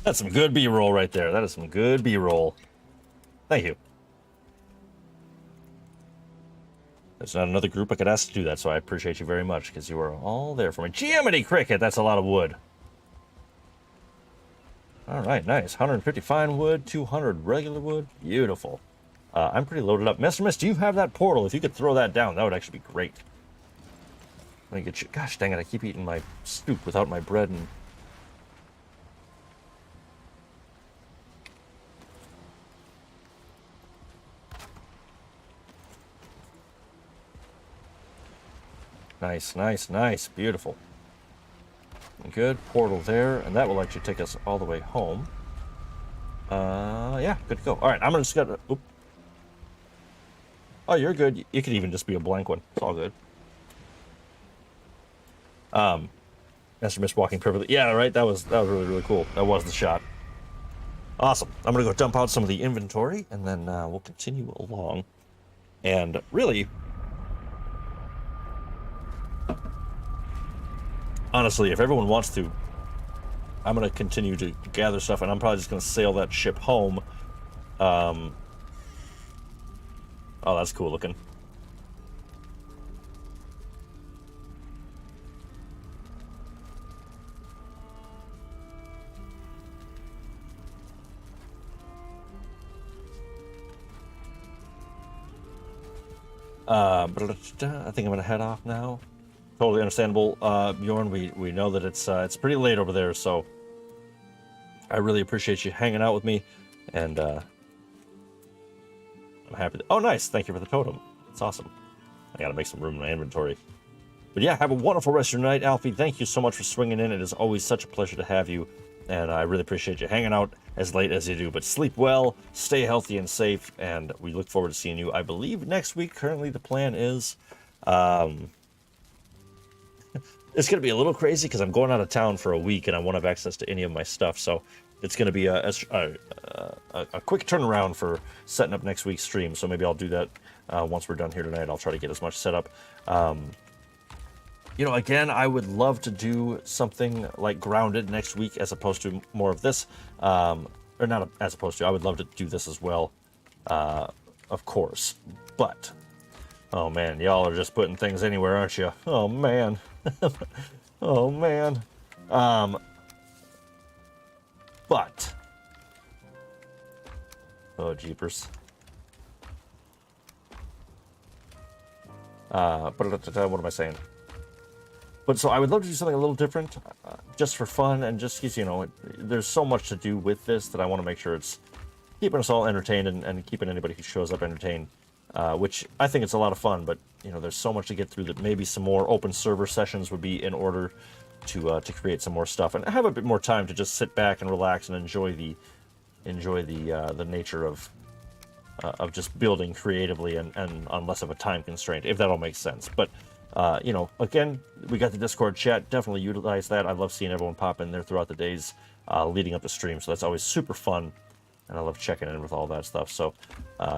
That's some good B-roll right there. That is some good B-roll. Thank you. There's not another group I could ask to do that, so I appreciate you very much, because you are all there for me. Geomity Cricket! That's a lot of wood. Alright, nice. 150 fine wood, 200 regular wood. Beautiful. I'm pretty loaded up. Mr. Mist, do you have that portal? If you could throw that down, that would actually be great. Let me get you... Gosh dang it, I keep eating my soup without my bread and... Nice, nice, nice. Beautiful. Good. Portal there, and that will actually take us all the way home. Yeah, good to go. All right, I'm gonna just gotta... Oop. Oh, you're good. It could even just be a blank one. It's all good. Master Mist walking perfectly. Yeah, right. That was really, really cool. That was the shot. Awesome. I'm gonna go dump out some of the inventory, and then we'll continue along. And really, honestly, if everyone wants to, I'm going to continue to gather stuff, and I'm probably just going to sail that ship home. Oh, that's cool looking. I think I'm gonna head off now. Totally understandable, Bjorn. We know that it's pretty late over there, so I really appreciate you hanging out with me, and I'm happy. Oh, nice! Thank you for the totem. It's awesome. I gotta make some room in my inventory. But yeah, have a wonderful rest of your night, Alfie. Thank you so much for swinging in. It is always such a pleasure to have you, and I really appreciate you hanging out as late as you do. But sleep well, stay healthy and safe, and we look forward to seeing you, I believe, next week. Currently, the plan is... it's going to be a little crazy because I'm going out of town for a week, and I won't have access to any of my stuff, so it's going to be a quick turnaround for setting up next week's stream, so maybe I'll do that once we're done here tonight. I'll try to get as much set up. You know, again, I would love to do something like Grounded next week as opposed to more of this. Or not as opposed to, I would love to do this as well, of course. But, oh man, y'all are just putting things anywhere, aren't you? Oh man. Oh man. But, oh jeepers. What am I saying? But so I would love to do something a little different, just for fun, and just, you know, there's so much to do with this that I want to make sure it's keeping us all entertained and keeping anybody who shows up entertained, which I think it's a lot of fun, but, you know, there's so much to get through that maybe some more open server sessions would be in order to create some more stuff and have a bit more time to just sit back and relax and enjoy the nature of just building creatively and on less of a time constraint, if that all makes sense. But you know, again, we got the Discord chat. Definitely utilize that. I love seeing everyone pop in there throughout the days leading up to stream. So that's always super fun. And I love checking in with all that stuff. So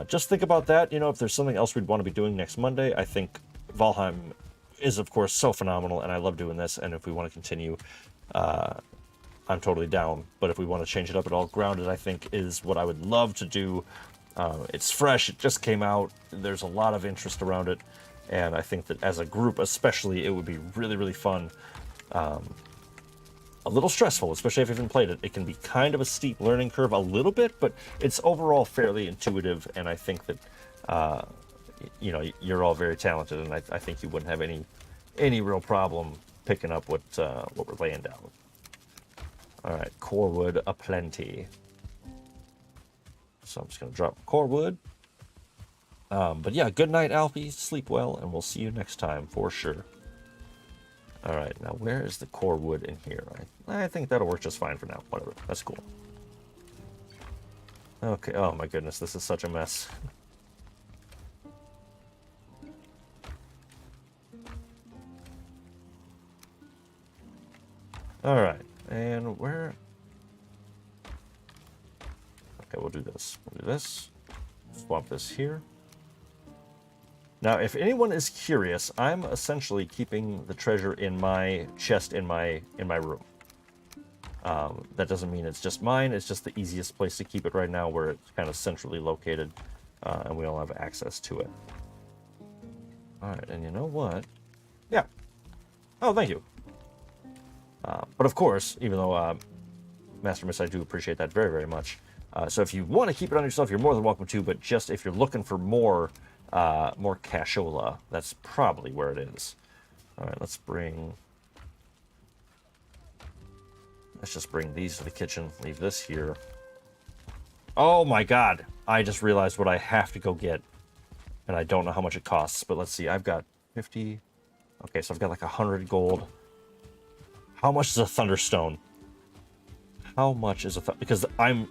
just think about that. You know, if there's something else we'd want to be doing next Monday, I think Valheim is, of course, so phenomenal. And I love doing this. And if we want to continue, I'm totally down. But if we want to change it up at all, Grounded, I think, is what I would love to do. It's fresh. It just came out. There's a lot of interest around it. And I think that as a group, especially, it would be really, really fun. A little stressful, especially if you haven't played it. It can be kind of a steep learning curve a little bit, but it's overall fairly intuitive. And I think that, you know, you're all very talented, and I think you wouldn't have any real problem picking up what we're laying down. All right, core wood aplenty. So I'm just going to drop core wood. But yeah, good night, Alfie. Sleep well, and we'll see you next time for sure. All right, now where is the core wood in here? I think that'll work just fine for now. Whatever, that's cool. Okay, oh my goodness, this is such a mess. All right, and where? Okay, we'll do this. We'll do this. Swap this here. Now, if anyone is curious, I'm essentially keeping the treasure in my chest in my room. That doesn't mean it's just mine. It's just the easiest place to keep it right now, where it's kind of centrally located, and we all have access to it. All right, and you know what? Yeah. Oh, thank you. But of course, even though Master Miss, I do appreciate that very, very much. So if you want to keep it on yourself, you're more than welcome to. But just if you're looking for more cashola, that's probably where it is. All right, let's just bring these to the kitchen. Leave this here. Oh my God! I just realized what I have to go get, and I don't know how much it costs. But let's see. I've got 50. Okay, so I've got like 100 gold. How much is a thunderstone? How much is because I'm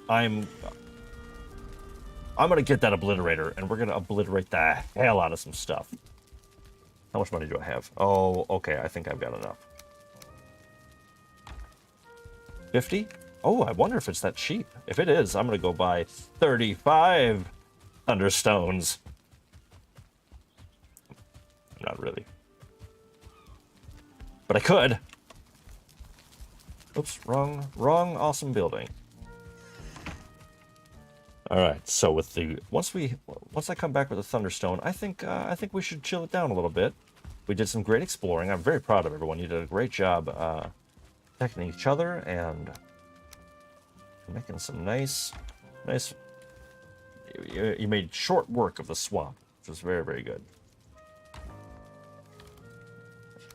gonna get that obliterator, and we're gonna obliterate the hell out of some stuff. How much money do I have? Oh, okay, I think I've got enough. 50? Oh, I wonder if it's that cheap. If it is, I'm gonna go buy 35 thunderstones. Not really. But I could. Oops, wrong awesome building. All right, so with the once I come back with the Thunderstone, I think we should chill it down a little bit. We did some great exploring. I'm very proud of everyone. You did a great job protecting each other and making some nice. You made short work of the swamp, which was very, very good.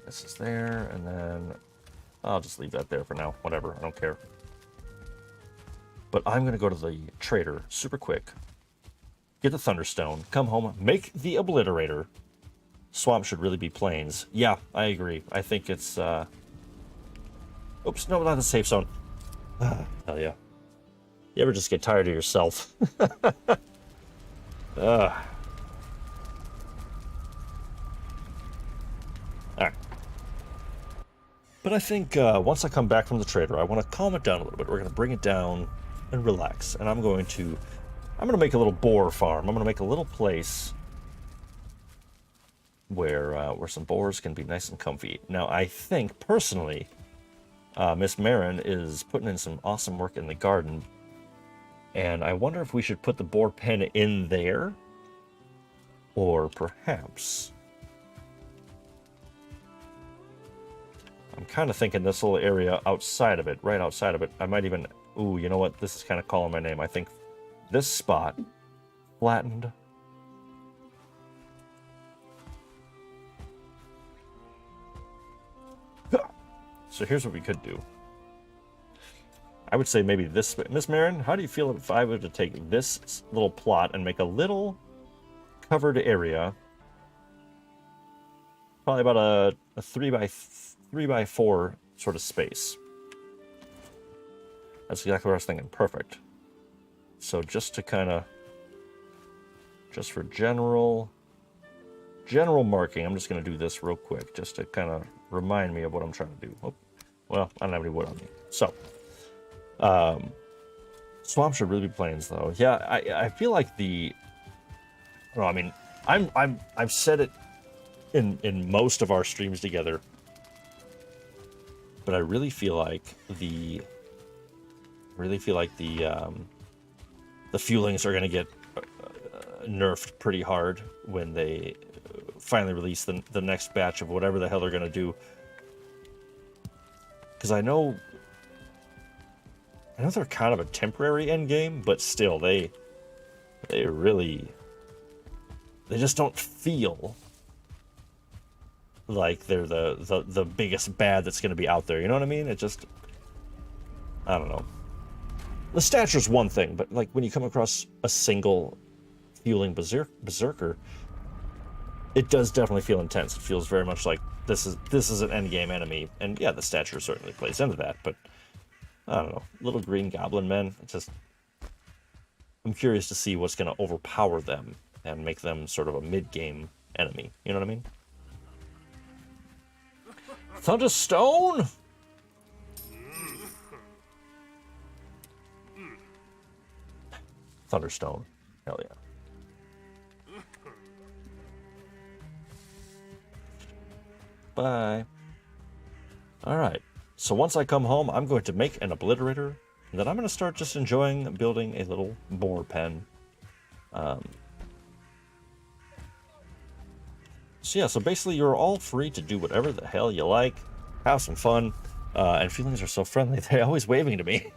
This is there, and then I'll just leave that there for now. Whatever, I don't care. But I'm going to go to the trader super quick, get the Thunderstone, come home, make the Obliterator. Swamp should really be plains. Yeah, I agree. I think it's... Oops, no, not the safe zone. Hell yeah. You ever just get tired of yourself? Alright. But I think once I come back from the trader, I want to calm it down a little bit. We're going to bring it down and relax. And I'm going to make a little boar farm. I'm going to make a little place where some boars can be nice and comfy. Now, I think, personally, Miss Marin is putting in some awesome work in the garden. And I wonder if we should put the boar pen in there. Or perhaps... I'm kind of thinking this little area outside of it, right outside of it. I might even... Ooh, you know what? This is kind of calling my name. I think this spot, flattened. So here's what we could do. I would say maybe this... Miss Marin, how do you feel if I were to take this little plot and make a little covered area? Probably about a 3 by 4 sort of space. That's exactly what I was thinking. Perfect. So just to kind of... Just for general marking, I'm just going to do this real quick, just to kind of remind me of what I'm trying to do. Oh, well, I don't have any wood on me. So, swamp should really be plains, though. Yeah, I feel like the... Well, I mean, I've said it in most of our streams together, but I really feel like the fuelings are going to get nerfed pretty hard when they finally release the next batch of whatever the hell they're going to do. Because I know they're kind of a temporary end game, but still they just don't feel like they're the biggest bad that's going to be out there. You know what I mean? It just, I don't know. The stature's one thing, but like when you come across a single fueling berserker, it does definitely feel intense. It feels very much like this is an endgame enemy, and yeah, the stature certainly plays into that. But I don't know, little green goblin men. It's just, I'm curious to see what's going to overpower them and make them sort of a mid-game enemy. You know what I mean? Thunderstone. Thunderstone. Hell yeah. Bye. Alright. So once I come home, I'm going to make an obliterator. And then I'm going to start just enjoying building a little boar pen. So yeah, so basically you're all free to do whatever the hell you like. Have some fun. And feelings are so friendly. They're always waving to me.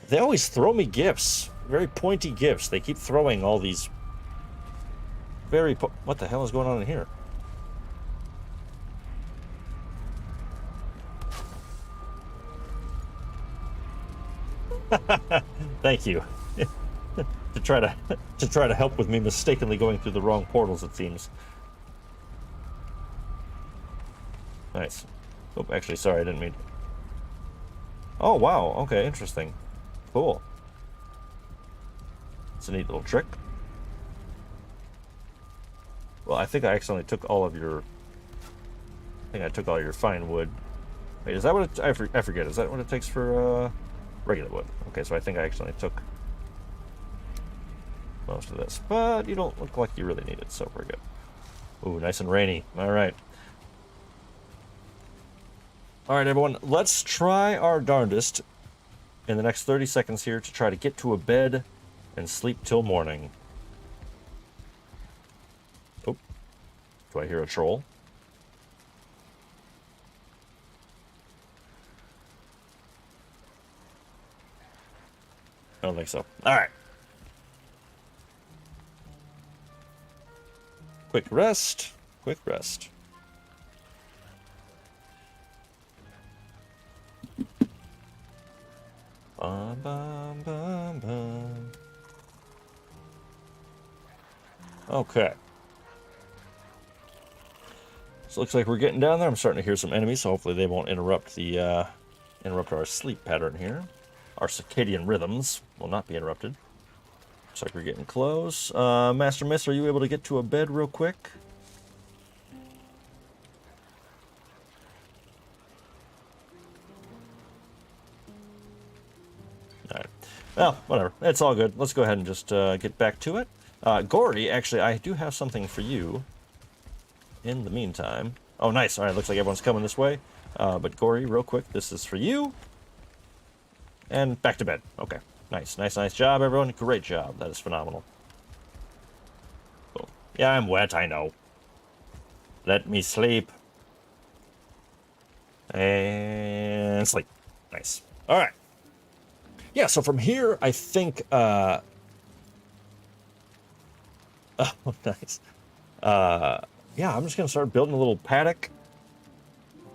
They always throw me gifts. Very pointy gifts. They keep throwing all these very... What the hell is going on in here? Thank you. to try to help with me mistakenly going through the wrong portals, it seems. Nice. Oh, actually, sorry, I didn't mean... Oh, wow. Okay, interesting. Cool. It's a neat little trick. Well, I think I accidentally took all of your... I think I took all your fine wood. Wait, is that what it... I forget. Is that what it takes for regular wood? Okay, so I think I accidentally took most of this. But you don't look like you really need it, so we're good. Ooh, nice and rainy. All right. All right, everyone, let's try our darndest in the next 30 seconds here to try to get to a bed and sleep till morning. Oh, do I hear a troll? I don't think so. All right. Quick rest. Quick rest. Bum, bum, bum, bum. Okay. So it looks like we're getting down there. I'm starting to hear some enemies, so hopefully they won't interrupt the interrupt our sleep pattern here. Our circadian rhythms will not be interrupted. Looks like we're getting close. Master Miss, are you able to get to a bed real quick? Alright. Well, whatever. It's all good. Let's go ahead and just get back to it. Gory, actually, I do have something for you in the meantime. Oh, nice. Alright, looks like everyone's coming this way. But Gory, real quick, this is for you. And back to bed. Okay. Nice, nice, nice job, everyone. Great job. That is phenomenal. Boom. Yeah, I'm wet, I know. Let me sleep. And sleep. Nice. Alright. Yeah, so from here, I think, oh, nice. Yeah, I'm just going to start building a little paddock.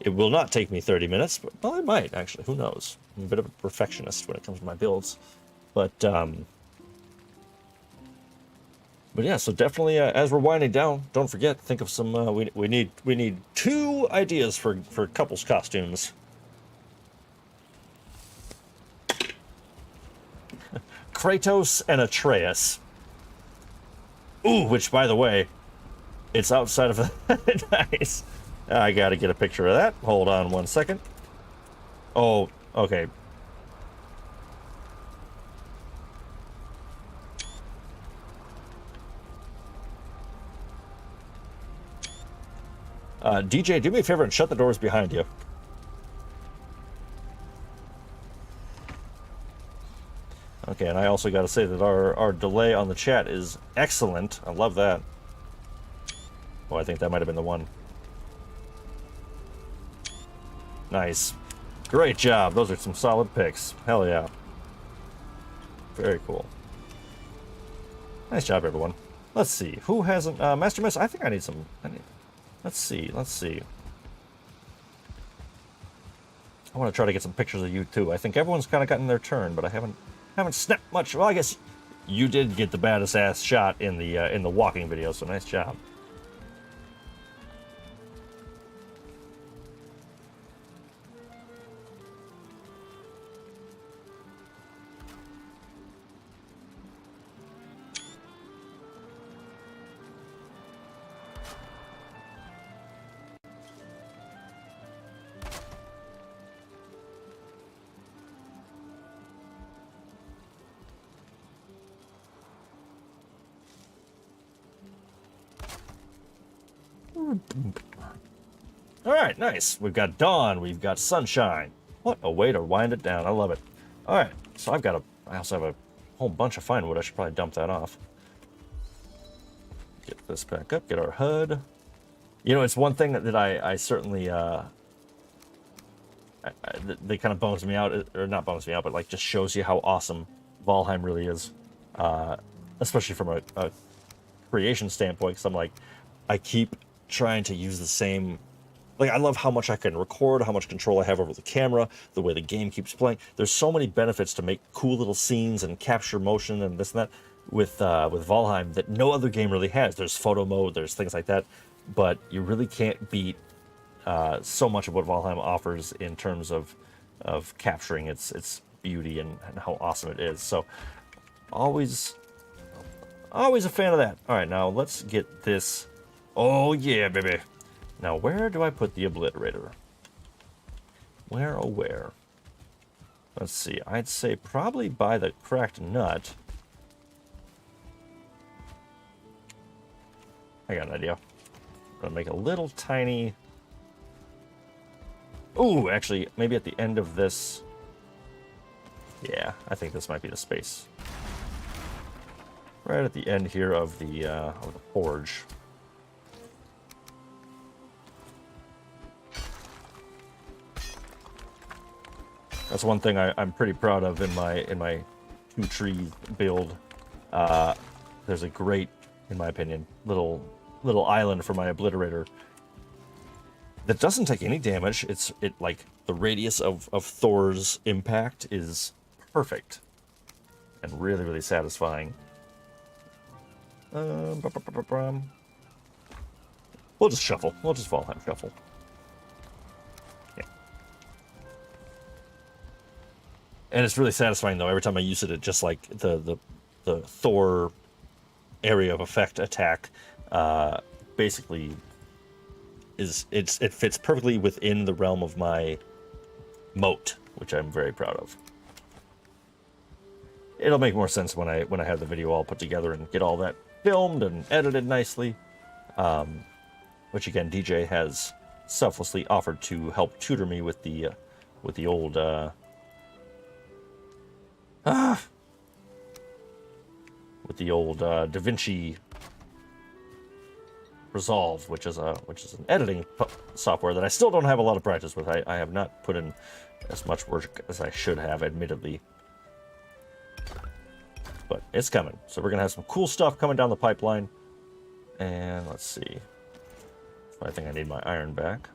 It will not take me 30 minutes, but, well, it might, actually. Who knows? I'm a bit of a perfectionist when it comes to my builds. But yeah, so definitely, as we're winding down, don't forget, think of some, we need 2 ideas for couples costumes. Kratos and Atreus. Ooh, which, by the way, it's outside of nice. I gotta get a picture of that. Hold on 1 second. Oh, okay. DJ, do me a favor and shut the doors behind you. Okay, and I also got to say that our delay on the chat is excellent. I love that. Oh, I think that might have been the one. Nice. Great job. Those are some solid picks. Hell yeah. Very cool. Nice job, everyone. Let's see. Who hasn't... Master Miss, I think I need some... Let's see. Let's see. I want to try to get some pictures of you, too. I think everyone's kind of gotten their turn, but I haven't snapped much. Well, I guess you did get the baddest ass shot in the walking video, so nice job. All right, nice. We've got dawn. We've got sunshine. What a way to wind it down. I love it. All right, so I also have a whole bunch of fine wood. I should probably dump that off. Get this back up. Get our HUD. You know, it's one thing that I certainly that kind of bums me out, or not bums me out, but like just shows you how awesome Valheim really is, especially from a creation standpoint. Because I'm like, I keep trying to use the same. Like, I love how much I can record, how much control I have over the camera, the way the game keeps playing. There's so many benefits to make cool little scenes and capture motion and this and that with Valheim that no other game really has. There's photo mode, there's things like that, but you really can't beat so much of what Valheim offers in terms of capturing its beauty and how awesome it is. So, always a fan of that. All right, now let's get this. Oh yeah, baby. Now, where do I put the obliterator? Where, oh where? Let's see, I'd say probably by the cracked nut. I got an idea. I'm gonna make a little tiny... Ooh, actually, maybe at the end of this... Yeah, I think this might be the space. Right at the end here of the forge. That's one thing I'm pretty proud of in my two-tree build. There's a great, in my opinion, little island for my obliterator that doesn't take any damage. It like the radius of Thor's impact is perfect and really, really satisfying. We'll just shuffle. We'll just Valheim shuffle. Yeah. And it's really satisfying though. Every time I use it, it just like the Thor area of effect attack basically it fits perfectly within the realm of my moat, which I'm very proud of. It'll make more sense when I have the video all put together and get all that filmed and edited nicely. Which again, DJ has selflessly offered to help tutor me with the old DaVinci Resolve, which is an editing software that I still don't have a lot of practice with. I have not put in as much work as I should have, admittedly. But it's coming. So we're going to have some cool stuff coming down the pipeline. And let's see. I think I need my iron back.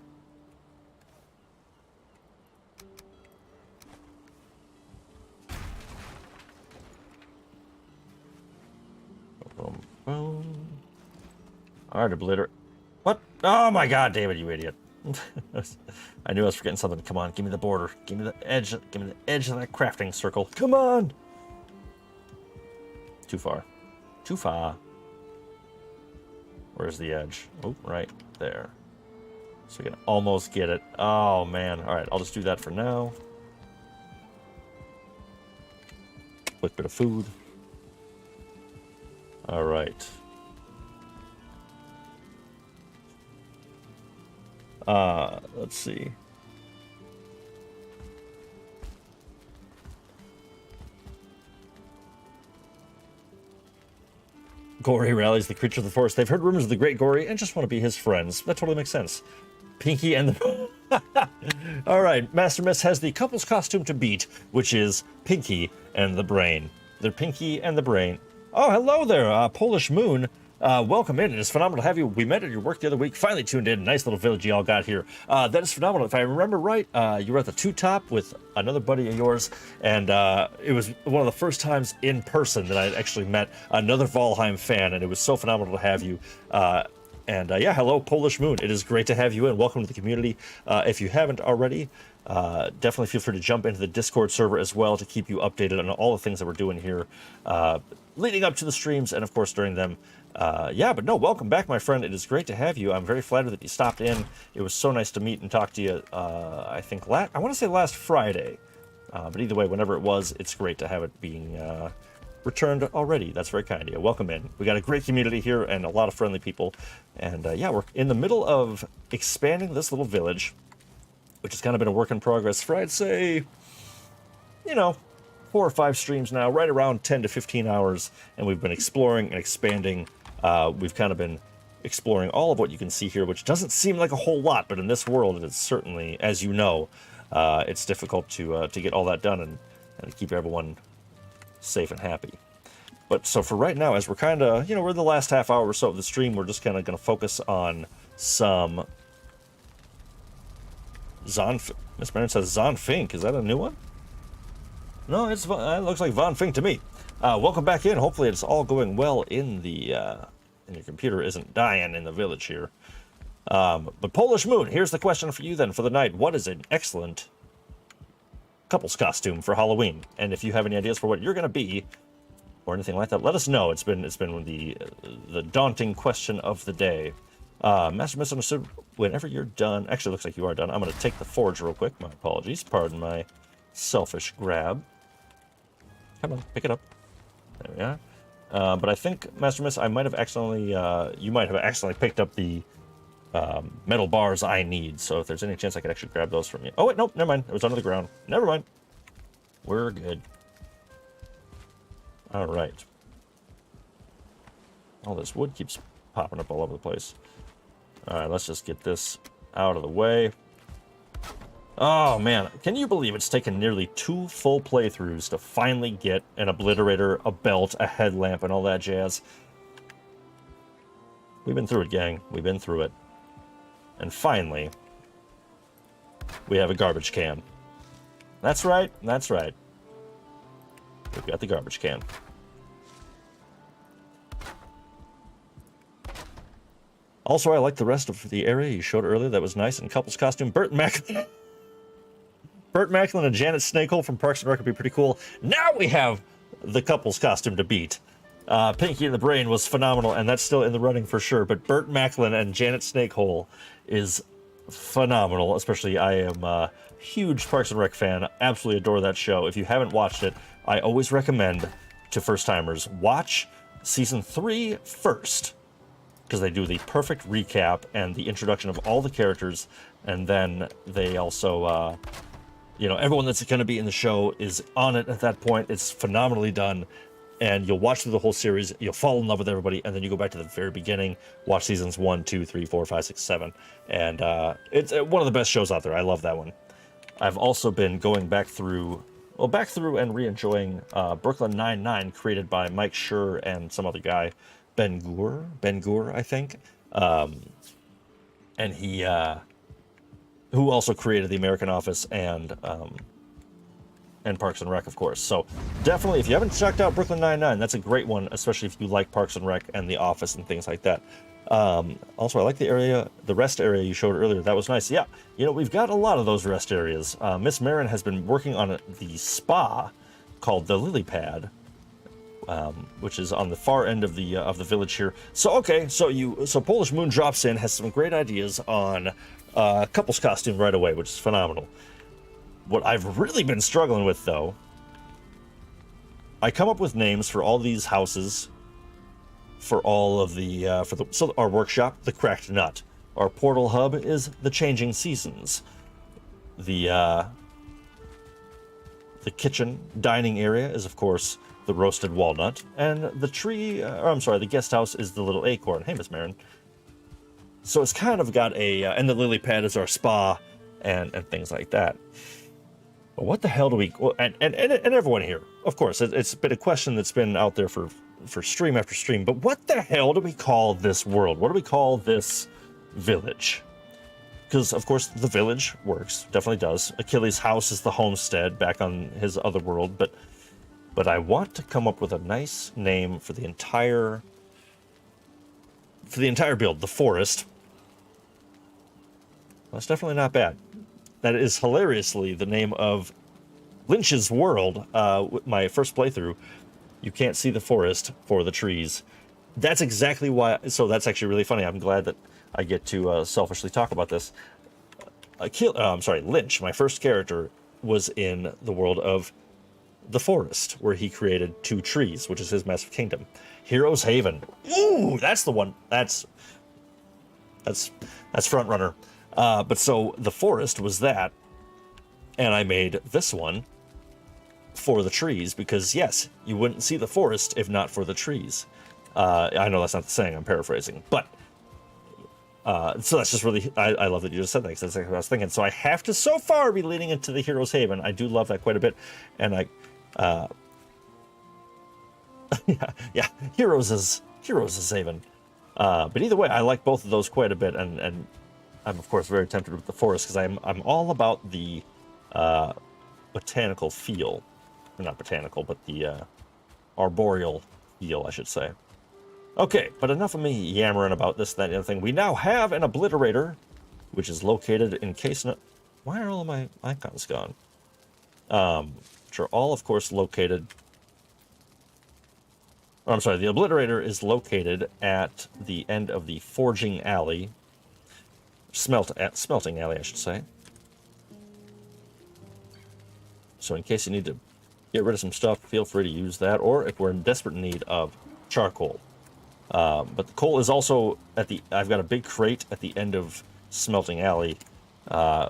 Boom, boom. Alright, obliterate. What? Oh my god, David, you idiot. I knew I was forgetting something. Come on, give me the border. Give me the edge. Give me the edge of that crafting circle. Come on! Too far. Too far. Where's the edge? Oh, right there. So we can almost get it. Oh, man. Alright, I'll just do that for now. Quick bit of food. Alright. Let's see. Gory rallies the creature of the forest. They've heard rumors of the great Gory and just want to be his friends. That totally makes sense. Pinky and the... Alright, Master Miss has the couple's costume to beat, which is Pinky and the Brain. They're Pinky and the Brain. Oh, hello there, Polish Moon. Welcome in. It is phenomenal to have you. We met at your work the other week. Finally tuned in. Nice little village you all got here. That is phenomenal. If I remember right, you were at the Two Top with another buddy of yours, and it was one of the first times in person that I actually met another Valheim fan, and it was so phenomenal to have you. Yeah, hello, Polish Moon. It is great to have you in. Welcome to the community. If you haven't already, definitely feel free to jump into the Discord server as well to keep you updated on all the things that we're doing here leading up to the streams and, of course, during them. Yeah, but no, welcome back, my friend. It is great to have you. I'm very flattered that you stopped in. It was so nice to meet and talk to you, I think, I want to say last Friday. But either way, whenever it was, it's great to have it being returned already. That's very kind of you. Welcome in. We got a great community here and a lot of friendly people. And yeah, we're in the middle of expanding this little village, which has kind of been a work in progress for, I'd say, you know, 4 or 5 streams now, right around 10 to 15 hours, and we've been exploring and expanding. We've kind of been exploring all of what you can see here, which doesn't seem like a whole lot, but in this world, it is certainly, as you know, it's difficult to get all that done and keep everyone safe and happy. But so for right now, as we're kind of, you know, we're in the last half hour or so of the stream, we're just kind of going to focus on some Miss Marin says Zonfink. Is that a new one? No, it looks like Von Fink to me. Welcome back in. Hopefully it's all going well in the and your computer isn't dying in the village here. But Polish Moon, here's the question for you then for the night. What is an excellent couple's costume for Halloween? And if you have any ideas for what you're going to be or anything like that, let us know. It's been the daunting question of the day. Master Misunderstood, whenever you're done, actually looks like you are done. I'm going to take the forge real quick. My apologies. Pardon my selfish grab. Come on, pick it up. There we are. But I think, Master Miss, I might have accidentally, you might have accidentally picked up the metal bars I need. So if there's any chance I could actually grab those from you. Oh, wait, nope, never mind. It was under the ground. Never mind. We're good. All right. All this wood keeps popping up all over the place. All right, let's just get this out of the way. Oh, man. Can you believe it's taken nearly 2 full playthroughs to finally get an obliterator, a belt, a headlamp, and all that jazz? We've been through it, gang. We've been through it. And finally, we have a garbage can. That's right. That's right. We've got the garbage can. Also, I like the rest of the area you showed earlier. That was nice. And couple's costume. Burt Macklin and Janet Snakehole from Parks and Rec would be pretty cool. Now we have the couple's costume to beat. Pinky in the Brain was phenomenal, and that's still in the running for sure. But Burt Macklin and Janet Snakehole is phenomenal. Especially, I am a huge Parks and Rec fan. Absolutely adore that show. If you haven't watched it, I always recommend to first-timers, watch Season 3 first, because they do the perfect recap and the introduction of all the characters, and then they also, you know, everyone that's going to be in the show is on it at that point. It's phenomenally done, and you'll watch through the whole series, you'll fall in love with everybody, and then you go back to the very beginning, watch Seasons 1, 2, 3, 4, 5, 6, 7, and it's one of the best shows out there. I love that one. I've also been going back through and re-enjoying Brooklyn Nine-Nine, created by Mike Schur and some other guy, Ben Gur, I think, and he, who also created The American Office and Parks and Rec, of course. So definitely, if you haven't checked out Brooklyn Nine-Nine, that's a great one, especially if you like Parks and Rec and The Office and things like that. Also, I like the rest area you showed earlier. That was nice. Yeah, you know, we've got a lot of those rest areas. Miss Marin has been working on the spa called the Lily Pad, which is on the far end of the village here. So okay, so Polish Moon drops in, has some great ideas on couple's costume right away, which is phenomenal. What I've really been struggling with, though, I come up with names for all these houses, for all of the so our workshop, the Cracked Nut, our portal hub is the Changing Seasons, the kitchen dining area is of course the Roasted Walnut, and the guest house is the Little Acorn. Hey, Miss Marin. So it's kind of got and the Lily Pad is our spa, and things like that. But what the hell do we? Well, and everyone here, of course, it's been a question that's been out there for stream after stream. But what the hell do we call this world? What do we call this village? Because of course the village works, definitely does. Achilles' house is the homestead back on his other world, but I want to come up with a nice name for the entire build. The forest. Well, that's definitely not bad. That is hilariously the name of Lynch's world. My first playthrough, you can't see the forest for the trees. That's exactly why. So that's actually really funny. I'm glad that I get to selfishly talk about this. Lynch, my first character, was in the world of the forest, where he created 2 trees, which is his massive kingdom. Heroes Haven. Ooh, that's the one. That's front runner. But so the forest was that, and I made this one for the trees because, yes, you wouldn't see the forest if not for the trees. I know that's not the saying, I'm paraphrasing, but so that's just really, I love that you just said that because that's exactly what I was thinking. So I have to so far be leaning into the Heroes Haven. I do love that quite a bit, and yeah, Heroes is Haven. But either way, I like both of those quite a bit, and I'm of course very tempted with the forest because I'm all about the botanical feel, or not botanical, but the arboreal feel, I should say. Okay, but enough of me yammering about this, that, and the other thing. We now have an obliterator, which is located in case. Why are all of my icons gone? Which are all, of course, located. Oh, I'm sorry. The obliterator is located at the end of the forging alley. Smelting alley, I should say. So in case you need to get rid of some stuff, feel free to use that, or if we're in desperate need of charcoal. But the coal is also at the... I've got a big crate at the end of Smelting Alley,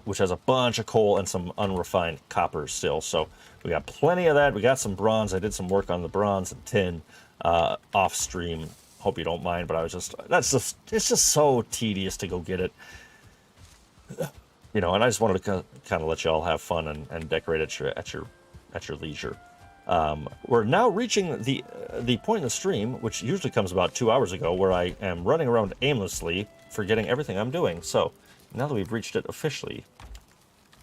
which has a bunch of coal and some unrefined copper still. So we got plenty of that. We got some bronze. I did some work on the bronze and tin off stream. Hope you don't mind, but I was just... It's just so tedious to go get it. You know, and I just wanted to kind of let you all have fun and decorate at your leisure. We're now reaching the point in the stream, which usually comes about 2 hours ago, where I am running around aimlessly, forgetting everything I'm doing. So now that we've reached it officially,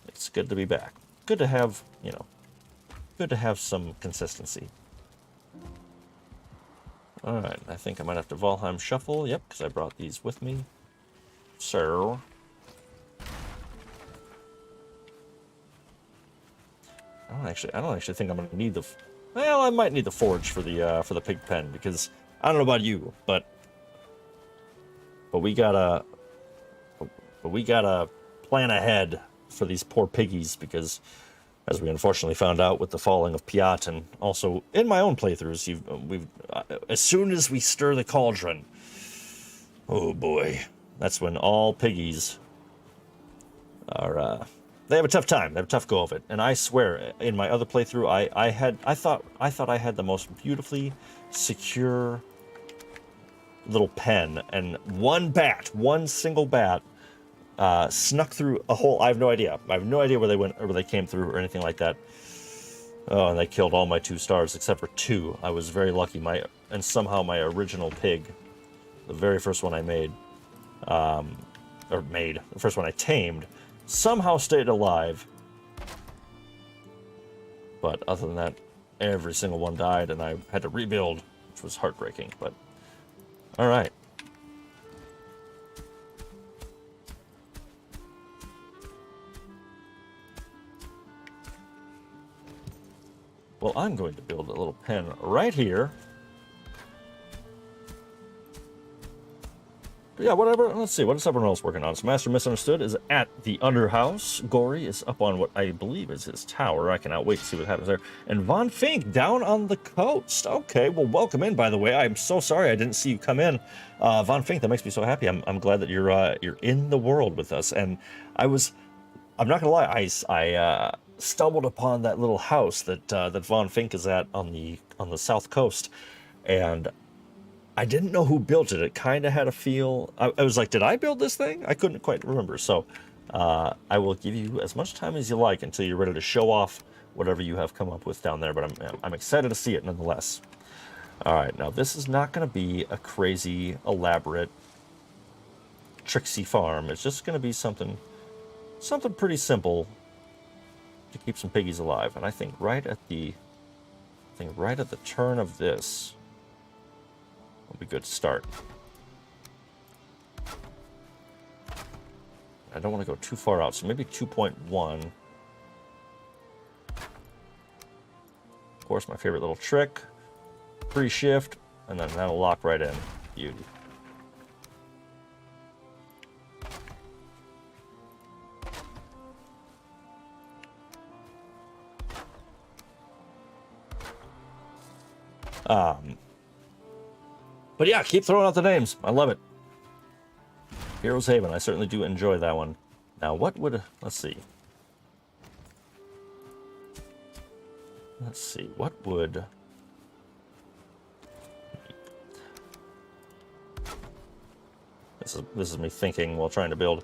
it's good to be back. Good to have, you know, good to have some consistency. All right, I think I might have to Valheim shuffle. Yep, because I brought these with me. So I don't actually think I'm gonna need the. Well, I might need the forge for the pig pen, because I don't know about you, but we gotta plan ahead for these poor piggies, because as we unfortunately found out with the falling of Piat, and also in my own playthroughs, as soon as we stir the cauldron, oh boy, that's when all piggies are. They have a tough time. They have a tough go of it. And I swear, in my other playthrough, I thought I had the most beautifully secure little pen, and one single bat, snuck through a hole. I have no idea. I have no idea where they went or where they came through or anything like that. Oh, and they killed all my 2 stars except for 2. I was very lucky. And somehow my original pig, the very first one I made, the first one I tamed, somehow stayed alive. But other than that, every single one died, and I had to rebuild, which was heartbreaking. But all right. Well, I'm going to build a little pen right here. But yeah, whatever. Let's see. What is everyone else working on? So Master Misunderstood is at the Underhouse. Gory is up on what I believe is his tower. I cannot wait to see what happens there. And Von Fink down on the coast. Okay, well, welcome in, by the way. I'm so sorry I didn't see you come in. Von Fink, that makes me so happy. I'm glad that you're in the world with us. And I'm not gonna lie, I stumbled upon that little house that Von Fink is at on the south coast, and I didn't know who built it. It kind of had a feel. I was like, did I build this thing? I couldn't quite remember. So I will give you as much time as you like until you're ready to show off whatever you have come up with down there. But I'm excited to see it nonetheless. All right, now this is not going to be a crazy, elaborate, tricksy farm. It's just going to be something pretty simple to keep some piggies alive. And I think right at the turn of this will be good to start. I don't want to go too far out, so maybe 2.1. Of course, my favorite little trick. Pre-shift, and then that'll lock right in. Beauty. But yeah, keep throwing out the names. I love it. Heroes Haven. I certainly do enjoy that one. Now, what would... Let's see. What would... This is me thinking while trying to build.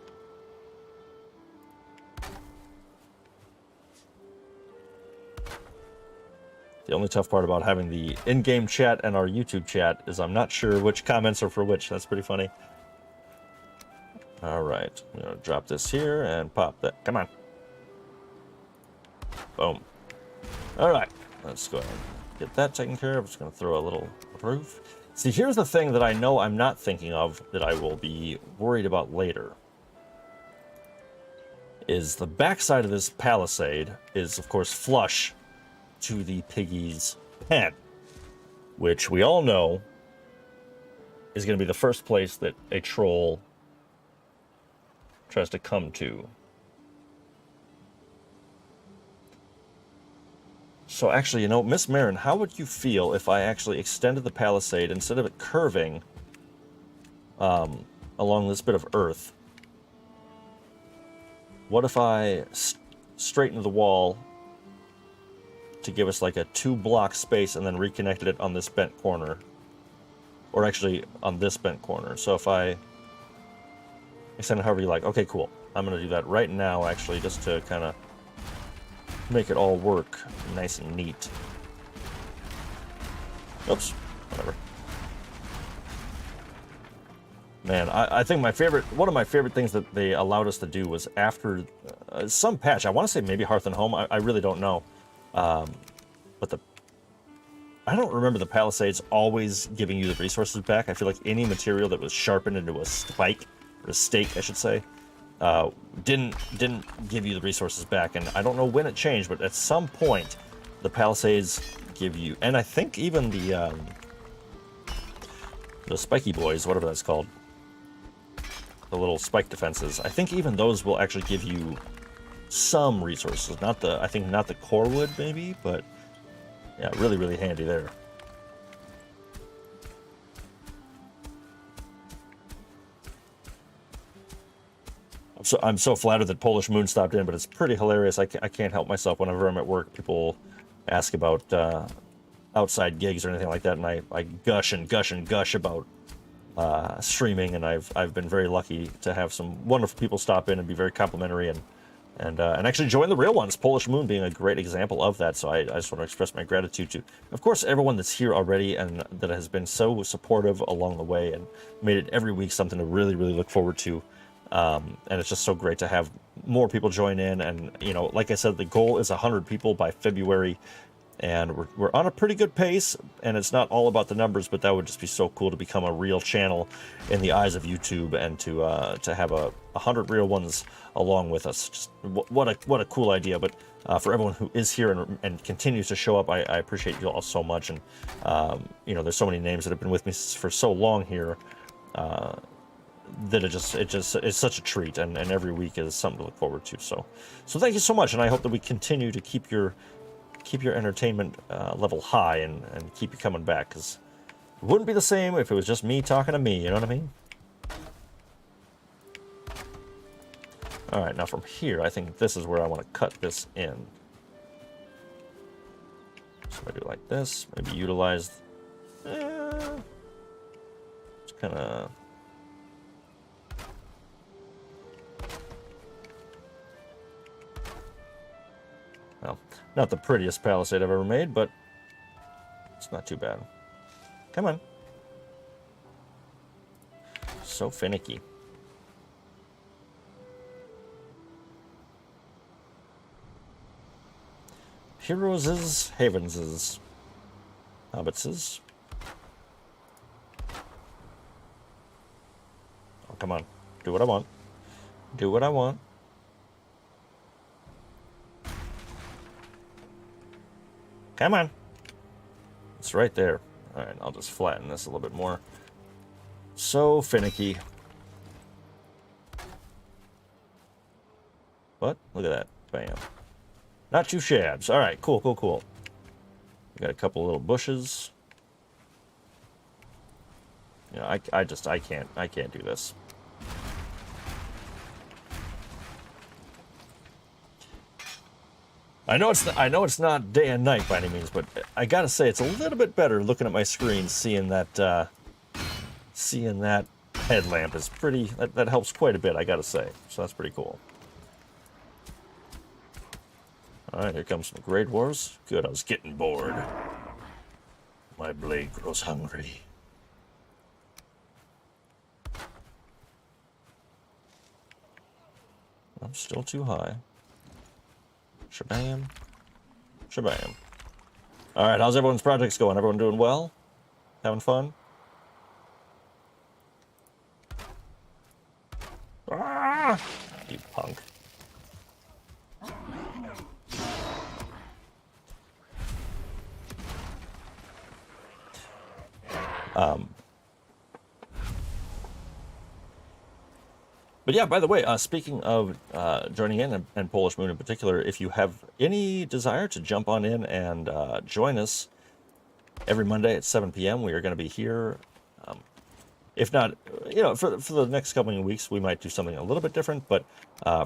The only tough part about having the in-game chat and our YouTube chat is I'm not sure which comments are for which. That's pretty funny. All right, I'm gonna drop this here and pop that. Come on. Boom. All right, let's go ahead and get that taken care of. I'm just gonna throw a little roof. See, here's the thing that I know I'm not thinking of that I will be worried about later. Is the backside of this palisade is, of course, flush to the piggy's pen, which we all know is going to be the first place that a troll tries to come to. So actually, you know, Miss Marin, how would you feel if I actually extended the palisade, instead of it curving, along this bit of earth. What if I straightened the wall to give us like a 2-block space and then reconnected it on this bent corner? Or actually on this bent corner. So if I extend it however you like. Okay, cool. I'm going to do that right now, actually, just to kind of make it all work nice and neat. Oops. Whatever. Man, I think one of my favorite things that they allowed us to do was after some patch. I want to say maybe Hearth and Home. I really don't know. But I don't remember the Palisades always giving you the resources back. I feel like any material that was sharpened into a spike, or a stake, I should say, didn't give you the resources back. And I don't know when it changed, but at some point, the Palisades give you, and I think even the spiky boys, whatever that's called, the little spike defenses, I think even those will actually give you some resources. I think not the core wood maybe, but yeah, really, really handy there. So I'm so flattered that Polish Moon stopped in, but it's pretty hilarious. I can't help myself whenever I'm at work. People ask about outside gigs or anything like that, and I gush and gush and gush about streaming, and I've been very lucky to have some wonderful people stop in and be very complimentary and actually join the real ones. Polish Moon being a great example of that. So I just want to express my gratitude to, of course, everyone that's here already and that has been so supportive along the way and made it every week something to really, really look forward to. And it's just so great to have more people join in. And, you know, like I said, the goal is 100 people by February. And we're on a pretty good pace, and it's not all about the numbers, but that would just be so cool to become a real channel in the eyes of YouTube and to have 100 real ones along with us. Just what a cool idea! But for everyone who is here and continues to show up, I appreciate you all so much. And you know, there's so many names that have been with me for so long here that it's such a treat, and every week is something to look forward to. So thank you so much, and I hope that we continue to keep your entertainment level high and keep you coming back, because it wouldn't be the same if it was just me talking to me, you know what I mean? All right, now from here, I think this is where I want to cut this in. So I do it like this, maybe utilize, just kind of, well, not the prettiest palisade I've ever made, but it's not too bad. Come on. So finicky. Heroes' Havens' Hobbits'. Oh, come on. Do what I want. Do what I want. Come on. It's right there. All right, I'll just flatten this a little bit more. So finicky. What? Look at that. Bam. Not too shabs. All right, cool, cool, cool. We got a couple little bushes. You know, I can't do this. I know it's not day and night by any means, but I gotta say it's a little bit better looking at my screen, seeing that headlamp is pretty. That helps quite a bit, I gotta say. So that's pretty cool. All right, here comes some Great Wars. Good, I was getting bored. My blade grows hungry. I'm still too high. Shabam. Shabam. All right, how's everyone's projects going? Everyone doing well? Having fun? Ah! You punk. But yeah, by the way, speaking of joining in, and Polish Moon in particular, if you have any desire to jump on in and join us every Monday at 7 p.m., we are going to be here If not, you know, for the next couple of weeks, we might do something a little bit different. But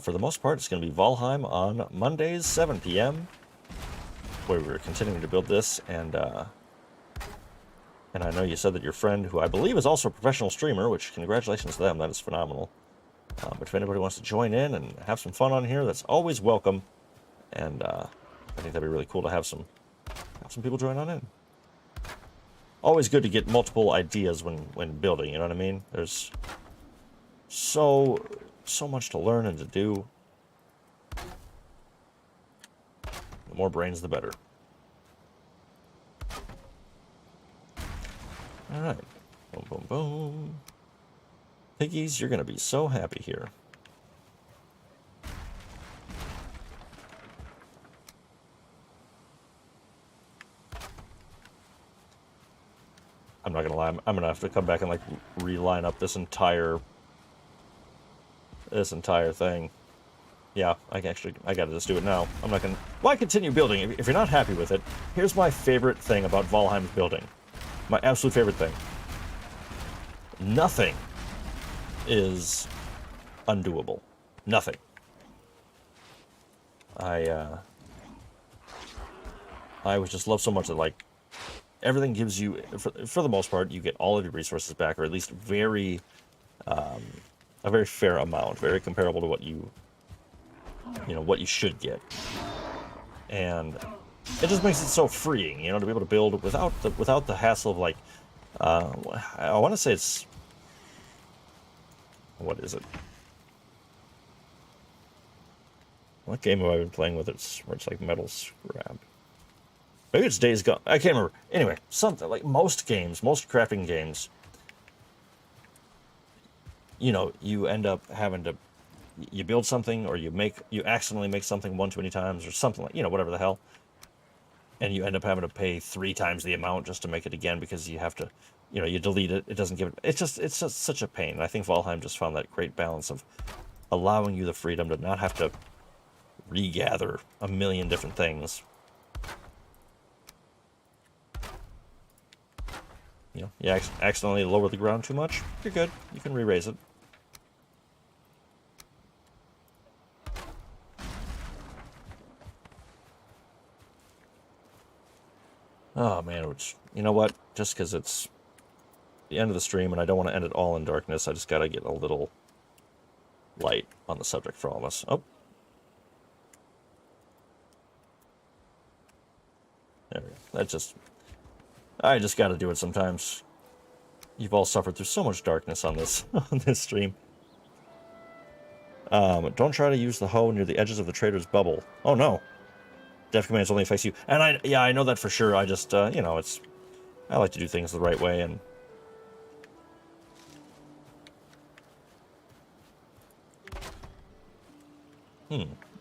for the most part, it's going to be Valheim on Mondays, 7 p.m., where we're continuing to build this. And I know you said that your friend, who I believe is also a professional streamer, which congratulations to them, that is phenomenal. But if anybody wants to join in and have some fun on here, that's always welcome. And I think that'd be really cool to have some people join on in. Always good to get multiple ideas when building, you know what I mean? There's so much to learn and to do. The more brains, the better. All right. Boom, boom, boom. Piggies, you're going to be so happy here. I'm not gonna lie, I'm gonna have to come back and like reline up this entire thing. Yeah, I gotta just do it now. I'm not gonna. Why continue building if you're not happy with it? Here's my favorite thing about Valheim's building. My absolute favorite thing. Nothing is undoable. Nothing. I would just love so much that like. Everything gives you, for the most part, you get all of your resources back, or at least a very fair amount, very comparable to what what you should get. And it just makes it so freeing, to be able to build without the hassle of like, I want to say it's, what is it? What game have I been playing with it where it's like metal scrap? Maybe it's Days Gone. I can't remember. Anyway, something like most crafting games, you end up having to, you build something or you accidentally make something one too many times or something like, whatever the hell. And you end up having to pay 3 times the amount just to make it again because you have to, you delete it. It doesn't give it. It's just such a pain. And I think Valheim just found that great balance of allowing you the freedom to not have to regather a million different things. You accidentally lower the ground too much, you're good. You can re-raise it. Oh man, which, you know what? Just because it's the end of the stream and I don't want to end it all in darkness, I just gotta get a little light on the subject for all of us. Oh. There we go. I just gotta do it sometimes. You've all suffered through so much darkness on this stream. Don't try to use the hoe near the edges of the trader's bubble. Oh no. Def commands only affects you. And I know that for sure. I just, I like to do things the right way and...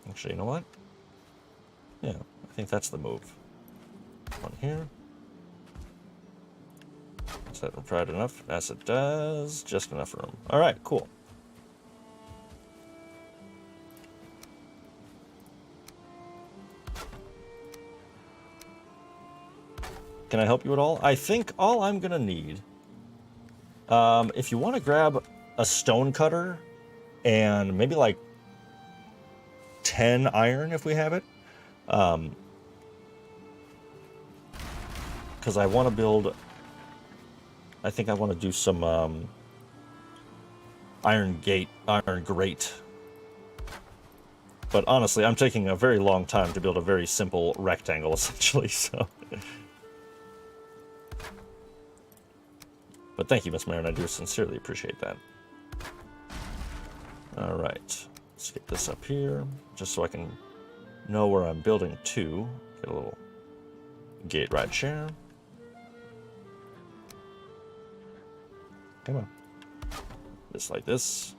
Actually, you know what? Yeah, I think that's the move. One here. Does that provide enough? Yes, it does. Just enough room. All right, cool. Can I help you at all? I think all I'm gonna need, if you want to grab a stone cutter and maybe like 10 iron if we have it, because I want to build. I think I want to do some iron grate. But honestly, I'm taking a very long time to build a very simple rectangle, essentially, so... But thank you, Miss Marin, I do sincerely appreciate that. Alright, let's get this up here, just so I can know where I'm building to. Get a little gate right chair. Come on. Just like this.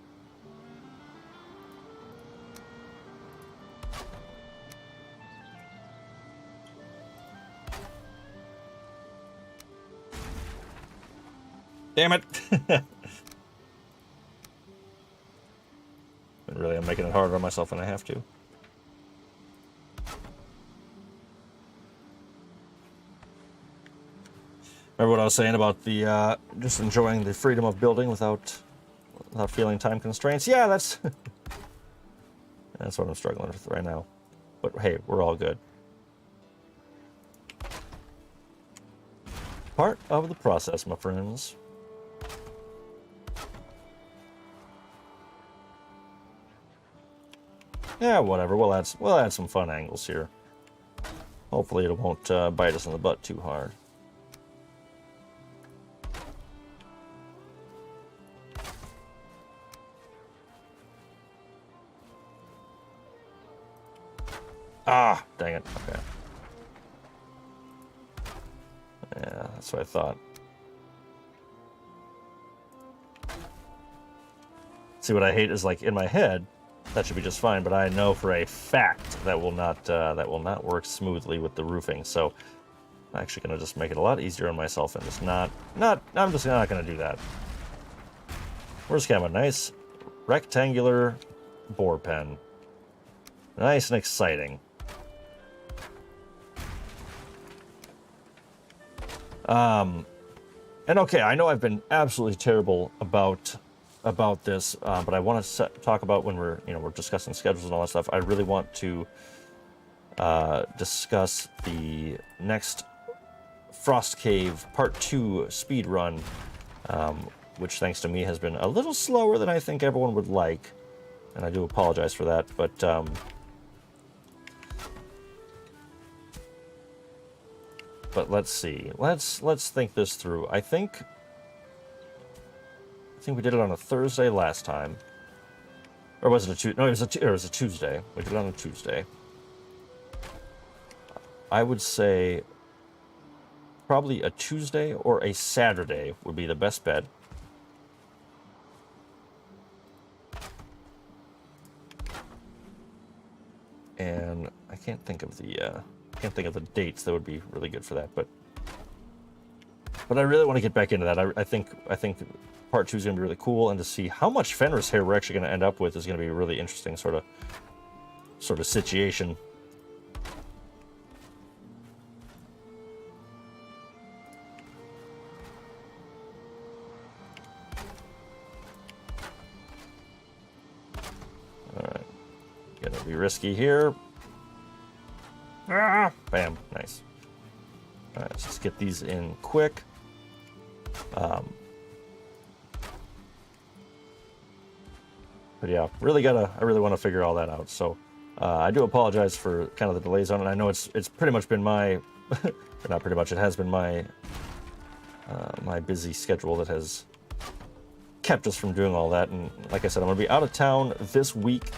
Damn it! Really, I'm making it harder on myself than I have to. Remember what I was saying about the just enjoying the freedom of building without feeling time constraints? Yeah, that's that's what I'm struggling with right now. But hey, we're all good. Part of the process, my friends. Yeah, whatever. We'll add some fun angles here. Hopefully, it won't bite us in the butt too hard. Ah, dang it. Okay. Yeah, that's what I thought. See, what I hate is, like, in my head, that should be just fine, but I know for a fact that will not work smoothly with the roofing. So I'm actually gonna just make it a lot easier on myself and just I'm just not gonna do that. We're just gonna have a nice rectangular bore pen. Nice and exciting. And okay, I know I've been absolutely terrible about this, but I want to talk about when we're discussing schedules and all that stuff. I really want to discuss the next Frost Cave Part 2 speed run, which, thanks to me, has been a little slower than I think everyone would like, and I do apologize for that. But let's see. Let's think this through. I think we did it on a Thursday last time. Or was it a Tuesday? No, it was a Tuesday. We did it on a Tuesday. I would say probably a Tuesday or a Saturday would be the best bet. And I can't think of the dates that would be really good for that, but I really want to get back into that. I think Part 2 is going to be really cool, and to see how much Fenris hair we're actually going to end up with is going to be a really interesting sort of situation. All right, gonna be risky here. Ah, bam, nice. All right, let's just get these in quick. But yeah, I really want to figure all that out. So I do apologize for kind of the delays on it. I know it's pretty much been my, or not pretty much, it has been my my busy schedule that has kept us from doing all that. And like I said, I'm gonna be out of town this week,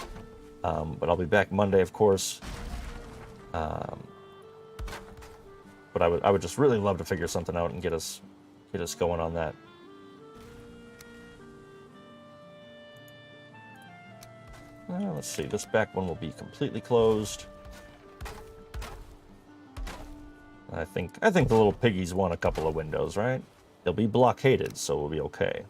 but I'll be back Monday, of course. But I would just really love to figure something out and get us going on that. Let's see. This back one will be completely closed. I think the little piggies want a couple of windows, right? They'll be blockaded, so we'll be okay.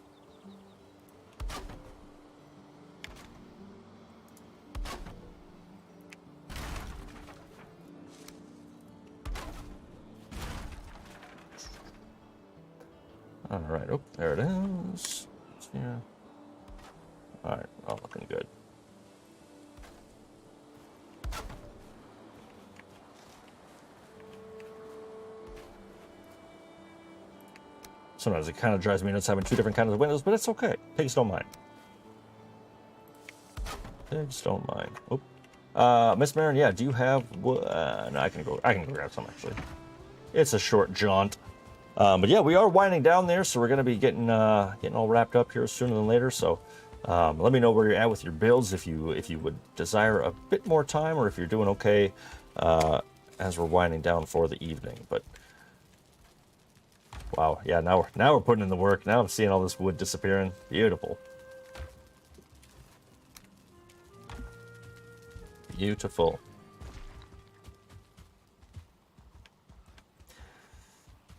All right. Oh, there it is. Yeah. All right. All looking good. Sometimes it kind of drives me nuts having two different kinds of windows, but it's okay. Pigs don't mind. Pigs don't mind. Oh, Miss Marin, yeah. Do you have? No, I can go grab some actually. It's a short jaunt. But yeah, we are winding down there, so we're gonna be getting all wrapped up here sooner than later. So let me know where you're at with your builds, if you would desire a bit more time, or if you're doing okay as we're winding down for the evening. But wow, yeah, now we're putting in the work. Now I'm seeing all this wood disappearing. Beautiful. Beautiful.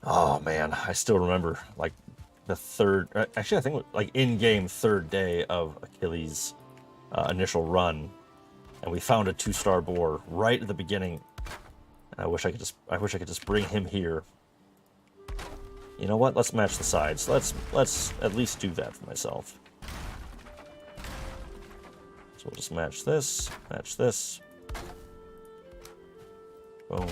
Oh man, I still remember like the third, actually I think like in-game third day of Achilles' initial run, and we found a 2-star boar right at the beginning. And I wish I could just bring him here. You know what? Let's match the sides. Let's at least do that for myself. So we'll just match this, match this. Boom.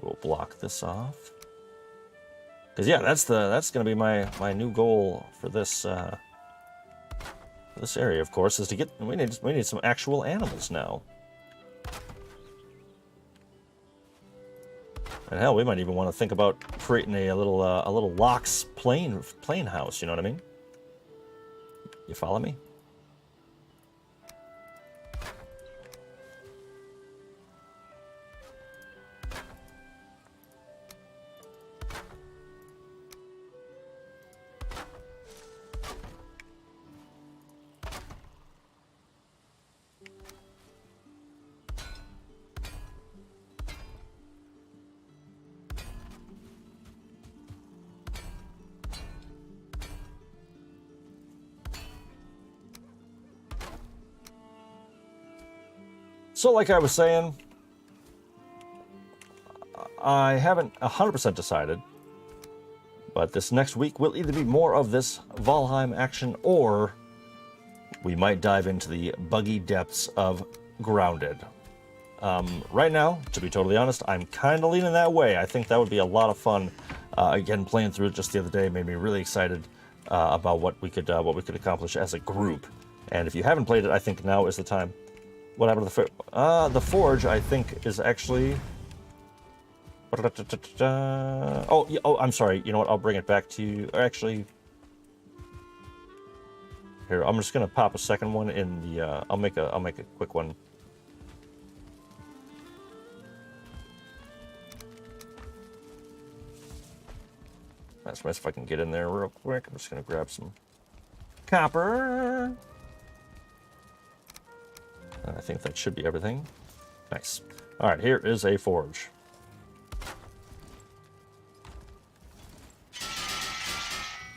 We'll block this off. Because yeah, that's going to be my new goal for this this area, of course, is to get we need some actual animals now. And hell, we might even want to think about creating a little Locks plane house. You know what I mean? You follow me? So like I was saying, I haven't 100% decided, but this next week will either be more of this Valheim action, or we might dive into the buggy depths of Grounded. Right now, to be totally honest, I'm kind of leaning that way. I think that would be a lot of fun. Again, playing through it just the other day made me really excited about what we could accomplish as a group. And if you haven't played it, I think now is the time. What happened to the Forge? I think is actually. Oh, I'm sorry. You know what? I'll bring it back to you. Actually, here I'm just gonna pop a second one in the. I'll make a quick one. That's nice if I can get in there real quick. I'm just gonna grab some copper. I think that should be everything. Nice. All right, here is a forge.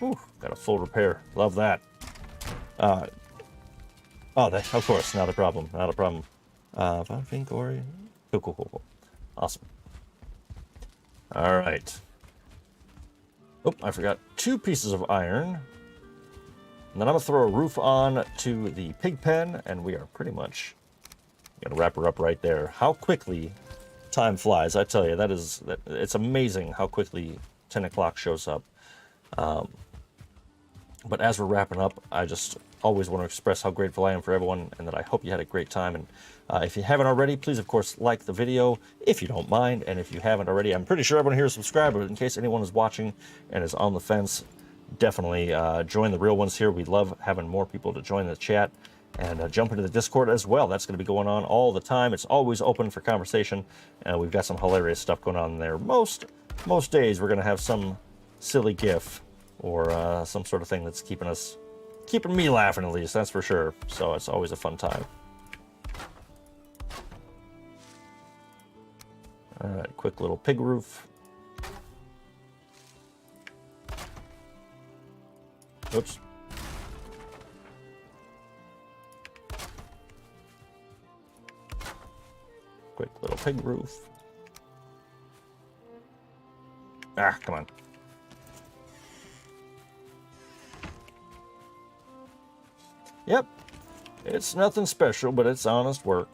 Ooh, got a full repair. Love that. Oh, of course, not a problem. Not a problem. Viking Gory. Cool. Awesome. All right. Oh, I forgot 2 pieces of iron. And then I'm going to throw a roof on to the pig pen, and we are pretty much going to wrap her up right there. How quickly time flies, I tell you. It's amazing how quickly 10 o'clock shows up. But as we're wrapping up, I just always want to express how grateful I am for everyone, and that I hope you had a great time. And if you haven't already, please, of course, like the video, if you don't mind. And if you haven't already, I'm pretty sure everyone here is subscribed, but in case anyone is watching and is on the fence, definitely join the real ones here. We love having more people to join the chat, and jump into the Discord as well. That's going to be going on all the time. It's always open for conversation, and we've got some hilarious stuff going on there. Most days we're going to have some silly gif or some sort of thing that's keeping me laughing, at least, that's for sure. So it's always a fun time. All right, quick little pig roof. Oops. Quick little pig roof. Ah, come on. Yep. It's nothing special, but it's honest work.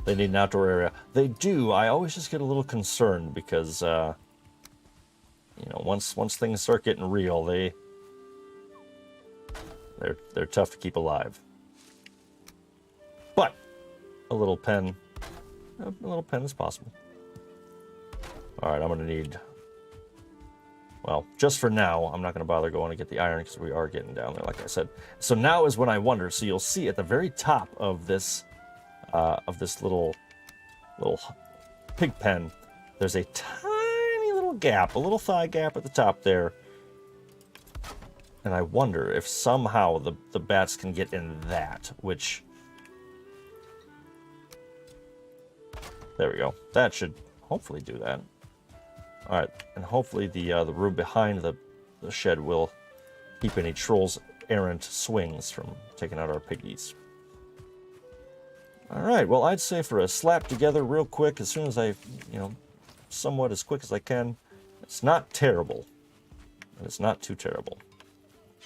They need an outdoor area. They do. I always just get a little concerned because, you know, once things start getting real, they're tough to keep alive. But a little pen is possible. All right, I'm gonna need. Well, just for now, I'm not gonna bother going to get the iron because we are getting down there, like I said. So now is when I wonder. So you'll see at the very top of this little pig pen, there's a tiny little gap, a little thigh gap at the top there. And I wonder if somehow the bats can get in that, which... There we go. That should hopefully do that. All right, and hopefully the room behind the shed will keep any trolls errant swings from taking out our piggies. All right, well, I'd say for a slap together real quick, as soon as I, somewhat as quick as I can, it's not terrible. And it's not too terrible,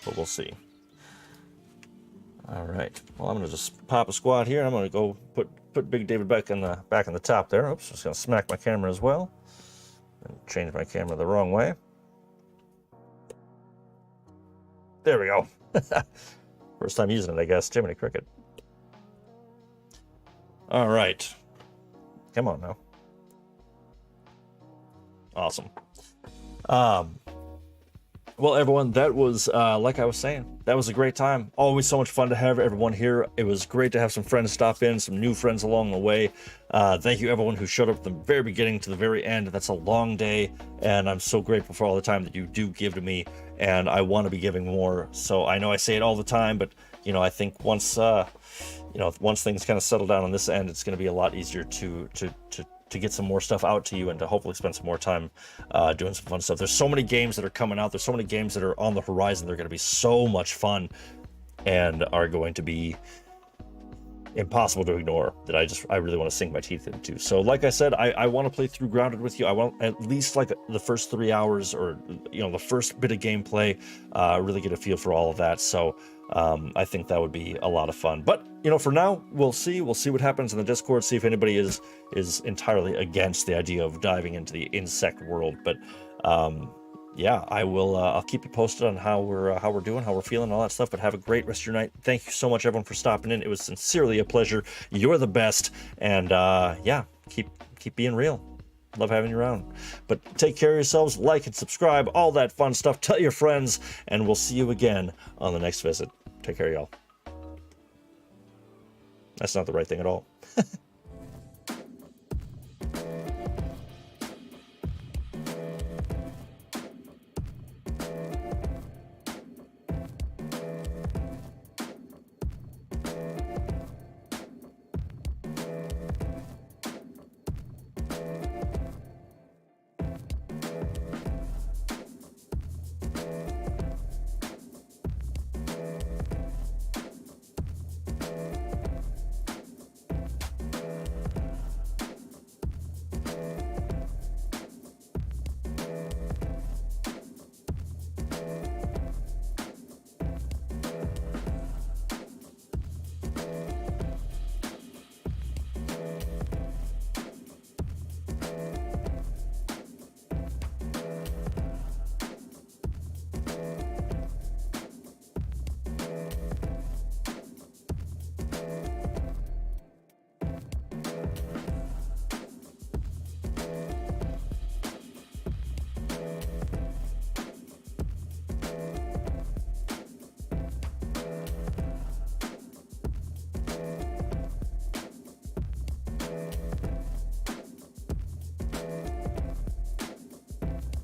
but we'll see. All right, well, I'm gonna just pop a squad here. I'm gonna go put Big David back in the top there. Oops, just gonna smack my camera as well. And change my camera the wrong way. There we go. First time using it, I guess. Jiminy Cricket. All right. Come on now. Awesome. Well, everyone, that was, like I was saying, that was a great time. Always so much fun to have everyone here. It was great to have some friends stop in, some new friends along the way. Thank you, everyone who showed up from the very beginning to the very end. That's a long day, and I'm so grateful for all the time that you do give to me, and I want to be giving more. So I know I say it all the time, but, I think once things kind of settle down on this end, it's going to be a lot easier to get some more stuff out to you and to hopefully spend some more time doing some fun stuff. There's so many games that are coming out. There's so many games that are on the horizon. They're going to be so much fun and are going to be impossible to ignore that I really want to sink my teeth into. So like I said, I want to play through Grounded with you. I want at least like the first 3 hours or, the first bit of gameplay, really get a feel for all of that. So I think that would be a lot of fun. But, for now, we'll see what happens in the Discord, see if anybody is entirely against the idea of diving into the insect world. But yeah, I'll keep you posted on how we're doing, how we're feeling, all that stuff. But have a great rest of your night. Thank you so much, everyone, for stopping in. It was sincerely a pleasure. You're the best. And yeah, keep being real. Love having you around. But take care of yourselves, like and subscribe, all that fun stuff. Tell your friends, and we'll see you again on the next visit. Take care, y'all. That's not the right thing at all.